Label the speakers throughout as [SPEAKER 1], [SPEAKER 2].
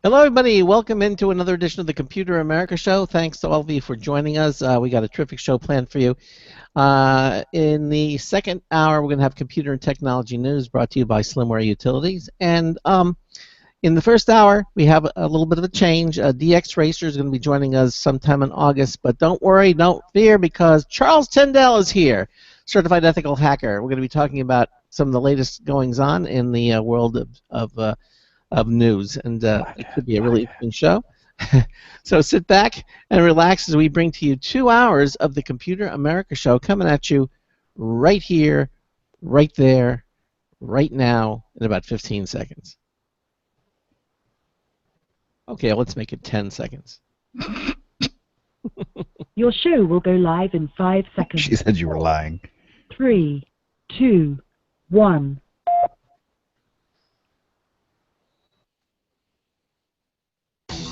[SPEAKER 1] Hello, everybody. Welcome into another edition of the Computer America Show. Thanks to all of you for joining us. We got a terrific show planned for you. In the second hour, we're going to have computer and technology news brought to you by Slimware Utilities. And in the first hour, we have a little bit of a change. DX Racer is going to be joining us sometime in August. But don't worry, don't fear, because Charles Tendell is here, certified ethical hacker. We're going to be talking about some of the latest goings-on in the world of news, and it could be a really interesting show. So sit back and relax as we bring to you 2 hours of the Computer America Show coming at you right here, right there, right now in about 15 seconds. Okay, let's make it 10 seconds.
[SPEAKER 2] Your show will go live in 5 seconds.
[SPEAKER 3] She said you were lying.
[SPEAKER 2] 3, 2, 1.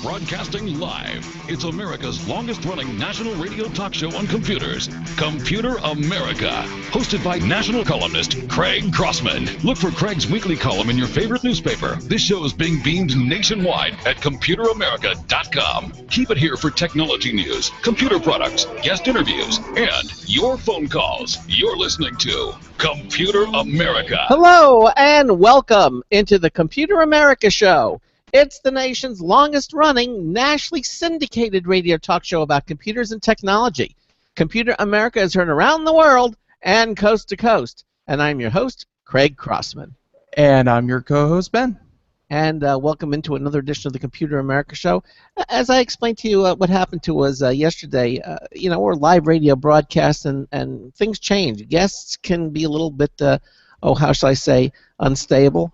[SPEAKER 4] Broadcasting live, it's America's longest-running national radio talk show on computers, Computer America, hosted by national columnist Craig Crossman. Look for Craig's weekly column in your favorite newspaper. This show is being beamed nationwide at ComputerAmerica.com. Keep it here for technology news, computer products, guest interviews, and your phone calls. You're listening to Computer America.
[SPEAKER 1] Hello, and welcome into the Computer America Show. It's the nation's longest-running, nationally syndicated radio talk show about computers and technology. Computer America is heard around the world and coast to coast. And I'm your host, Craig Crossman.
[SPEAKER 5] And I'm your co-host, Ben.
[SPEAKER 1] And welcome into another edition of the Computer America Show. As I explained to you what happened to us yesterday, we're live radio broadcast, and things change. Guests can be a little bit, how shall I say, unstable.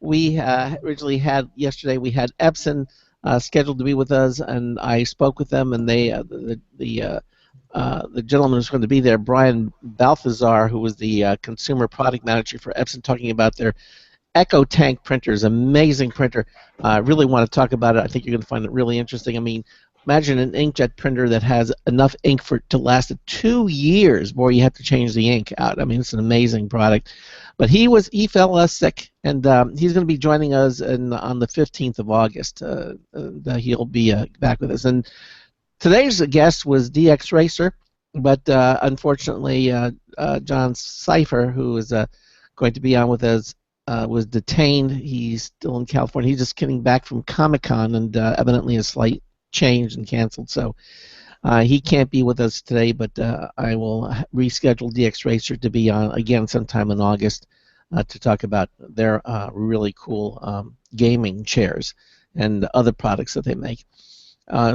[SPEAKER 1] We originally had yesterday. We had Epson scheduled to be with us, and I spoke with them, and they the gentleman who's going to be there, Brian Balthazar, who was the consumer product manager for Epson, talking about their Echo Tank printers, amazing printer. I really want to talk about it. I think you're going to find it really interesting. I mean, imagine an inkjet printer that has enough ink to last 2 years before you have to change the ink out. I mean, it's an amazing product. But he fell sick, and he's going to be joining us on the 15th of August. He'll be back with us. And today's guest was DX Racer, but unfortunately, John Cipher, who is going to be on with us, was detained. He's still in California. He's just getting back from Comic-Con, and evidently his flight changed and canceled. So he can't be with us today, but I will reschedule DX Racer to be on again sometime in August to talk about their really cool gaming chairs and other products that they make.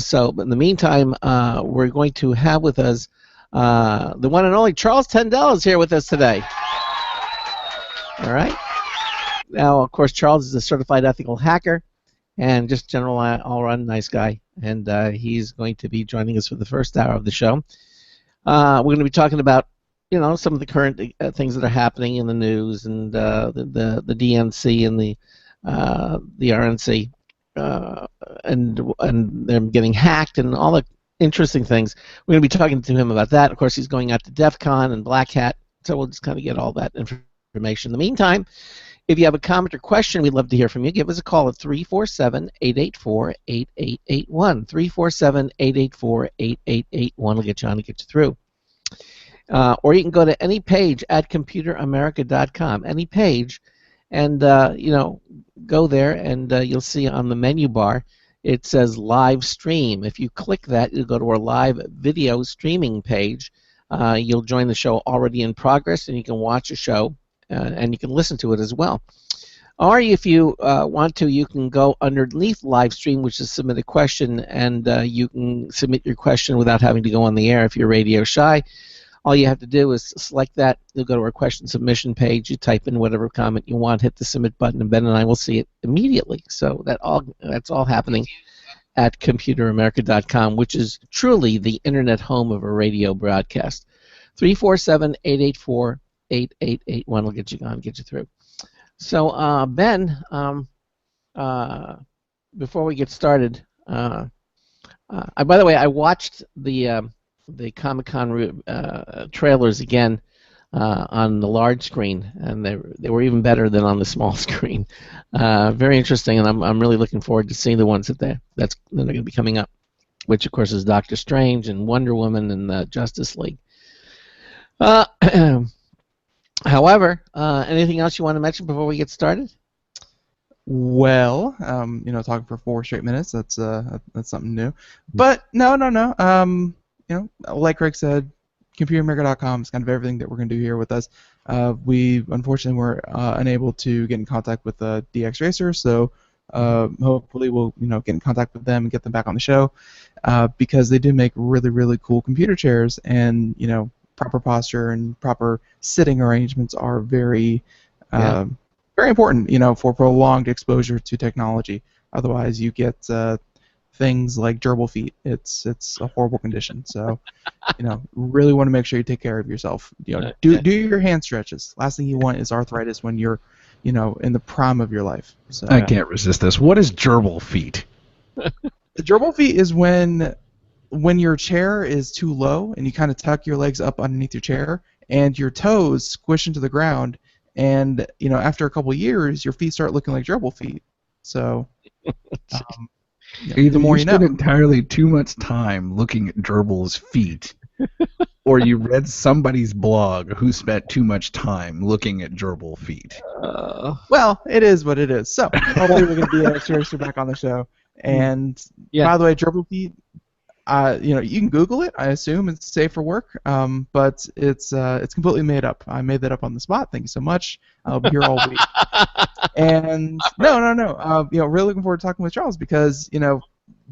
[SPEAKER 1] So in the meantime, we're going to have with us the one and only Charles Tendell is here with us today. All right. Now, of course, Charles is a certified ethical hacker and just general all-around nice guy. And he's going to be joining us for the first hour of the show. We're going to be talking about, some of the current things that are happening in the news, and the DNC and the RNC, and them getting hacked and all the interesting things. We're going to be talking to him about that. Of course, he's going out to DEF CON and Black Hat, so we'll just kind of get all that information. In the meantime, if you have a comment or question, we'd love to hear from you. Give us a call at 347-884-8881. 347-884-8881 will get you on and get you through. Or you can go to any page at ComputerAmerica.com, any page, and go there, and you'll see on the menu bar it says live stream. If you click that, you'll go to our live video streaming page. You'll join the show already in progress, and you can watch a show. And you can listen to it as well. Or if you want to, you can go underneath live stream, which is submit a question, and you can submit your question without having to go on the air if you're radio shy. All you have to do is select that. You'll go to our question submission page. You type in whatever comment you want, hit the submit button, and Ben and I will see it immediately. So that's all happening at ComputerAmerica.com, which is truly the internet home of a radio broadcast. 347-884-8881 will get you on, get you through. So, Ben, before we get started, by the way, I watched the Comic-Con trailers again on the large screen, and they were even better than on the small screen. Very interesting, and I'm really looking forward to seeing the ones that are going to be coming up, which of course is Doctor Strange and Wonder Woman and Justice League. However, anything else you want to mention before we get started?
[SPEAKER 5] Well, talking for 4 straight minutes, that's something new. But no. Like Craig said, ComputerAmerica.com is kind of everything that we're going to do here with us. We unfortunately were unable to get in contact with DX Racer, so hopefully we'll get in contact with them and get them back on the show because they do make really, really cool computer chairs, and proper posture and proper sitting arrangements are very very important, for prolonged exposure to technology. Otherwise, you get things like gerbil feet. It's a horrible condition. So, really want to make sure you take care of yourself. Do your hand stretches. Last thing you want is arthritis when you're, in the prime of your life. So,
[SPEAKER 3] I can't resist this. What is gerbil feet?
[SPEAKER 5] The gerbil feet is when your chair is too low and you kind of tuck your legs up underneath your chair and your toes squish into the ground. And after a couple of years, your feet start looking like gerbil feet. So,
[SPEAKER 3] Either
[SPEAKER 5] the more you
[SPEAKER 3] spend
[SPEAKER 5] know.
[SPEAKER 3] entirely too much time looking at gerbil's feet, or you read somebody's blog who spent too much time looking at gerbil feet.
[SPEAKER 5] Well, it is what it is. So, hopefully we're going to be seriously back on the show. And by the way, gerbil feet. You can Google it. I assume it's safe for work, but it's completely made up. I made that up on the spot. Thank you so much. I'll be here all week. And no. Really looking forward to talking with Charles because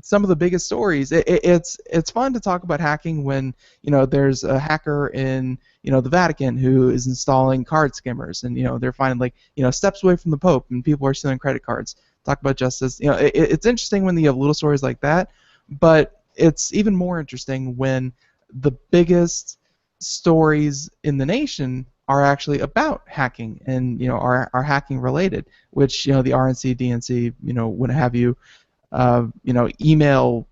[SPEAKER 5] some of the biggest stories. It's fun to talk about hacking when there's a hacker in the Vatican who is installing card skimmers, and they're finding steps away from the Pope, and people are stealing credit cards. Talk about justice. It's interesting when you have little stories like that, but it's even more interesting when the biggest stories in the nation are actually about hacking and are hacking related, which the RNC, DNC, what have you, email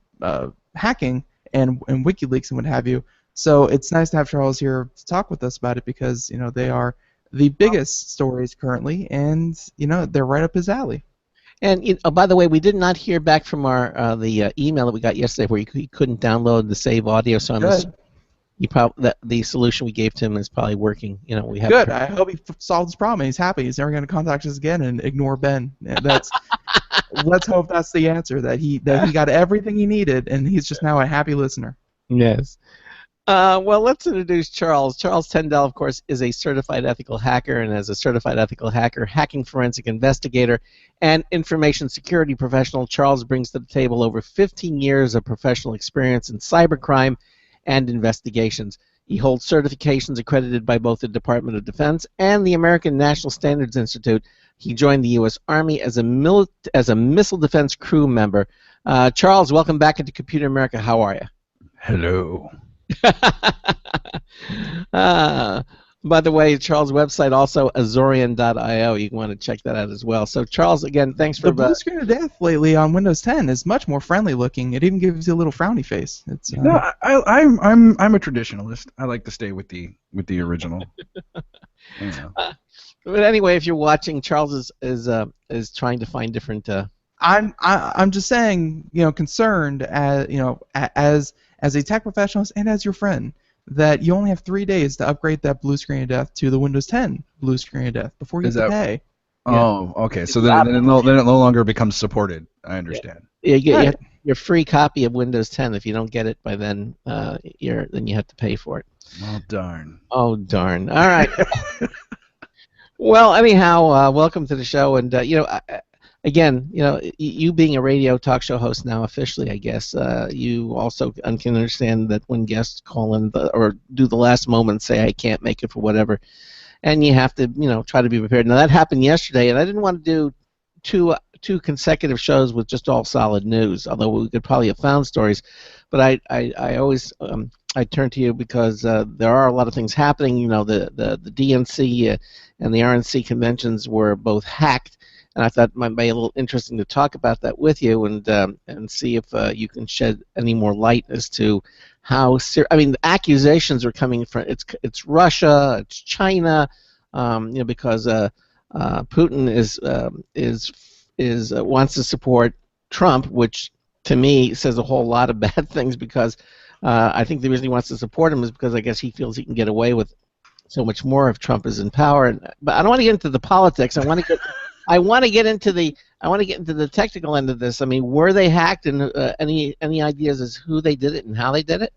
[SPEAKER 5] hacking and WikiLeaks and what have you. So it's nice to have Charles here to talk with us about it because they are the biggest stories currently, and they're right up his alley.
[SPEAKER 1] And by the way, we did not hear back from the email that we got yesterday where he couldn't download the save audio. So the solution we gave to him is probably working. We have
[SPEAKER 5] good. I hope he solved his problem and he's happy. He's never going to contact us again and ignore Ben. Let's hope that's the answer, that he got everything he needed and he's just now a happy listener.
[SPEAKER 1] Yes. Well, let's introduce Charles. Charles Tendell, of course, is a certified ethical hacker, and as a certified ethical hacker, hacking forensic investigator, and information security professional, Charles brings to the table over 15 years of professional experience in cybercrime and investigations. He holds certifications accredited by both the Department of Defense and the American National Standards Institute. He joined the U.S. Army as a missile defense crew member. Charles, welcome back into Computer America. How are you?
[SPEAKER 3] Hello.
[SPEAKER 1] By the way, Charles' website also Azorian.io. You want to check that out as well. So, Charles, again, thanks for
[SPEAKER 5] the blue screen of death lately on Windows 10 is much more friendly looking. It even gives you a little frowny face. It's
[SPEAKER 3] no, I'm a traditionalist. I like to stay with the original.
[SPEAKER 1] But anyway, if you're watching, Charles is trying to find different.
[SPEAKER 5] I'm just saying, concerned as a tech professional and as your friend, that you only have 3 days to upgrade that blue screen of death to the Windows 10 blue screen of death before you have to pay.
[SPEAKER 3] Oh, okay. So then it no longer becomes supported. I understand.
[SPEAKER 1] Yeah, you get your free copy of Windows 10. If you don't get it by then, you have to pay for it.
[SPEAKER 3] Oh darn.
[SPEAKER 1] Oh darn. All right. Well, anyhow, welcome to the show, and again, you being a radio talk show host now officially, I guess, you also can understand that when guests call in or do the last moment, say I can't make it for whatever, and you have to, try to be prepared. Now that happened yesterday, and I didn't want to do two consecutive shows with just all solid news, although we could probably have found stories, but I always I turn to you because there are a lot of things happening. The DNC and the RNC conventions were both hacked. And I thought it might be a little interesting to talk about that with you and see if you can shed any more light as to I mean, the accusations are coming from it's Russia, it's China, because Putin is wants to support Trump, which to me says a whole lot of bad things because I think the reason he wants to support him is because I guess he feels he can get away with so much more if Trump is in power. But I don't want to get into the politics. I want to get into the technical end of this. I mean, were they hacked, and any ideas as who they did it and how they did it?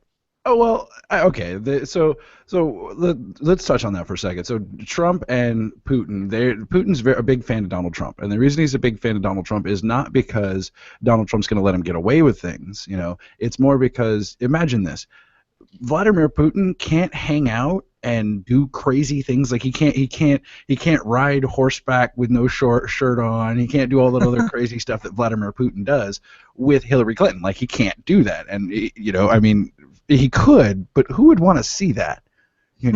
[SPEAKER 3] Oh well, okay. Let's touch on that for a second. So Trump and Putin, Putin's a big fan of Donald Trump, and the reason he's a big fan of Donald Trump is not because Donald Trump's going to let him get away with things. It's more because imagine this: Vladimir Putin can't hang out and do crazy things like he can't ride horseback with no shirt on. He can't do all that other crazy stuff that Vladimir Putin does with Hillary Clinton. Like he can't do that, and I mean. He could, but who would want to see that?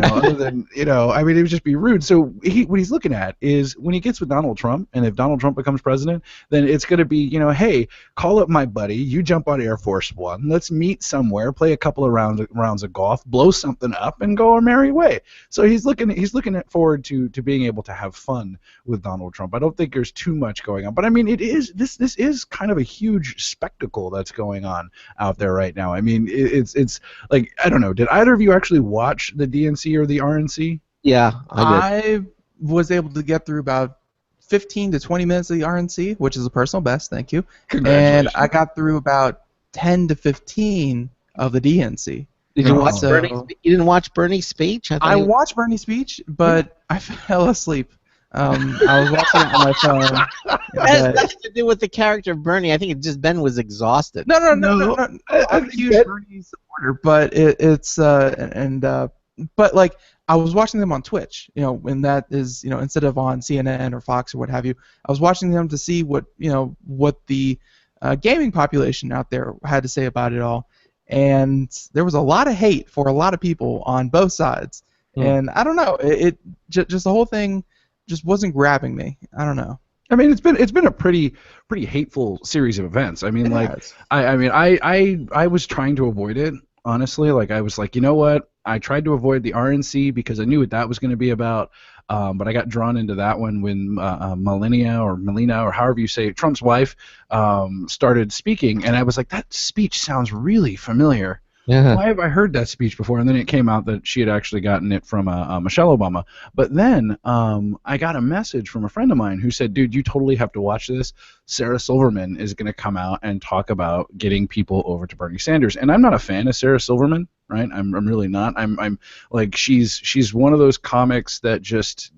[SPEAKER 3] Other than, I mean, it would just be rude. So what he's looking at is when he gets with Donald Trump, and if Donald Trump becomes president, then it's going to be, hey, call up my buddy, you jump on Air Force One, let's meet somewhere, play a couple of rounds of golf, blow something up, and go our merry way. So he's looking forward to being able to have fun with Donald Trump. I don't think there's too much going on, but I mean, this is kind of a huge spectacle that's going on out there right now. I mean, it's like, I don't know, did either of you actually watch the DNC or the RNC?
[SPEAKER 1] Yeah,
[SPEAKER 5] I was able to get through about 15 to 20 minutes of the RNC, which is a personal best, thank you.
[SPEAKER 3] Congratulations.
[SPEAKER 5] And I got through about 10 to 15 of the DNC.
[SPEAKER 1] Did you watch You didn't watch Bernie's speech?
[SPEAKER 5] I watched Bernie's speech, but I fell asleep. I was watching it on my phone.
[SPEAKER 1] It has nothing to do with the character of Bernie. I think it just Ben was exhausted.
[SPEAKER 5] No. I'm a huge Bernie supporter, but but like I was watching them on Twitch, when that is, instead of on CNN or Fox or what have you, I was watching them to see what the gaming population out there had to say about it all, and there was a lot of hate for a lot of people on both sides, and I don't know, it just the whole thing just wasn't grabbing me. I don't know.
[SPEAKER 3] I mean, it's been a pretty hateful series of events. I mean, I was trying to avoid it, honestly. Like, I was like, you know what? I tried to avoid the RNC because I knew what that was going to be about, but I got drawn into that one when Melania or however you say it, Trump's wife, started speaking, and I was like, that speech sounds really familiar.
[SPEAKER 1] Yeah.
[SPEAKER 3] Why have I heard that speech before? And then it came out that she had actually gotten it from Michelle Obama. But then I got a message from a friend of mine who said, dude, you totally have to watch this. Sarah Silverman is going to come out and talk about getting people over to Bernie Sanders. And I'm not a fan of Sarah Silverman, right? I'm really not. I'm like, she's one of those comics that just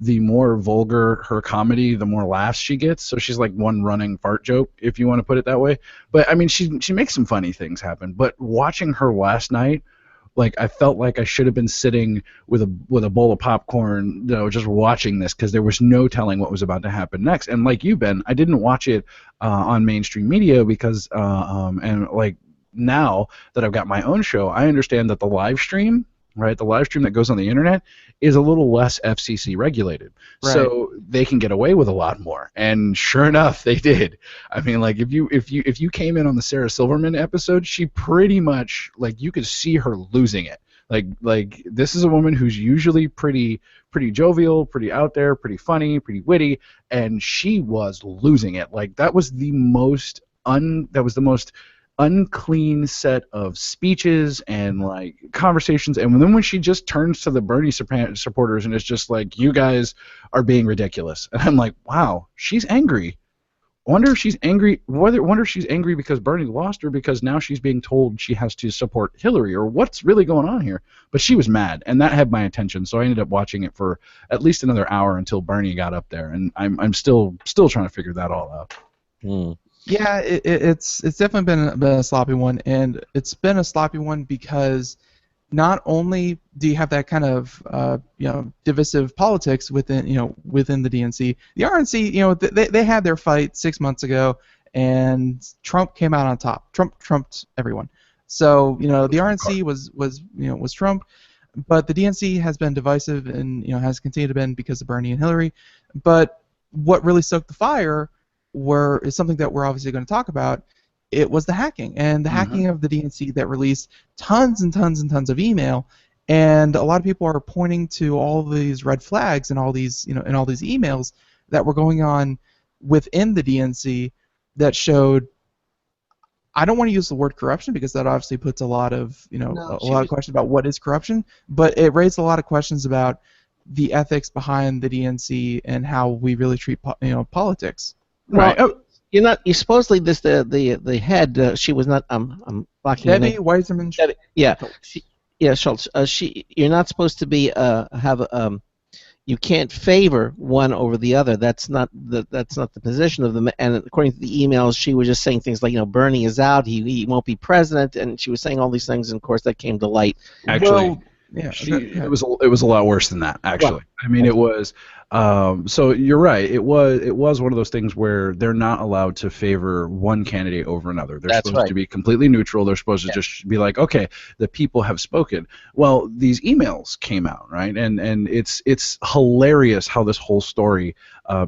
[SPEAKER 3] the more vulgar her comedy, the more laughs she gets. So she's like one running fart joke, if you want to put it that way. But I mean, she makes some funny things happen. But watching her last night, like, I felt like I should have been sitting with a bowl of popcorn, just watching this, because there was no telling what was about to happen next. And like you, Ben, I didn't watch it on mainstream media because and like now that I've got my own show, I understand that the live stream that goes on the internet is a little less FCC regulated,
[SPEAKER 5] right.
[SPEAKER 3] So they can get away with a lot more. And sure enough, they did. I mean, like, if you came in on the Sarah Silverman episode, she pretty much, like, you could see her losing it. Like this is a woman who's usually pretty jovial, pretty out there, pretty funny, pretty witty, and she was losing it. Like, that was the most unclean set of speeches and like conversations, and then when she just turns to the Bernie supporters and it's just like, you guys are being ridiculous, and I'm like, wow, she's angry. Wonder if she's angry because Bernie lost, or because now she's being told she has to support Hillary, or what's really going on here. But she was mad, and that had my attention, so I ended up watching it for at least another hour until Bernie got up there, and I'm still trying to figure that all out.
[SPEAKER 5] Yeah, it's definitely been a sloppy one, and it's been a sloppy one because not only do you have that kind of divisive politics within the DNC, the RNC, they had their fight 6 months ago, and Trump came out on top. Trump trumped everyone. So the RNC was Trump, but the DNC has been divisive and has continued to be because of Bernie and Hillary. But what really stoked the fire is something that we're obviously going to talk about, it was the hacking, and the hacking of the DNC that released tons and tons and tons of email. And a lot of people are pointing to all these red flags and all these, and all these emails that were going on within the DNC that showed. I don't want to use the word corruption because that obviously puts a lot of, a lot of questions about what is corruption. But it raised a lot of questions about the ethics behind the DNC and how we really treat, politics.
[SPEAKER 1] Well, you're not. You supposedly the head. She was not. I'm blocking her name.
[SPEAKER 5] Debbie Weiserman.
[SPEAKER 1] Yeah. Schultz. You're not supposed to be have you can't favor one over the other. That's not the position of them. And according to the emails, she was just saying things like, Bernie is out. He won't be president, and she was saying all these things. And of course, that came to light.
[SPEAKER 3] Actually, it was a lot worse than that. Actually, well, I mean, it was. So you're right. It was one of those things where they're not allowed to favor one candidate over another. They're supposed to be completely neutral. They're supposed to just be like, okay, the people have spoken. Well, these emails came out, right? And it's hilarious how this whole story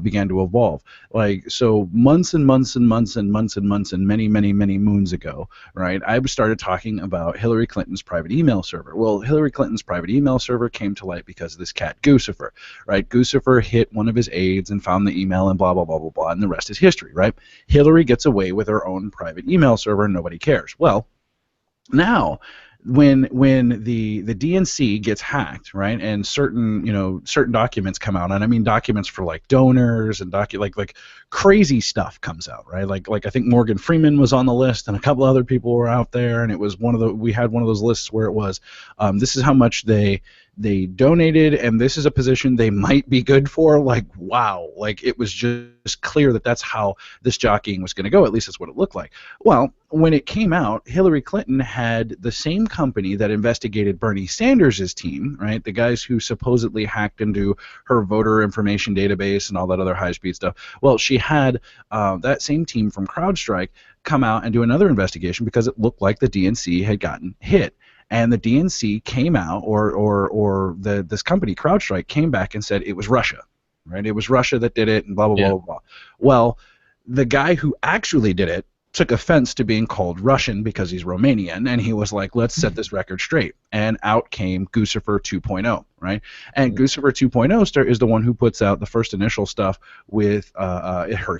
[SPEAKER 3] began to evolve. Like, so months and months and months and months and months and many, many, many moons ago, right, I started talking about Hillary Clinton's private email server. Well, Hillary Clinton's private email server came to light because of this cat Guccifer, right? Guccifer hit one of his aides and found the email and blah, blah, blah, blah, blah, and the rest is history, right? Hillary gets away with her own private email server and nobody cares. Well, now, when the DNC gets hacked, right, and certain documents come out, and I mean documents for like donors and like crazy stuff comes out, right? Like I think Morgan Freeman was on the list, and a couple other people were out there, and it was we had one of those lists where it was this is how much they donated, and this is a position they might be good for. Like, wow, like it was just clear that that's how this jockeying was going to go. At least that's what it looked like. Well, when it came out, Hillary Clinton had the same company that investigated Bernie Sanders' team, right? The guys who supposedly hacked into her voter information database and all that other high-speed stuff. Well, she had that same team from CrowdStrike come out and do another investigation because it looked like the DNC had gotten hit. And the DNC came out, or this company, CrowdStrike, came back and said it was Russia, right? It was Russia that did it, and blah, blah, blah, blah, blah. Well, the guy who actually did it took offense to being called Russian because he's Romanian, and he was like, let's set this record straight. And out came Guccifer 2.0, right? And Guccifer 2.0 is the one who puts out the first initial stuff with her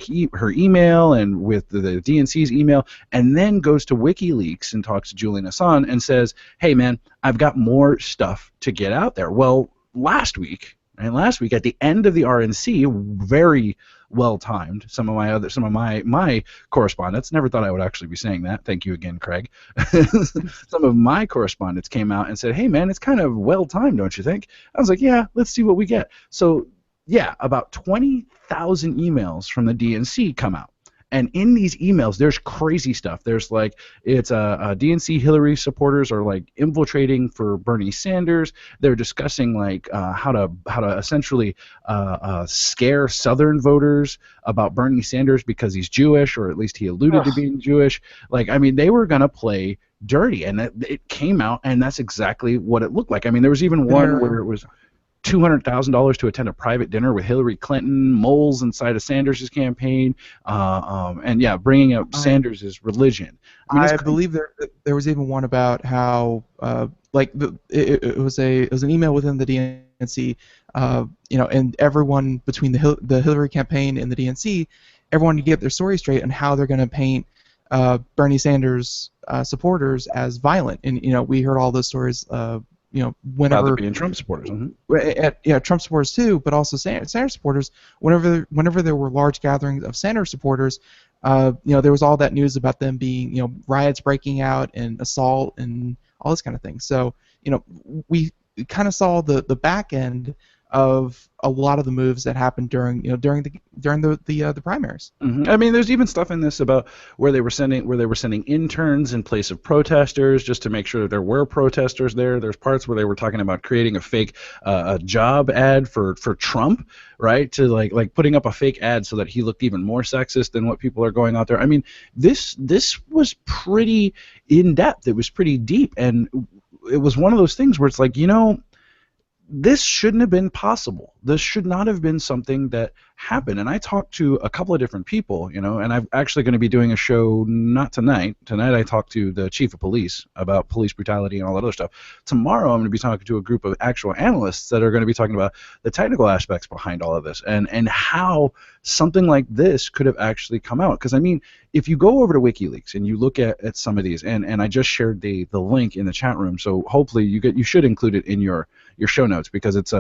[SPEAKER 3] email and with the DNC's email, and then goes to WikiLeaks and talks to Julian Assange and says, hey, man, I've got more stuff to get out there. Well, last week at the end of the RNC, very well timed. Some of my correspondents, never thought I would actually be saying that. Thank you again, Craig. Some of my correspondents came out and said, hey man, it's kind of well timed, don't you think? I was like, yeah, let's see what we get. So yeah, about 20,000 emails from the DNC come out. And in these emails, there's crazy stuff. There's like, it's DNC Hillary supporters are like infiltrating for Bernie Sanders. They're discussing like how to essentially scare Southern voters about Bernie Sanders because he's Jewish, or at least he alluded to being Jewish. Like, I mean, they were gonna play dirty, and it came out, and that's exactly what it looked like. I mean, there was even one where it was $200,000 to attend a private dinner with Hillary Clinton, moles inside of Sanders' campaign, and yeah, bringing up Sanders' religion.
[SPEAKER 5] I believe there was even one about how it was an email within the DNC, and everyone between the Hillary campaign and the DNC, everyone to get their story straight on how they're going to paint Bernie Sanders supporters as violent, and we heard all those stories. Whenever
[SPEAKER 3] being Trump supporters,
[SPEAKER 5] Trump supporters too, but also Sanders supporters. Whenever there were large gatherings of Sanders supporters, there was all that news about them being, riots breaking out and assault and all this kind of thing. So, we kind of saw the back end of a lot of the moves that happened during the primaries.
[SPEAKER 3] Mm-hmm. I mean, there's even stuff in this about where they were sending interns in place of protesters just to make sure that there were protesters there. There's parts where they were talking about creating a fake a job ad for Trump, right? To like putting up a fake ad so that he looked even more sexist than what people are going out there. I mean, this was pretty in depth. It was pretty deep, and it was one of those things where it's like, this shouldn't have been possible. This should not have been something that happened. And I talked to a couple of different people, and I'm actually going to be doing a show not tonight. Tonight I talked to the chief of police about police brutality and all that other stuff. Tomorrow I'm going to be talking to a group of actual analysts that are going to be talking about the technical aspects behind all of this and how something like this could have actually come out. Because, I mean, if you go over to WikiLeaks and you look at some of these, and I just shared the link in the chat room, so hopefully you should include it in your show notes, because it's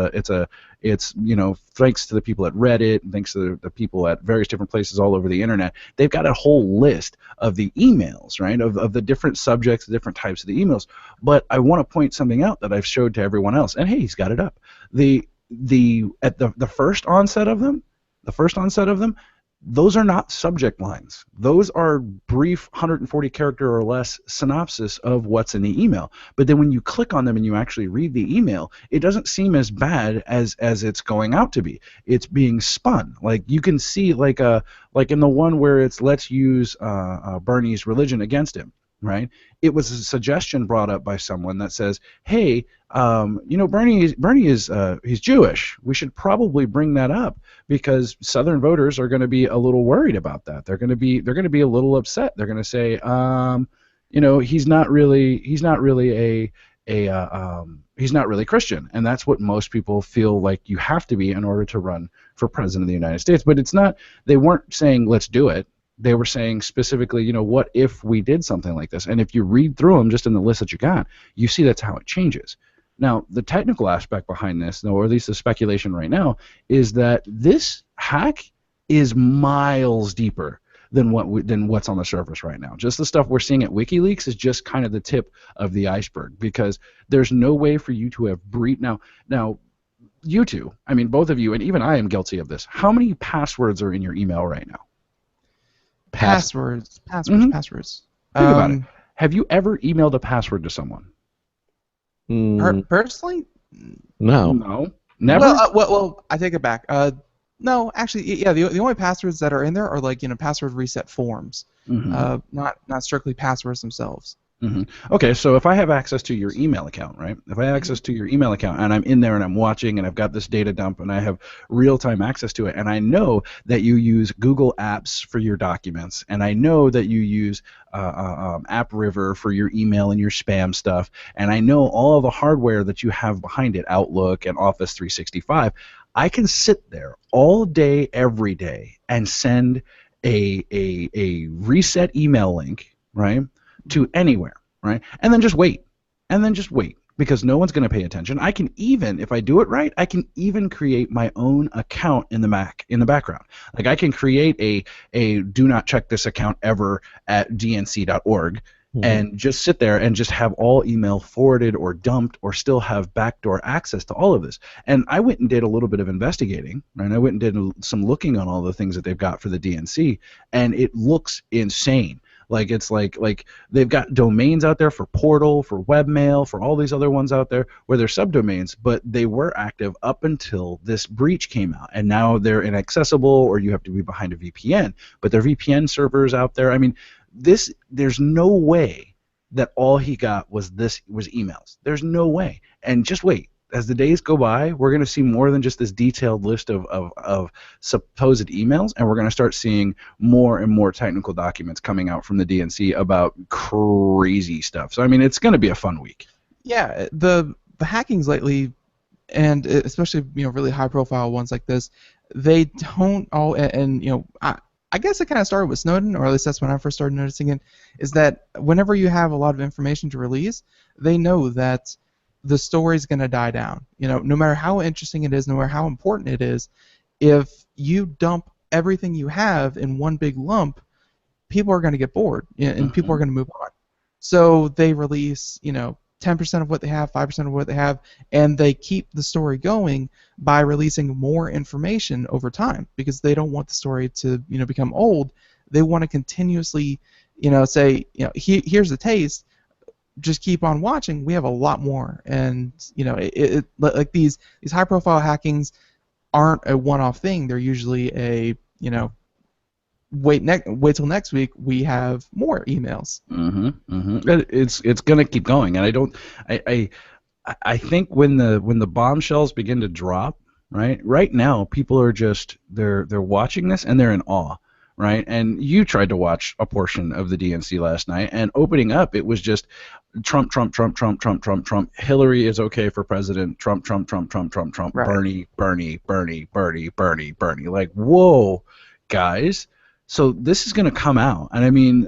[SPEAKER 3] thanks to the people at Reddit and thanks to the people at various different places all over the internet, they've got a whole list of the emails, right, of the different subjects, the different types of the emails. But I want to point something out that I've showed to everyone else, and hey, he's got it up. The first onset of them, those are not subject lines. Those are brief 140 character or less synopsis of what's in the email. But then when you click on them and you actually read the email, it doesn't seem as bad as it's going out to be. It's being spun. Like you can see, like in the one where it's let's use Bernie's religion against him. Right? It was a suggestion brought up by someone that says, "Hey, Bernie is he's Jewish. We should probably bring that up because Southern voters are going to be a little worried about that. They're going to be a little upset. They're going to say, he's not really he's not really Christian, and that's what most people feel like you have to be in order to run for president of the United States. But it's not. They weren't saying let's do it. They were saying specifically, what if we did something like this? And if you read through them just in the list that you got, you see that's how it changes. Now, the technical aspect behind this, or at least the speculation right now, is that this hack is miles deeper than what's on the surface right now. Just the stuff we're seeing at WikiLeaks is just kind of the tip of the iceberg, because there's no way for you to have breached. Now, you two, I mean, both of you, and even I am guilty of this. How many passwords are in your email right now?
[SPEAKER 5] Passwords.
[SPEAKER 3] Think about it. Have you ever emailed a password to someone?
[SPEAKER 5] Personally?
[SPEAKER 1] No.
[SPEAKER 3] No. Never?
[SPEAKER 5] Well, I take it back. No, actually, yeah. The only passwords that are in there are password reset forms. Not strictly passwords themselves.
[SPEAKER 3] Okay, so if I have access to your email account, right? If I have access to your email account and I'm in there and I'm watching and I've got this data dump and I have real-time access to it, and I know that you use Google Apps for your documents, and I know that you use AppRiver for your email and your spam stuff, and I know all of the hardware that you have behind it, Outlook and Office 365, I can sit there all day, every day, and send a reset email link, right, to anywhere, right? And then just wait. Because no one's going to pay attention. I can even, if I do it right, I can even create my own account in the background. Like I can create a do not check this account ever at dnc.org and just sit there and just have all email forwarded or dumped or still have backdoor access to all of this. And I went and did a little bit of investigating, right? I went and did some looking on all the things that they've got for the DNC, and it looks insane. Like it's like they've got domains out there for Portal, for webmail, for all these other ones out there where they're subdomains, but they were active up until this breach came out, and now they're inaccessible, or you have to be behind a VPN. But there are VPN servers out there. I mean, there's no way that all he got was emails. There's no way. And just wait. As the days go by, we're going to see more than just this detailed list of supposed emails, and we're going to start seeing more and more technical documents coming out from the DNC about crazy stuff. So, I mean, it's going to be a fun week.
[SPEAKER 5] Yeah, the hackings lately, and especially really high-profile ones like this, they don't all, and I guess it kind of started with Snowden, or at least that's when I first started noticing it, is that whenever you have a lot of information to release, they know that the story's going to die down. No matter how interesting it is, no matter how important it is, if you dump everything you have in one big lump, people are going to get bored, and people are going to move on. So they release, 10% of what they have, 5% of what they have, and they keep the story going by releasing more information over time, because they don't want the story to, become old. They want to continuously, say, here's the taste. Just keep on watching. We have a lot more, and like these high-profile hackings aren't a one-off thing. They're usually a wait till next week. We have more emails.
[SPEAKER 3] It's gonna keep going, and I think when the bombshells begin to drop, right now people are just they're watching this and they're in awe, right? And you tried to watch a portion of the DNC last night, and opening up, it was just Trump, Trump, Trump, Trump, Trump, Trump, Trump. Hillary is okay for president. Trump, Trump, Trump, Trump, Trump, Trump.
[SPEAKER 5] Right.
[SPEAKER 3] Bernie, Bernie, Bernie, Bernie, Bernie, Bernie. Like, whoa, guys. So this is going to come out, and I mean,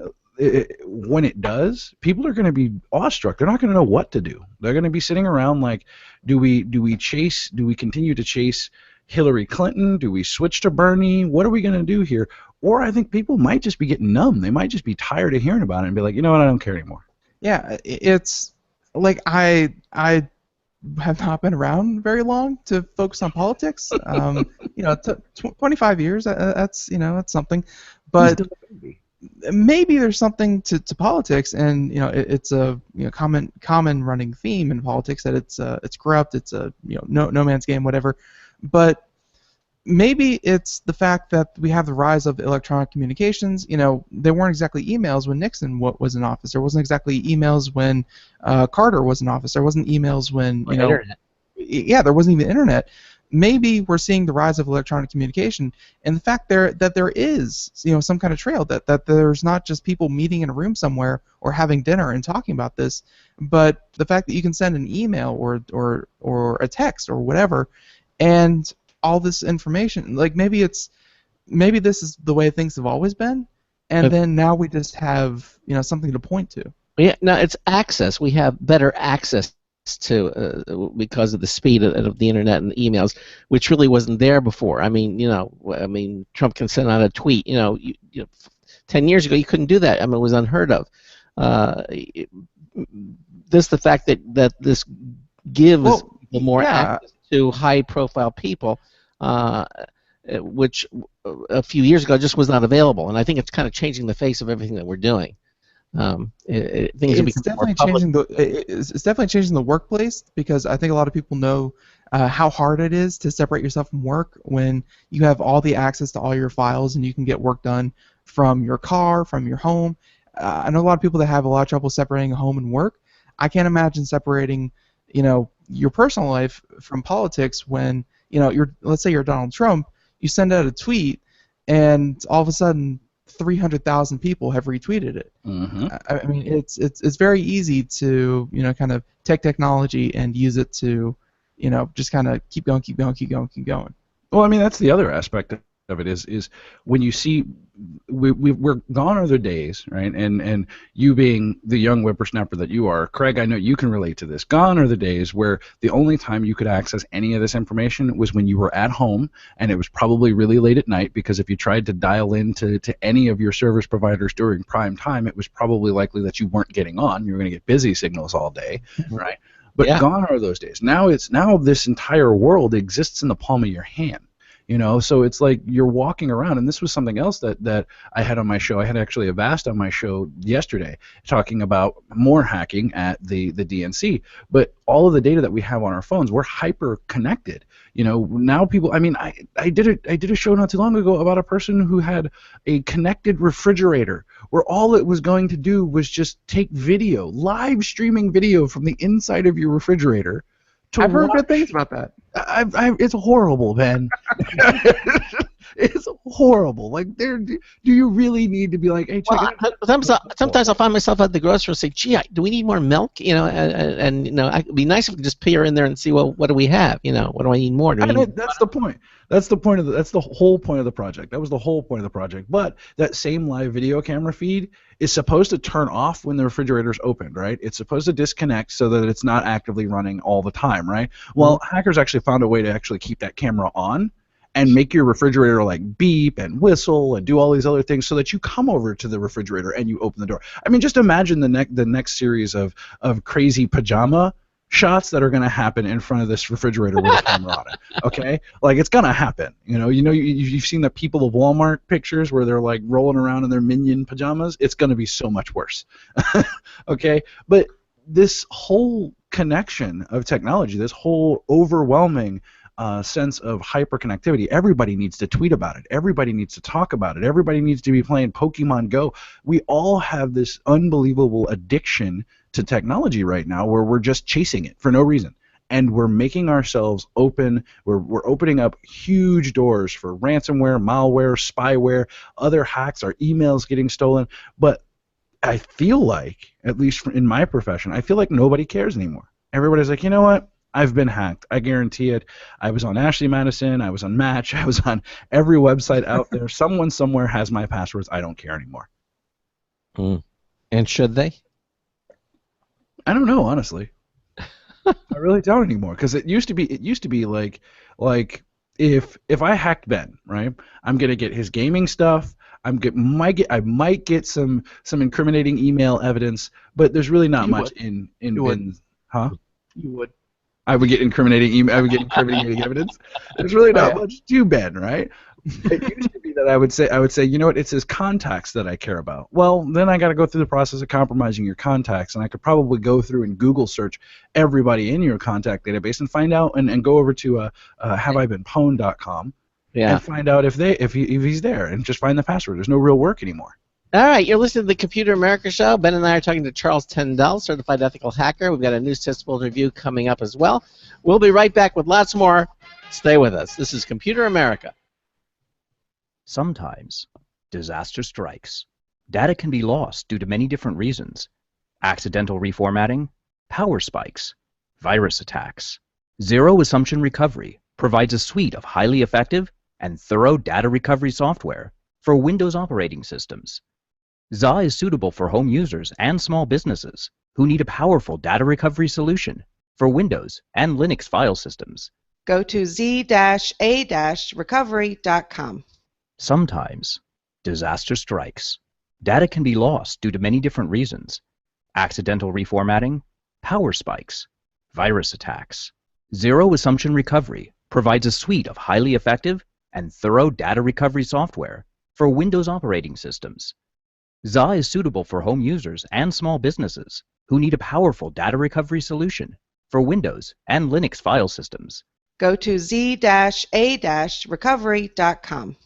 [SPEAKER 3] when it does, people are going to be awestruck. They're not going to know what to do. They're going to be sitting around like, do we continue to chase Hillary Clinton? Do we switch to Bernie? What are we going to do here? Or I think people might just be getting numb. They might just be tired of hearing about it and be like, you know what, I don't care anymore.
[SPEAKER 5] Yeah, it's like I have not been around very long to focus on politics. 25 years. That's that's something. But maybe there's something to politics, and it's a common running theme in politics that it's corrupt. It's a no man's game, whatever. But maybe it's the fact that we have the rise of electronic communications. There weren't exactly emails when Nixon was in office. There wasn't exactly emails when Carter was in office. There wasn't emails when
[SPEAKER 1] Internet.
[SPEAKER 5] Yeah, there wasn't even internet. Maybe we're seeing the rise of electronic communication, and the fact that there is some kind of trail, that there's not just people meeting in a room somewhere or having dinner and talking about this, but the fact that you can send an email or a text or whatever, and all this information, like maybe this is the way things have always been, and then now we just have something to point to.
[SPEAKER 1] Yeah, no, it's access. We have better access to because of the speed of the internet and the emails, which really wasn't there before. I mean, Trump can send out a tweet. 10 years ago you couldn't do that. I mean, it was unheard of. The fact that this gives people more access to high-profile people, which a few years ago just was not available, and I think it's kind of changing the face of everything that we're doing.
[SPEAKER 5] It's definitely changing the workplace, because I think a lot of people know how hard it is to separate yourself from work when you have all the access to all your files and you can get work done from your car, from your home. I know a lot of people that have a lot of trouble separating home and work. I can't imagine separating, your personal life from politics when, let's say you're Donald Trump, you send out a tweet and all of a sudden 300,000 people have retweeted it.
[SPEAKER 3] Mm-hmm.
[SPEAKER 5] I mean, it's very easy to kind of take technology and use it to just kind of keep going.
[SPEAKER 3] Well, I mean, that's the other aspect of it is when you see we're gone are the days, right? And you being the young whippersnapper that you are, Craig, I know you can relate to this. Gone are the days where the only time you could access any of this information was when you were at home, and it was probably really late at night, because if you tried to dial in to any of your service providers during prime time, it was probably likely that you weren't getting on. You were going to get busy signals all day, right? But gone are those days. Now this entire world exists in the palm of your hand. So it's like you're walking around, and this was something else that I had on my show. I had actually Avast on my show yesterday talking about more hacking at the DNC. But all of the data that we have on our phones, we're hyper connected. Now people. I mean, I did a show not too long ago about a person who had a connected refrigerator where all it was going to do was just take video, live streaming video from the inside of your refrigerator.
[SPEAKER 5] I've heard good things about that.
[SPEAKER 3] It's horrible, man. It's horrible. Like, do you really need to be like, hey, check it out?
[SPEAKER 1] Sometimes I'll find myself at the grocery and say, gee, do we need more milk? And it'd be nice if we could just peer in there and see, well, what do we have? What do I need more?
[SPEAKER 3] That's the point. That's the whole point of the project. That was the whole point of the project. But that same live video camera feed is supposed to turn off when the refrigerator's opened, right? It's supposed to disconnect so that it's not actively running all the time, right? Well, hackers actually found a way to actually keep that camera on and make your refrigerator like beep and whistle and do all these other things so that you come over to the refrigerator and you open the door. I mean, just imagine the next series of crazy pajama shots that are going to happen in front of this refrigerator with a camera on it. Okay, like it's going to happen. You've seen the People of Walmart pictures where they're like rolling around in their Minion pajamas. It's going to be so much worse. Okay, but this whole connection of technology, this whole overwhelming sense of hyperconnectivity. Everybody needs to tweet about it. Everybody needs to talk about it. Everybody needs to be playing Pokemon Go. We all have this unbelievable addiction to technology right now where we're just chasing it for no reason. And we're making ourselves open. We're opening up huge doors for ransomware, malware, spyware, other hacks, our emails getting stolen. But I feel like, at least in my profession, I feel like nobody cares anymore. Everybody's like, you know what? I've been hacked. I guarantee it. I was on Ashley Madison. I was on Match. I was on every website out there. Someone somewhere has my passwords. I don't care anymore.
[SPEAKER 1] And should they?
[SPEAKER 3] I don't know, honestly. I really don't anymore, because it used to be like if I hacked Ben, right, I'm gonna get his gaming stuff. I might get some incriminating email evidence, but there's really not much in Ben's. Huh?
[SPEAKER 5] You would.
[SPEAKER 3] I would get incriminating evidence. There's really not much to Ben, right? It used to be that I would say, you know what, it's his contacts that I care about. Well, then I got to go through the process of compromising your contacts, and I could probably go through and Google search everybody in your contact database and find out and go over to haveibeenpwned.com and find out if he's there, and just find the password. There's no real work anymore.
[SPEAKER 1] All right, you're listening to the Computer America Show. Ben and I are talking to Charles Tendell, certified ethical hacker. We've got a news testable review coming up as well. We'll be right back with lots more. Stay with us. This is Computer America.
[SPEAKER 6] Sometimes disaster strikes. Data can be lost due to many different reasons. Accidental reformatting, power spikes, virus attacks. Zero Assumption Recovery provides a suite of highly effective and thorough data recovery software for Windows operating systems. ZA is suitable for home users and small businesses who need a powerful data recovery solution for Windows and Linux file systems.
[SPEAKER 7] Go to z-a-recovery.com.
[SPEAKER 6] Sometimes disaster strikes. Data can be lost due to many different reasons. Accidental reformatting, power spikes, virus attacks. Zero Assumption Recovery provides a suite of highly effective and thorough data recovery software for Windows operating systems. ZA is suitable for home users and small businesses who need a powerful data recovery solution for Windows and Linux file systems.
[SPEAKER 7] Go to z-a-recovery.com.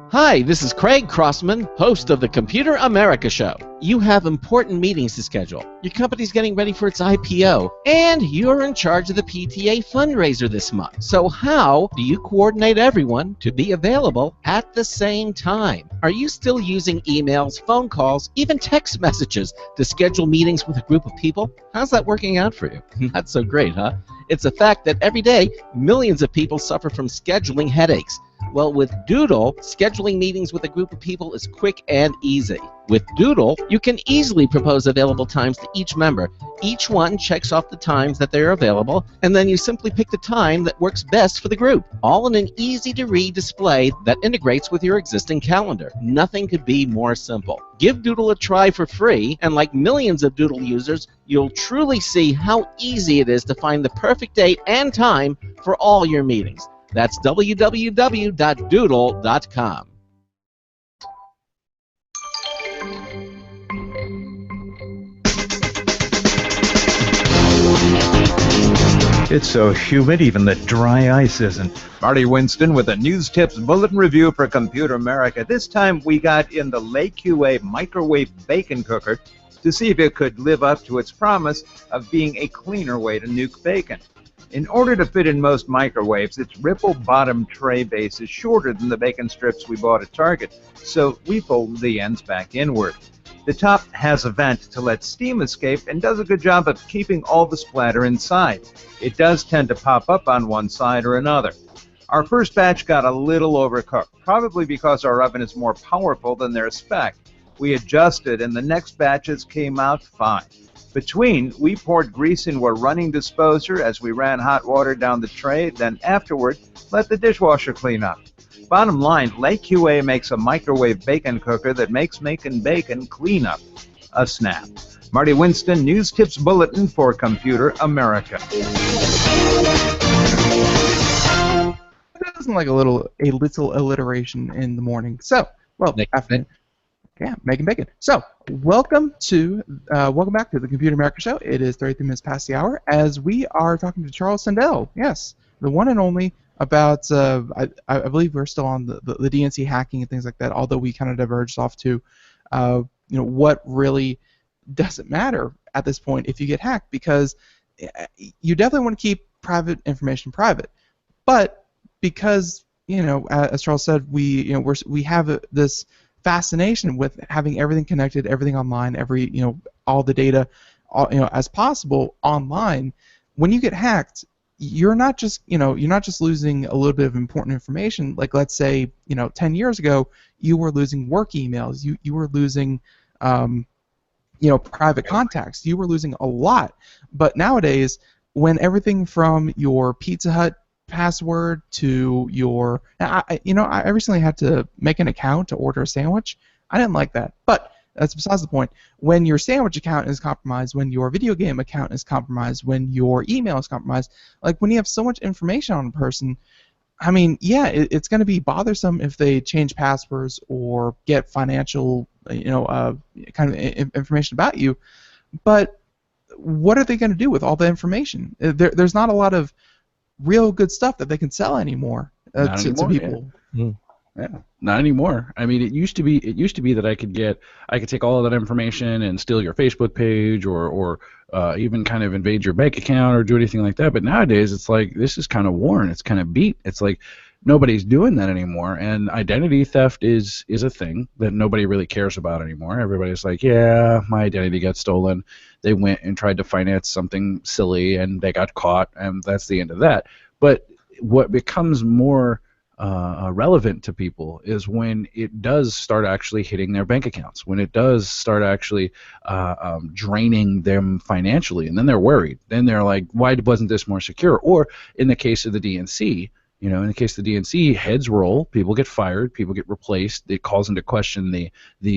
[SPEAKER 1] Hi, this is Craig Crossman, host of the Computer America Show. You have important meetings to schedule. Your company's getting ready for its IPO, and you're in charge of the PTA fundraiser this month. So how do you coordinate everyone to be available at the same time? Are you still using emails, phone calls, even text messages to schedule meetings with a group of people? How's that working out for you? Not so great, huh? It's a fact that every day, millions of people suffer from scheduling headaches. Well, with Doodle, scheduling meetings with a group of people is quick and easy. With Doodle, you can easily propose available times to each member. Each one checks off the times that they're available, and then you simply pick the time that works best for the group, all in an easy-to-read display that integrates with your existing calendar. Nothing could be more simple. Give Doodle a try for free, and like millions of Doodle users, you'll truly see how easy it is to find the perfect date and time for all your meetings. That's www.doodle.com.
[SPEAKER 8] It's so humid, even the dry ice isn't. Marty Winston with a News Tips Bulletin Review for Computer America. This time we got in the LaQA microwave bacon cooker to see if it could live up to its promise of being a cleaner way to nuke bacon. In order to fit in most microwaves, its ripple bottom tray base is shorter than the bacon strips we bought at Target, so we fold the ends back inward. The top has a vent to let steam escape and does a good job of keeping all the splatter inside. It does tend to pop up on one side or another. Our first batch got a little overcooked, probably because our oven is more powerful than their spec. We adjusted and the next batches came out fine. Between, we poured grease into a running disposer as we ran hot water down the tray, then afterward, let the dishwasher clean up. Bottom line, LaQA makes a microwave bacon cooker that makes making bacon clean up a snap. Marty Winston, News Tips Bulletin for Computer America.
[SPEAKER 5] Doesn't like a little alliteration in the morning. So, well, afternoon. Yeah, making bacon. So, welcome back to the Computer America Show. It is 33 minutes past the hour as we are talking to Charles Tendell. Yes, the one and only, about I believe we're still on the DNC hacking and things like that. Although we kind of diverged off to, what really doesn't matter at this point if you get hacked, because you definitely want to keep private information private, but because as Charles said, we have this fascination with having everything connected, everything online, all the data, as possible online. When you get hacked, you're not just losing a little bit of important information. Like, let's say 10 years ago you were losing work emails, you were losing private contacts, you were losing a lot. But nowadays, when everything from your Pizza Hut password to your I recently had to make an account to order a sandwich. I didn't like that, but that's besides the point. When your sandwich account is compromised, when your video game account is compromised, when your email is compromised, like when you have so much information on a person, I mean, yeah, it's going to be bothersome if they change passwords or get financial, kind of information about you. But what are they going to do with all the information? There's not a lot of real good stuff that they can sell anymore, to people.
[SPEAKER 3] Yeah. Yeah, not anymore. I mean, it used to be that I could take all of that information and steal your Facebook page, or even kind of invade your bank account or do anything like that. But nowadays, it's like this is kind of worn. It's kind of beat. It's like nobody's doing that anymore. And identity theft is a thing that nobody really cares about anymore. Everybody's like, yeah, my identity got stolen. They went and tried to finance something silly and they got caught, and that's the end of that. But what becomes more relevant to people is when it does start actually hitting their bank accounts, when it does start actually draining them financially, and then they're worried. Then they're like, why wasn't this more secure? Or in the case of the DNC, heads roll, people get fired, people get replaced. It calls into question the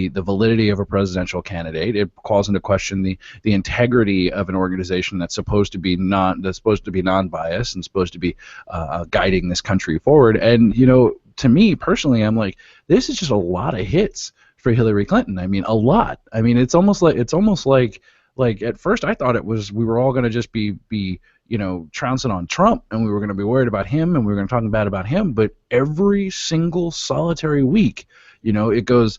[SPEAKER 3] validity of a presidential candidate. It calls into question the integrity of an organization that's supposed to be non-biased and supposed to be guiding this country forward. And to me personally, I'm like, this is just a lot of hits for Hillary Clinton. I mean, a lot. I mean, it's almost like at first I thought we were all going to just be trouncing on Trump, and we were going to be worried about him, and we were going to talk bad about him. But every single solitary week, it goes,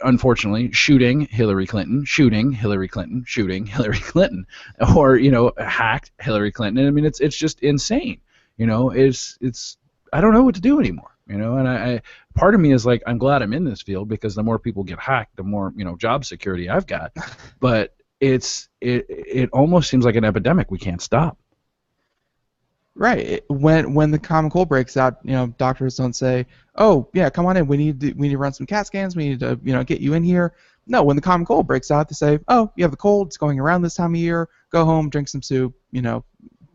[SPEAKER 3] unfortunately, shooting Hillary Clinton, shooting Hillary Clinton, shooting Hillary Clinton, or hacked Hillary Clinton. And I mean, it's just insane. It's I don't know what to do anymore. And I part of me is like, I'm glad I'm in this field, because the more people get hacked, the more job security I've got. But it almost seems like an epidemic we can't stop.
[SPEAKER 5] Right. When the common cold breaks out, doctors don't say, "Oh, yeah, come on in. We need to run some CAT scans. We need to, get you in here." No, when the common cold breaks out, they say, "Oh, you have the cold. It's going around this time of year. Go home, drink some soup.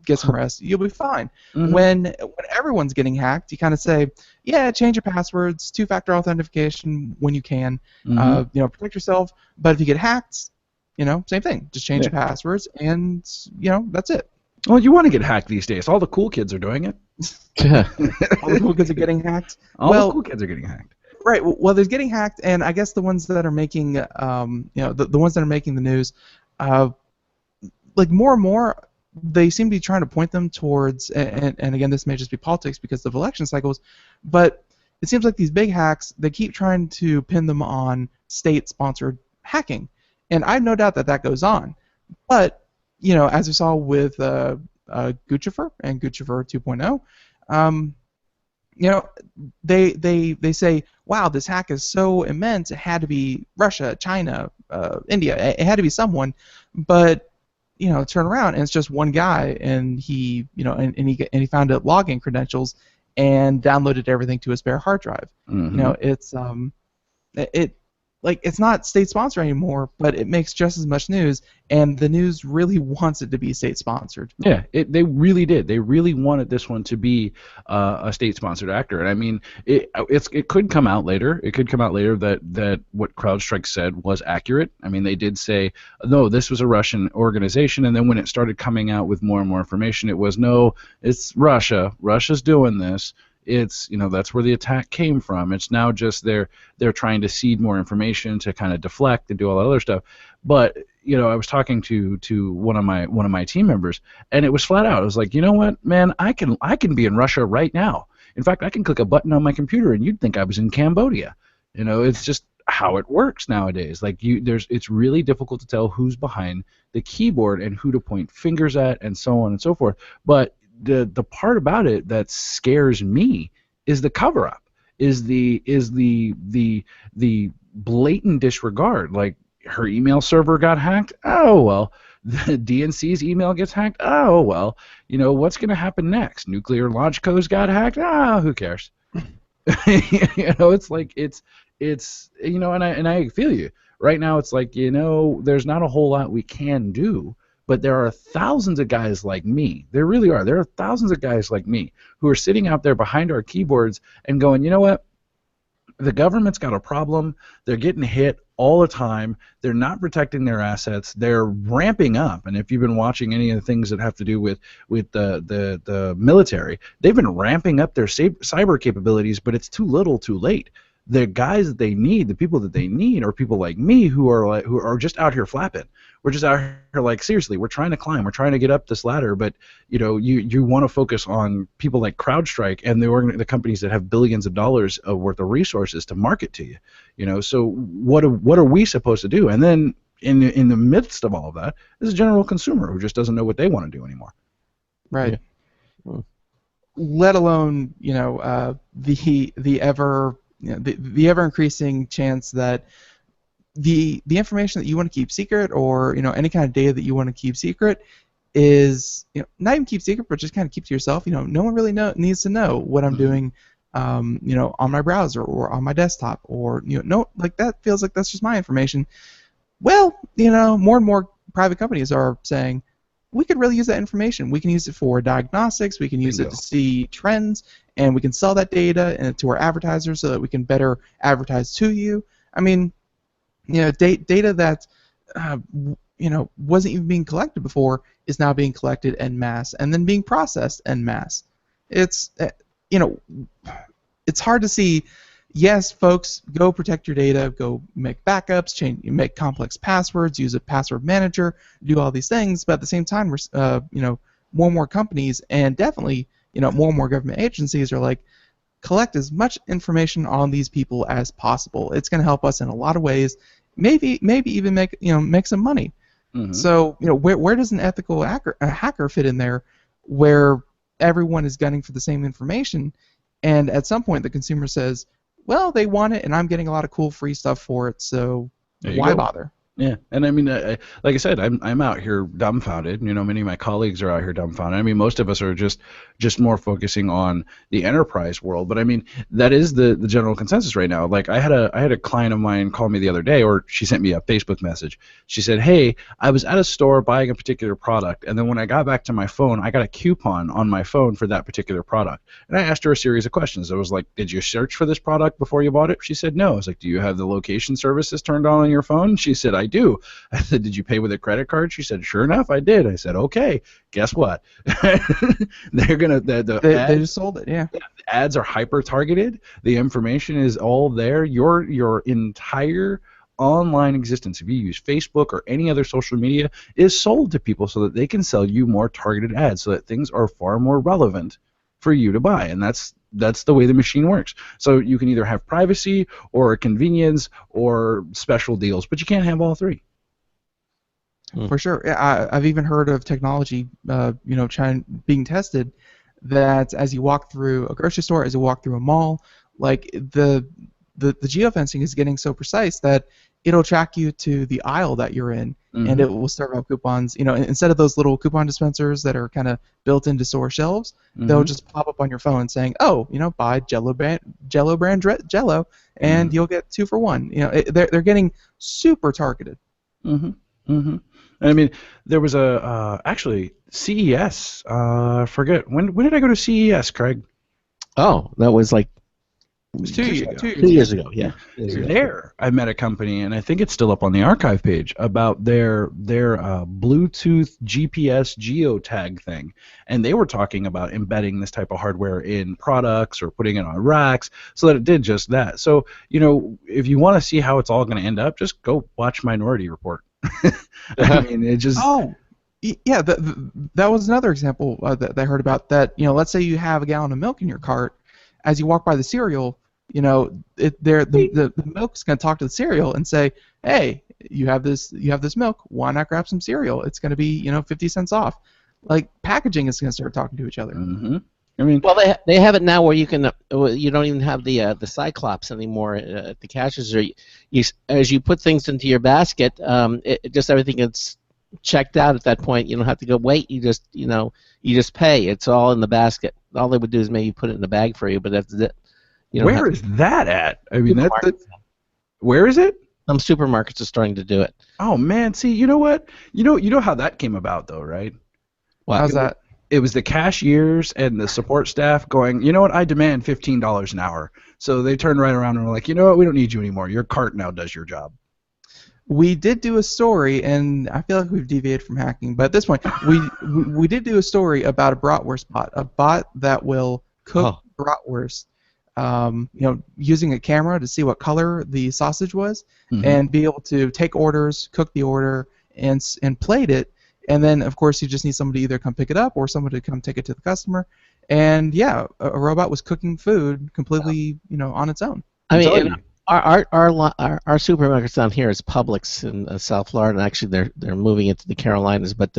[SPEAKER 5] Get some rest. You'll be fine." Mm-hmm. When everyone's getting hacked, you kind of say, "Yeah, change your passwords, two-factor authentication when you can. Mm-hmm. Protect yourself. But if you get hacked, same thing. Just change your passwords, and that's it."
[SPEAKER 3] Well, you want to get hacked these days. All the cool kids are doing it.
[SPEAKER 5] All the cool kids are getting hacked.
[SPEAKER 3] All the cool kids are getting hacked.
[SPEAKER 5] Right. Well, there's getting hacked, and I guess the ones that are making, the ones that are making the news, like more and more, they seem to be trying to point them towards, and again, this may just be politics because of election cycles, but it seems like these big hacks, they keep trying to pin them on state-sponsored hacking, and I have no doubt that goes on, but as we saw with Guccifer and Guccifer 2.0, they say, wow, this hack is so immense, it had to be Russia, China, India, it had to be someone, but turn around and it's just one guy, and he he found out login credentials and downloaded everything to a spare hard drive. Mm-hmm. It's not state sponsored anymore, but it makes just as much news, and the news really wants it to be state sponsored.
[SPEAKER 3] Yeah, they really did. They really wanted this one to be a state sponsored actor, and I mean, it could come out later. It could come out later that what CrowdStrike said was accurate. I mean, they did say, no, this was a Russian organization, and then when it started coming out with more and more information, it was, no, it's Russia. Russia's doing this. It's that's where the attack came from. It's now just they're trying to seed more information to kind of deflect and do all that other stuff. But I was talking to one of my team members, and it was flat out. I was like, you know what, man, I can be in Russia right now. In fact, I can click a button on my computer, and you'd think I was in Cambodia. It's just how it works nowadays. Like it's really difficult to tell who's behind the keyboard and who to point fingers at, and so on and so forth. But the part about it that scares me is the cover up, is the blatant disregard. Like, her email server got hacked. Oh well. The DNC's email gets hacked. Oh well. What's going to happen next? Nuclear launch codes got hacked. Who cares? It's like it's and I feel you. Right now it's like, there's not a whole lot we can do, but there are thousands of guys like me. There really are. There are thousands of guys like me who are sitting out there behind our keyboards and going, you know what? The government's got a problem. They're getting hit all the time. They're not protecting their assets. They're ramping up. And if you've been watching any of the things that have to do with the military, they've been ramping up their cyber capabilities, but it's too little, too late. The guys that they need, the people that they need, are people like me who are just out here flapping. We're just out here like, seriously, we're trying to climb, we're trying to get up this ladder, but you want to focus on people like CrowdStrike and the companies that have billions of dollars worth of resources to market to you. So what are we supposed to do? And then in the midst of all of that is a general consumer who just doesn't know what they want to do anymore.
[SPEAKER 5] Right.
[SPEAKER 1] Yeah.
[SPEAKER 5] Let alone the ever the ever increasing chance that the information that you want to keep secret, or any kind of data that you want to keep secret, is not even keep secret, but just kind of keep to yourself. No one really needs to know what I'm doing, on my browser or on my desktop, or like that feels like that's just my information. Well, more and more private companies are saying, we could really use that information. We can use it for diagnostics. We can use it to see trends, and we can sell that data to our advertisers so that we can better advertise to you. I mean, data that wasn't even being collected before is now being collected en masse and then being processed en masse. It's it's hard to see. Yes, folks, go protect your data, go make backups, make complex passwords, use a password manager, do all these things. But at the same time, more and more companies, and definitely more and more government agencies, are like, collect as much information on these people as possible. It's going to help us in a lot of ways. Maybe even make some money. Mm-hmm. So where does an ethical hacker fit in there, where everyone is gunning for the same information, and at some point the consumer says, well, they want it, and I'm getting a lot of cool free stuff for it, so why bother?
[SPEAKER 3] Yeah, and I mean, like I said, I'm out here dumbfounded. Many of my colleagues are out here dumbfounded. I mean, most of us are just more focusing on the enterprise world. But I mean, that is the general consensus right now. Like I had a client of mine call me the other day, or she sent me a Facebook message. She said, "Hey, I was at a store buying a particular product, and then when I got back to my phone, I got a coupon on my phone for that particular product." And I asked her a series of questions. I was like, "Did you search for this product before you bought it?" She said, "No." I was like, "Do you have the location services turned on your phone?" She said, "I do." I said, "Did you pay with a credit card?" She said, "Sure enough, I did." I said, "Okay, guess what?" They're gonna
[SPEAKER 5] they just sold it. Yeah.
[SPEAKER 3] The ads are hyper targeted. The information is all there. Your entire online existence, if you use Facebook or any other social media, is sold to people so that they can sell you more targeted ads, so that things are far more relevant for you to buy. And that's the way the machine works. So you can either have privacy or convenience or special deals, but you can't have all three.
[SPEAKER 5] For sure. I've even heard of technology, being tested, that as you walk through a grocery store, as you walk through a mall, like the geofencing is getting so precise that it'll track you to the aisle that you're in, mm-hmm. and it will serve out coupons. Instead of those little coupon dispensers that are kind of built into store shelves, mm-hmm. they'll just pop up on your phone saying, "Oh, buy Jello brand Jello, and mm-hmm. you'll get 2 for 1." They're getting super targeted.
[SPEAKER 3] Mm-hmm. Mm-hmm. I mean, there was actually CES. Forget when did I go to CES, Craig?
[SPEAKER 1] Oh, that was like
[SPEAKER 5] it was 2 years ago.
[SPEAKER 1] 2 years ago, yeah.
[SPEAKER 3] There, I met a company, and I think it's still up on the archive page, about their Bluetooth GPS geotag thing, and they were talking about embedding this type of hardware in products or putting it on racks so that it did just that. So, if you want to see how it's all going to end up, just go watch Minority Report. I mean, it just.
[SPEAKER 5] Oh, yeah. That was another example that I heard about. That let's say you have a gallon of milk in your cart. As you walk by the cereal, the milk's going to talk to the cereal and say, "Hey, you have this milk. Why not grab some cereal? It's going to be 50 cents off." Like packaging is going to start talking to each other.
[SPEAKER 3] Mm-hmm. I mean,
[SPEAKER 1] well, they have it now where you can you don't even have the Cyclops anymore at the cashiers. Or as you put things into your basket, just everything gets checked out at that point. You don't have to go wait. You just pay. It's all in the basket. All they would do is maybe put it in a bag for you, but that's it.
[SPEAKER 3] Where is that at? I mean, where is it?
[SPEAKER 1] Some supermarkets are starting to do it.
[SPEAKER 3] Oh man, see, you know what? You know how that came about though, right?
[SPEAKER 5] How's that?
[SPEAKER 3] It was the cashiers and the support staff going, you know what, I demand $15 an hour. So they turned right around and were like, you know what, we don't need you anymore. Your cart now does your job.
[SPEAKER 5] We did do a story, and I feel like we've deviated from hacking, but at this point, we did do a story about a bratwurst bot, a bot that will cook bratwurst, using a camera to see what color the sausage was, and be able to take orders, cook the order, and plate it. And then, of course, you just need somebody to either come pick it up or somebody to come take it to the customer. And yeah, a robot was cooking food completely, on its own.
[SPEAKER 1] I mean, our supermarkets down here is Publix in South Florida, and actually they're moving into the Carolinas. But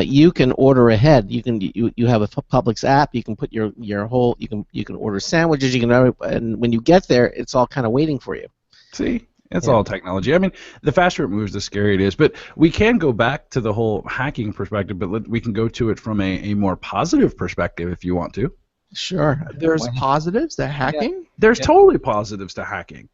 [SPEAKER 1] you can order ahead. You have a Publix app. You can put your whole. You can order sandwiches. And when you get there, it's all kind of waiting for you.
[SPEAKER 3] See. It's all technology. I mean, the faster it moves, the scarier it is. But we can go back to the whole hacking perspective, but we can go to it from a more positive perspective if you want to.
[SPEAKER 1] Sure.
[SPEAKER 5] There's positives to hacking?
[SPEAKER 3] Yeah. There's totally positives to hacking.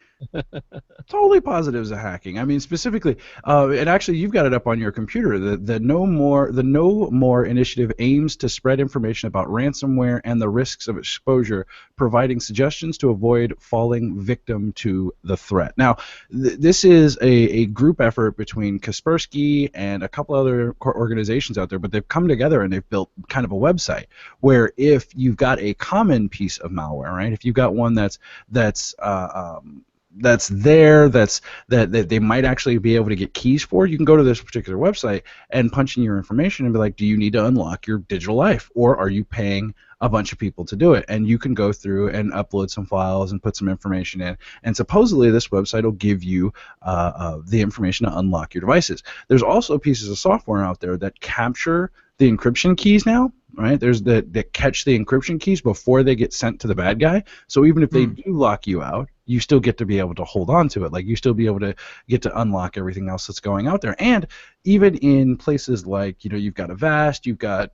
[SPEAKER 3] Totally positives to hacking. I mean, specifically, and actually, you've got it up on your computer. The No More initiative aims to spread information about ransomware and the risks of exposure, providing suggestions to avoid falling victim to the threat. Now, this is a group effort between Kaspersky and a couple other organizations out there, but they've come together and they've built kind of a website where if you've got a common piece of malware, right? If you've got one that they might actually be able to get keys for, you can go to this particular website and punch in your information and be like, do you need to unlock your digital life, or are you paying a bunch of people to do it? And you can go through and upload some files and put some information in, and supposedly this website will give you the information to unlock your devices. There's also pieces of software out there that capture the encryption keys now, right? There's that catch the encryption keys before they get sent to the bad guy. So even if they do lock you out, you still get to be able to hold on to it. Like, you still be able to get to unlock everything else that's going out there. And even in places like, you've got Avast, you've got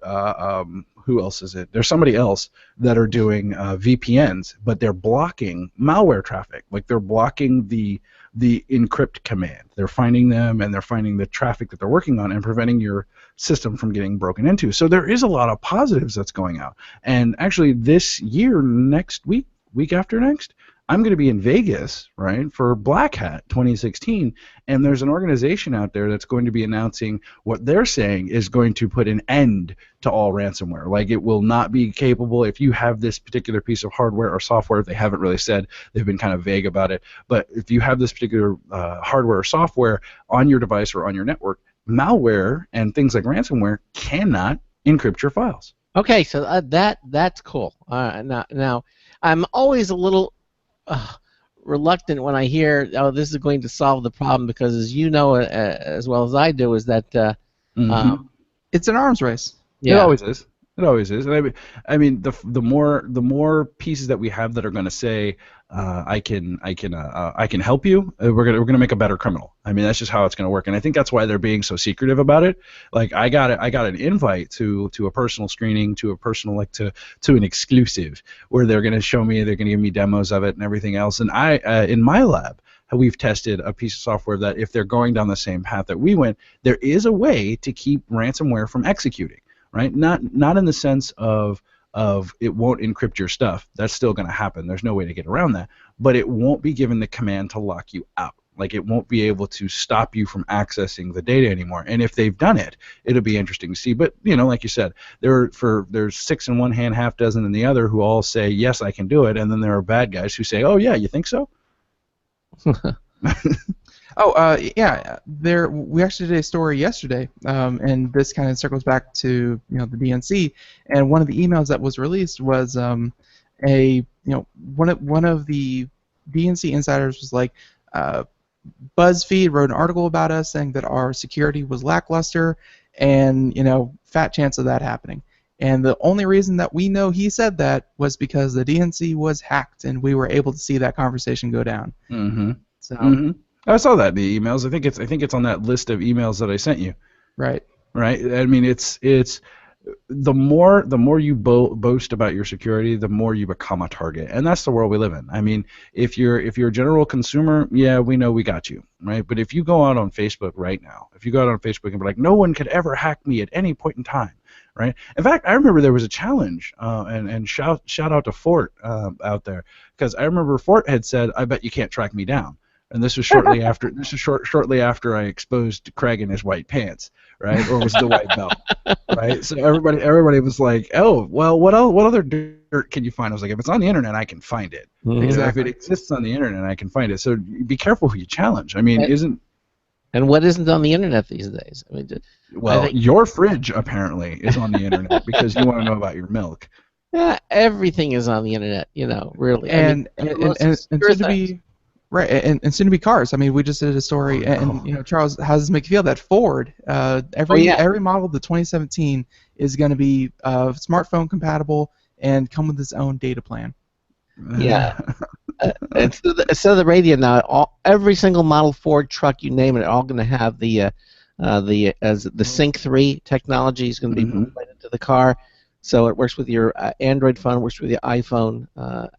[SPEAKER 3] who else is it? There's somebody else that are doing VPNs, but they're blocking malware traffic. Like, they're blocking the encrypt command. They're finding them, and they're finding the traffic that they're working on and preventing your system from getting broken into. So there is a lot of positives that's going out. And actually this year, next week after next, I'm going to be in Vegas, right, for Black Hat 2016, and there's an organization out there that's going to be announcing what they're saying is going to put an end to all ransomware. Like, it will not be capable if you have this particular piece of hardware or software. They haven't really said. They've been kind of vague about it. But if you have this particular hardware or software on your device or on your network, malware and things like ransomware cannot encrypt your files.
[SPEAKER 1] Okay, so that's cool. Now, I'm always a little reluctant when I hear, oh, this is going to solve the problem, because, as you know as well as I do, is that
[SPEAKER 5] it's an arms race.
[SPEAKER 3] Yeah. It always is. It always is. And I mean, the more pieces that we have that are going to say, I can help you, we're gonna make a better criminal. I mean, that's just how it's going to work. And I think that's why they're being so secretive about it. Like, I got an invite to a personal screening, to a personal, to an exclusive, where they're going to show me, they're going to give me demos of it and everything else. And I in my lab, we've tested a piece of software that, if they're going down the same path that we went, there is a way to keep ransomware from executing. Right? Not in the sense of it won't encrypt your stuff. That's still going to happen. There's no way to get around that. But it won't be given the command to lock you out. Like, it won't be able to stop you from accessing the data anymore. And if they've done it, it'll be interesting to see. But, like you said, there's 6 in one hand, half dozen in the other, who all say, yes, I can do it. And then there are bad guys who say, oh, yeah, you think so?
[SPEAKER 5] Yeah. We actually did a story yesterday, and this kind of circles back to the DNC. And one of the emails that was released was one of the DNC insiders was like, BuzzFeed wrote an article about us saying that our security was lackluster, and fat chance of that happening. And the only reason that we know he said that was because the DNC was hacked, and we were able to see that conversation go down.
[SPEAKER 3] Mm-hmm.
[SPEAKER 5] So.
[SPEAKER 3] Mm-hmm. I saw that in the emails. I think it's on that list of emails that I sent you.
[SPEAKER 5] Right.
[SPEAKER 3] Right. I mean, it's the more you boast about your security, the more you become a target, and that's the world we live in. I mean, if you're a general consumer, yeah, we know we got you, right? But if you go out on Facebook right now, if you go out on Facebook and be like, no one could ever hack me at any point in time, right? In fact, I remember there was a challenge, and shout out to Fort out there, because I remember Fort had said, I bet you can't track me down. And this was shortly after. This is shortly after I exposed Craig in his white pants, right? Or was it the white belt, right? So everybody was like, "Oh, well, what other dirt can you find?" I was like, "If it's on the internet, I can find it.
[SPEAKER 1] Exactly.
[SPEAKER 3] If it exists on the internet, I can find it." So be careful who you challenge. I mean,
[SPEAKER 1] And what isn't on the internet these days? I mean,
[SPEAKER 3] your fridge apparently is on the internet because you want to know about your milk.
[SPEAKER 1] Yeah, everything is on the internet. Really.
[SPEAKER 5] And soon to be. Right, and soon to be cars. I mean, we just did a story, and Charles, how does this make you feel that Ford, every model of the 2017 is going to be smartphone compatible and come with its own data plan.
[SPEAKER 1] Yeah. Instead of the radio now, every single model Ford truck, you name it, are all going to have the Sync 3 technology is going to be built right into the car, so it works with your Android phone, works with your iPhone,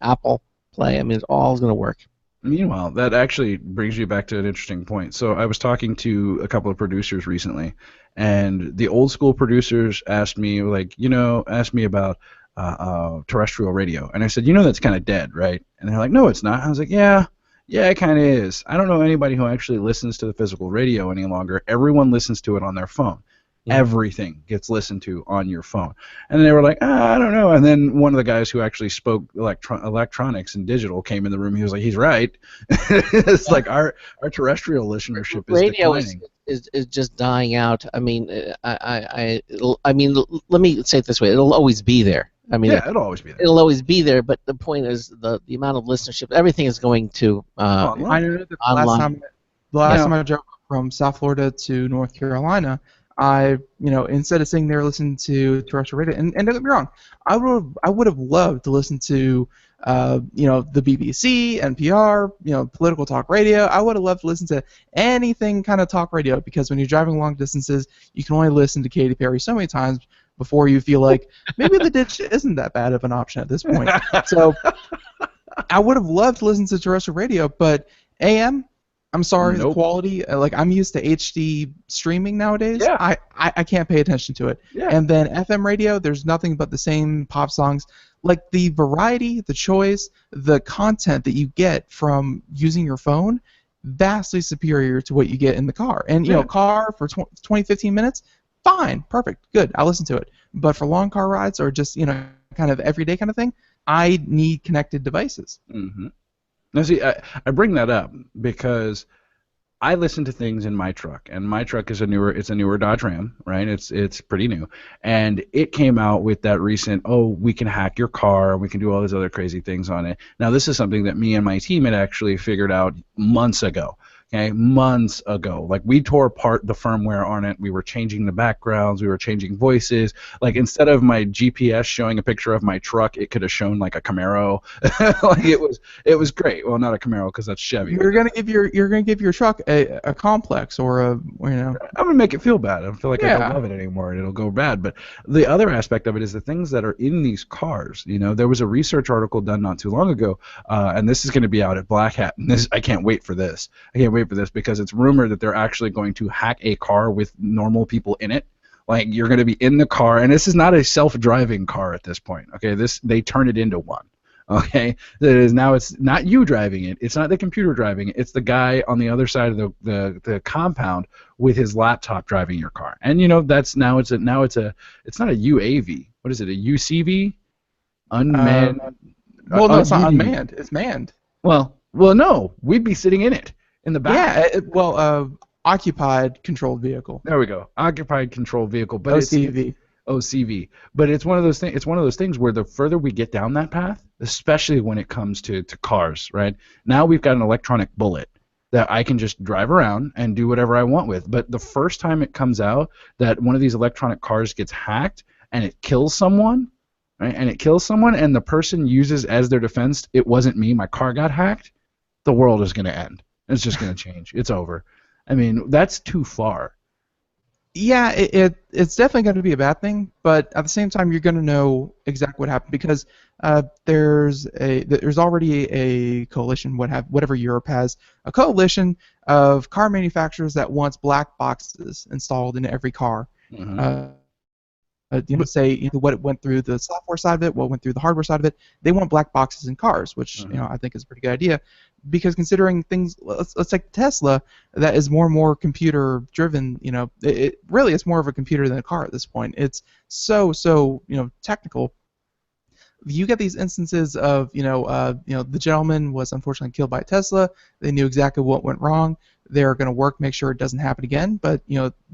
[SPEAKER 1] Apple Play. I mean, it's all going to work.
[SPEAKER 3] Meanwhile, that actually brings you back to an interesting point. So I was talking to a couple of producers recently, and the old school producers asked me about terrestrial radio, and I said, that's kind of dead, right? And they're like, no, it's not. I was like, yeah, it kind of is. I don't know anybody who actually listens to the physical radio any longer. Everyone listens to it on their phone. Everything gets listened to on your phone. And they were like, I don't know. And then one of the guys who actually spoke electronics and digital came in the room. He was like, he's right. It's like our terrestrial listenership is declining.
[SPEAKER 1] Is just dying out. I mean, I mean, let me say it this way: it'll always be there. I mean,
[SPEAKER 3] it'll always be there.
[SPEAKER 1] It'll always be there. But the point is, the amount of listenership, everything is going to
[SPEAKER 5] online. I know that the last time I drove from South Florida to North Carolina, I, instead of sitting there listening to terrestrial radio, and don't get me wrong, I would have loved to listen to, the BBC, NPR, political talk radio. I would have loved to listen to anything kind of talk radio, because when you're driving long distances, you can only listen to Katy Perry so many times before you feel like maybe the ditch isn't that bad of an option at this point. So I would have loved to listen to terrestrial radio, but AM. I'm sorry, the quality, I'm used to HD streaming nowadays.
[SPEAKER 3] Yeah.
[SPEAKER 5] I can't pay attention to it.
[SPEAKER 3] Yeah.
[SPEAKER 5] And then FM radio, there's nothing but the same pop songs. Like, the variety, the choice, the content that you get from using your phone, vastly superior to what you get in the car. And, car for 20, 15 minutes, fine, perfect, good, I'll listen to it. But for long car rides or just, kind of everyday kind of thing, I need connected devices.
[SPEAKER 3] Mm-hmm. Now, see, I bring that up because I listen to things in my truck, and my truck is a newer Dodge Ram, right? It's pretty new, and it came out with that recent, we can hack your car, we can do all these other crazy things on it. Now, this is something that me and my team had actually figured out months ago. Okay, months ago. Like, we tore apart the firmware on it. We were changing the backgrounds. We were changing voices. Like, instead of my GPS showing a picture of my truck, it could have shown like a Camaro. Like, it was great. Well, not a Camaro because that's Chevy.
[SPEAKER 5] You're gonna give your truck a complex or a
[SPEAKER 3] I'm gonna make it feel bad. I feel like I don't love it anymore and it'll go bad. But the other aspect of it is the things that are in these cars. There was a research article done not too long ago, and this is going to be out at Black Hat. And I can't wait for this. For this because it's rumored that they're actually going to hack a car with normal people in it. Like, you're going to be in the car, and this is not a self-driving car at this point. Okay, they turn it into one. Okay, now it's not you driving it. It's not the computer driving it. It's the guy on the other side of the compound with his laptop driving your car. And it's not a UAV. What is it? A UCV? Unmanned.
[SPEAKER 5] Well, no, it's not unmanned. It's manned.
[SPEAKER 3] Well, no. We'd be sitting in it. in the back.
[SPEAKER 5] Yeah, occupied controlled vehicle.
[SPEAKER 3] There we go. Occupied controlled vehicle, but
[SPEAKER 5] OCV.
[SPEAKER 3] OCV. But it's one of those things. It's one of those things where the further we get down that path, especially when it comes to cars, right? Now we've got an electronic bullet that I can just drive around and do whatever I want with. But the first time it comes out that one of these electronic cars gets hacked and it kills someone, right? And it kills someone, and the person uses as their defense, "It wasn't me. My car got hacked." The world is going to end. It's just going to change. It's over. I mean, that's too far.
[SPEAKER 5] Yeah, it's definitely going to be a bad thing, but at the same time, you're going to know exactly what happened because there's already a coalition, whatever Europe has, a coalition of car manufacturers that wants black boxes installed in every car.
[SPEAKER 3] Mm-hmm.
[SPEAKER 5] What went through the software side of it, what went through the hardware side of it. They want black boxes in cars, which I think is a pretty good idea, because considering things, let's take Tesla, that is more and more computer driven. It really is more of a computer than a car at this point. It's so technical. You get these instances of the gentleman was unfortunately killed by Tesla. They knew exactly what went wrong. They're going to make sure it doesn't happen again. But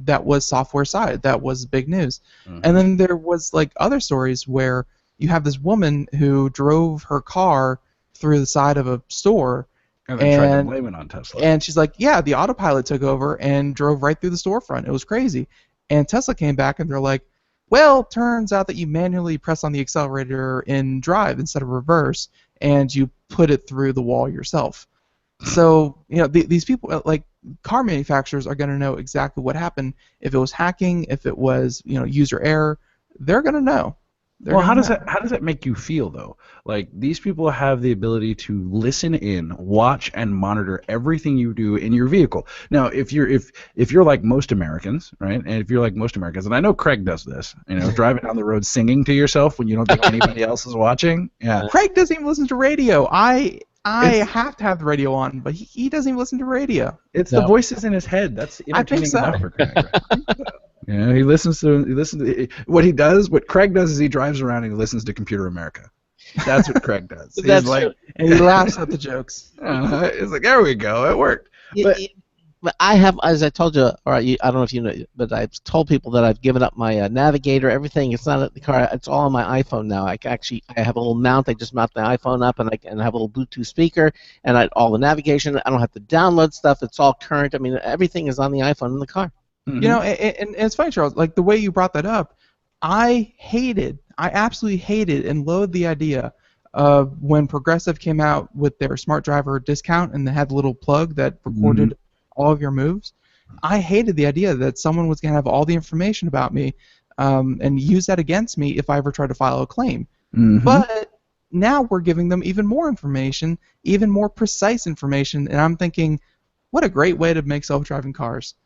[SPEAKER 5] that was software side. That was big news. Mm-hmm. And then there was other stories where you have this woman who drove her car through the side of a store.
[SPEAKER 3] And then tried to blame it on Tesla.
[SPEAKER 5] And she's like, yeah, the autopilot took over and drove right through the storefront. It was crazy. And Tesla came back and they're like, well, turns out that you manually press on the accelerator in drive instead of reverse, and you put it through the wall yourself. So, these people, like car manufacturers, are going to know exactly what happened. If it was hacking, if it was, user error, they're going to know.
[SPEAKER 3] How does that make you feel though? Like, these people have the ability to listen in, watch, and monitor everything you do in your vehicle. Now, if you're like most Americans, right? And if you're like most Americans, and I know Craig does this, driving down the road singing to yourself when you don't think anybody else is watching. Yeah.
[SPEAKER 5] Craig doesn't even listen to radio. I have to have the radio on, but he doesn't even listen to radio.
[SPEAKER 3] It's the voices in his head. That's entertaining enough for Craig. Right? Yeah, he listens to what Craig does is he drives around and he listens to Computer America. That's what Craig does.
[SPEAKER 5] That's like, and he laughs at the jokes.
[SPEAKER 3] It's like, there we go, it worked.
[SPEAKER 1] But I have, as I told you, or I don't know if you know, but I've told people that I've given up my navigator, everything. It's not at the car. It's all on my iPhone now. I have a little mount. I just mount the iPhone up, and I have a little Bluetooth speaker, and all the navigation. I don't have to download stuff. It's all current. I mean, everything is on the iPhone in the car.
[SPEAKER 5] Mm-hmm. And it's funny, Charles, like the way you brought that up, I absolutely hated and loathed the idea of when Progressive came out with their smart driver discount and they had the little plug that recorded all of your moves. I hated the idea that someone was going to have all the information about me and use that against me if I ever tried to file a claim. Mm-hmm. But now we're giving them even more information, even more precise information, and I'm thinking, what a great way to make self-driving cars.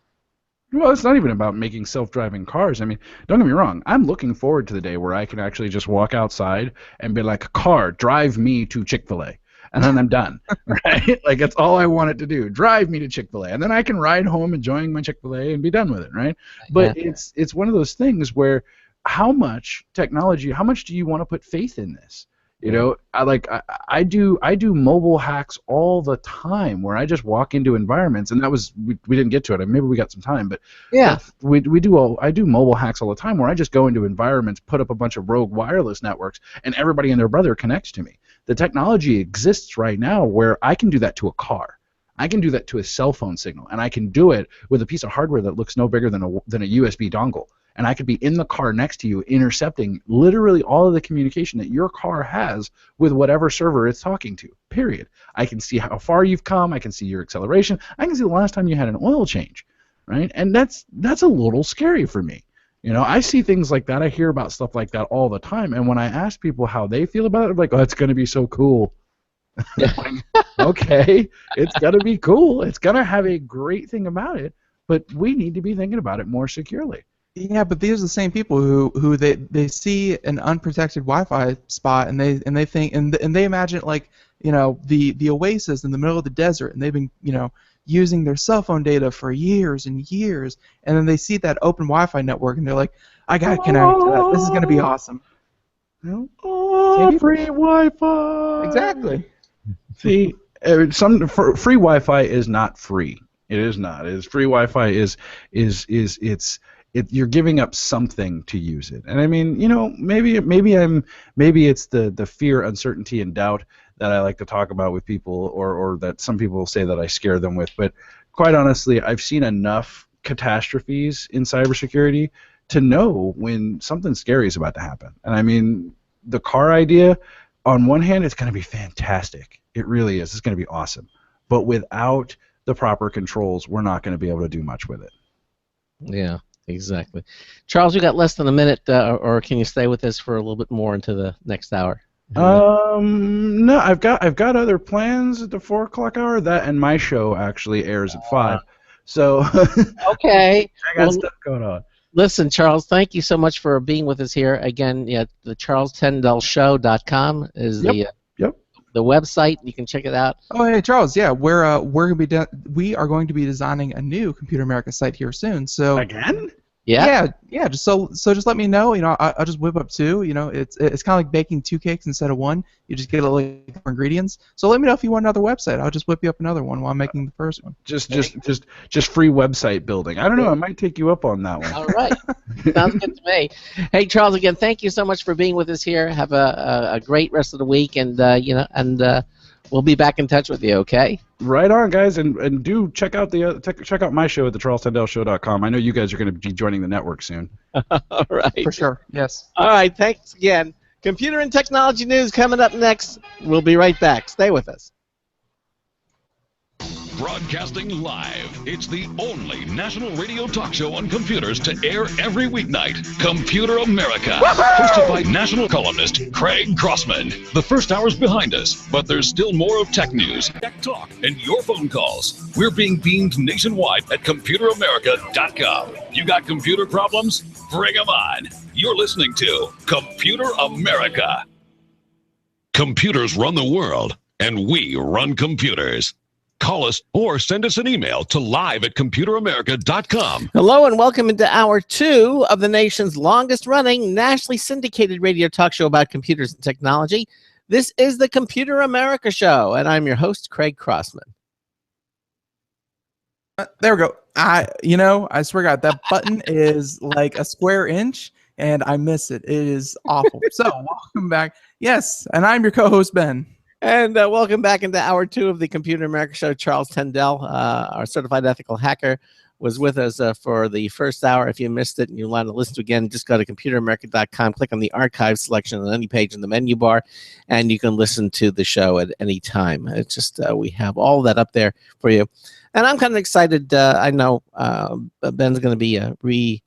[SPEAKER 3] Well, it's not even about making self-driving cars. I mean, don't get me wrong. I'm looking forward to the day where I can actually just walk outside and be like, car, drive me to Chick-fil-A. And then I'm done, right? Like, that's all I want it to do. Drive me to Chick-fil-A. And then I can ride home enjoying my Chick-fil-A and be done with it, right? But it's one of those things where how much technology, how much do you want to put faith in this? I do mobile hacks all the time where I just walk into environments, and that was we didn't get to it. Maybe we got some time, but
[SPEAKER 1] yeah,
[SPEAKER 3] I do mobile hacks all the time where I just go into environments, put up a bunch of rogue wireless networks, and everybody and their brother connects to me. The technology exists right now where I can do that to a car. I can do that to a cell phone signal, and I can do it with a piece of hardware that looks no bigger than a USB dongle. And I could be in the car next to you intercepting literally all of the communication that your car has with whatever server it's talking to, period. I can see how far you've come. I can see your acceleration. I can see the last time you had an oil change, right? And that's a little scary for me. I see things like that. I hear about stuff like that all the time. And when I ask people how they feel about it, they're like, oh, it's going to be so cool. Okay, it's going to be cool. It's going to have a great thing about it, but we need to be thinking about it more securely.
[SPEAKER 5] Yeah, but these are the same people who they see an unprotected Wi-Fi spot and they think and they imagine like the oasis in the middle of the desert, and they've been using their cell phone data for years and years, and then they see that open Wi-Fi network and they're like, I gotta connect to that. This is gonna be awesome.
[SPEAKER 3] Oh, free Wi-Fi.
[SPEAKER 5] Exactly.
[SPEAKER 3] See, free Wi-Fi is not free. It is not. Free Wi-Fi you're giving up something to use it. And I mean, maybe it's the fear, uncertainty, and doubt that I like to talk about with people, or that some people say that I scare them with. But quite honestly, I've seen enough catastrophes in cybersecurity to know when something scary is about to happen. And I mean, the car idea, on one hand, it's going to be fantastic. It really is. It's going to be awesome. But without the proper controls, we're not going to be able to do much with it.
[SPEAKER 1] Yeah, exactly. Charles, we got less than a minute, or can you stay with us for a little bit more into the next hour?
[SPEAKER 3] No, I've got other plans at the 4 o'clock hour. That and my show actually airs at 5. So
[SPEAKER 1] okay,
[SPEAKER 3] I got stuff going on.
[SPEAKER 1] Listen, Charles, thank you so much for being with us here again. Yeah, the CharlesTendellShow.com is the website. You can check it out.
[SPEAKER 5] Oh, hey, Charles. Yeah, we are going to be designing a new Computer America site here soon. So
[SPEAKER 3] again.
[SPEAKER 5] Yeah. Just let me know. I'll just whip up 2. It's kind of like baking 2 cakes instead of 1. You just get a little different ingredients. So let me know if you want another website. I'll just whip you up another one while I'm making the first one.
[SPEAKER 3] Just free website building. I don't know. I might take you up on that one.
[SPEAKER 1] All right. Sounds good to me. Hey, Charles, again, thank you so much for being with us here. Have a great rest of the week, and we'll be back in touch with you. Okay.
[SPEAKER 3] Right on, guys, and do check out check out my show at the CharlesTendellShow.com. I know you guys are going to be joining the network soon.
[SPEAKER 1] All right.
[SPEAKER 5] For sure. Yes.
[SPEAKER 1] All right. Thanks again. Computer and technology news coming up next. We'll be right back. Stay with us.
[SPEAKER 4] Broadcasting live, it's the only national radio talk show on computers to air every weeknight. Computer America, hosted by national columnist Craig Crossman. The first hour's behind us, but there's still more of tech news, tech talk, and your phone calls. We're being beamed nationwide at ComputerAmerica.com. You got computer problems? Bring them on. You're listening to Computer America. Computers run the world, and we run computers. Call us or send us an email to live@computeramerica.com.
[SPEAKER 1] Hello and welcome into Hour 2 of the nation's longest-running, nationally syndicated radio talk show about computers and technology. This is the Computer America Show, and I'm your host, Craig Crossman.
[SPEAKER 5] There we go. I swear to God, that button is like a square inch, and I miss it. It is awful. So, welcome back. Yes, and I'm your co-host, Ben.
[SPEAKER 1] And welcome back into Hour 2 of the Computer America Show. Charles Tendell, our certified ethical hacker, was with us for the first hour. If you missed it and you want to listen to it again, just go to computeramerica.com, click on the archive selection on any page in the menu bar, and you can listen to the show at any time. It's just we have all that up there for you. And I'm kind of excited. I know Ben's going to be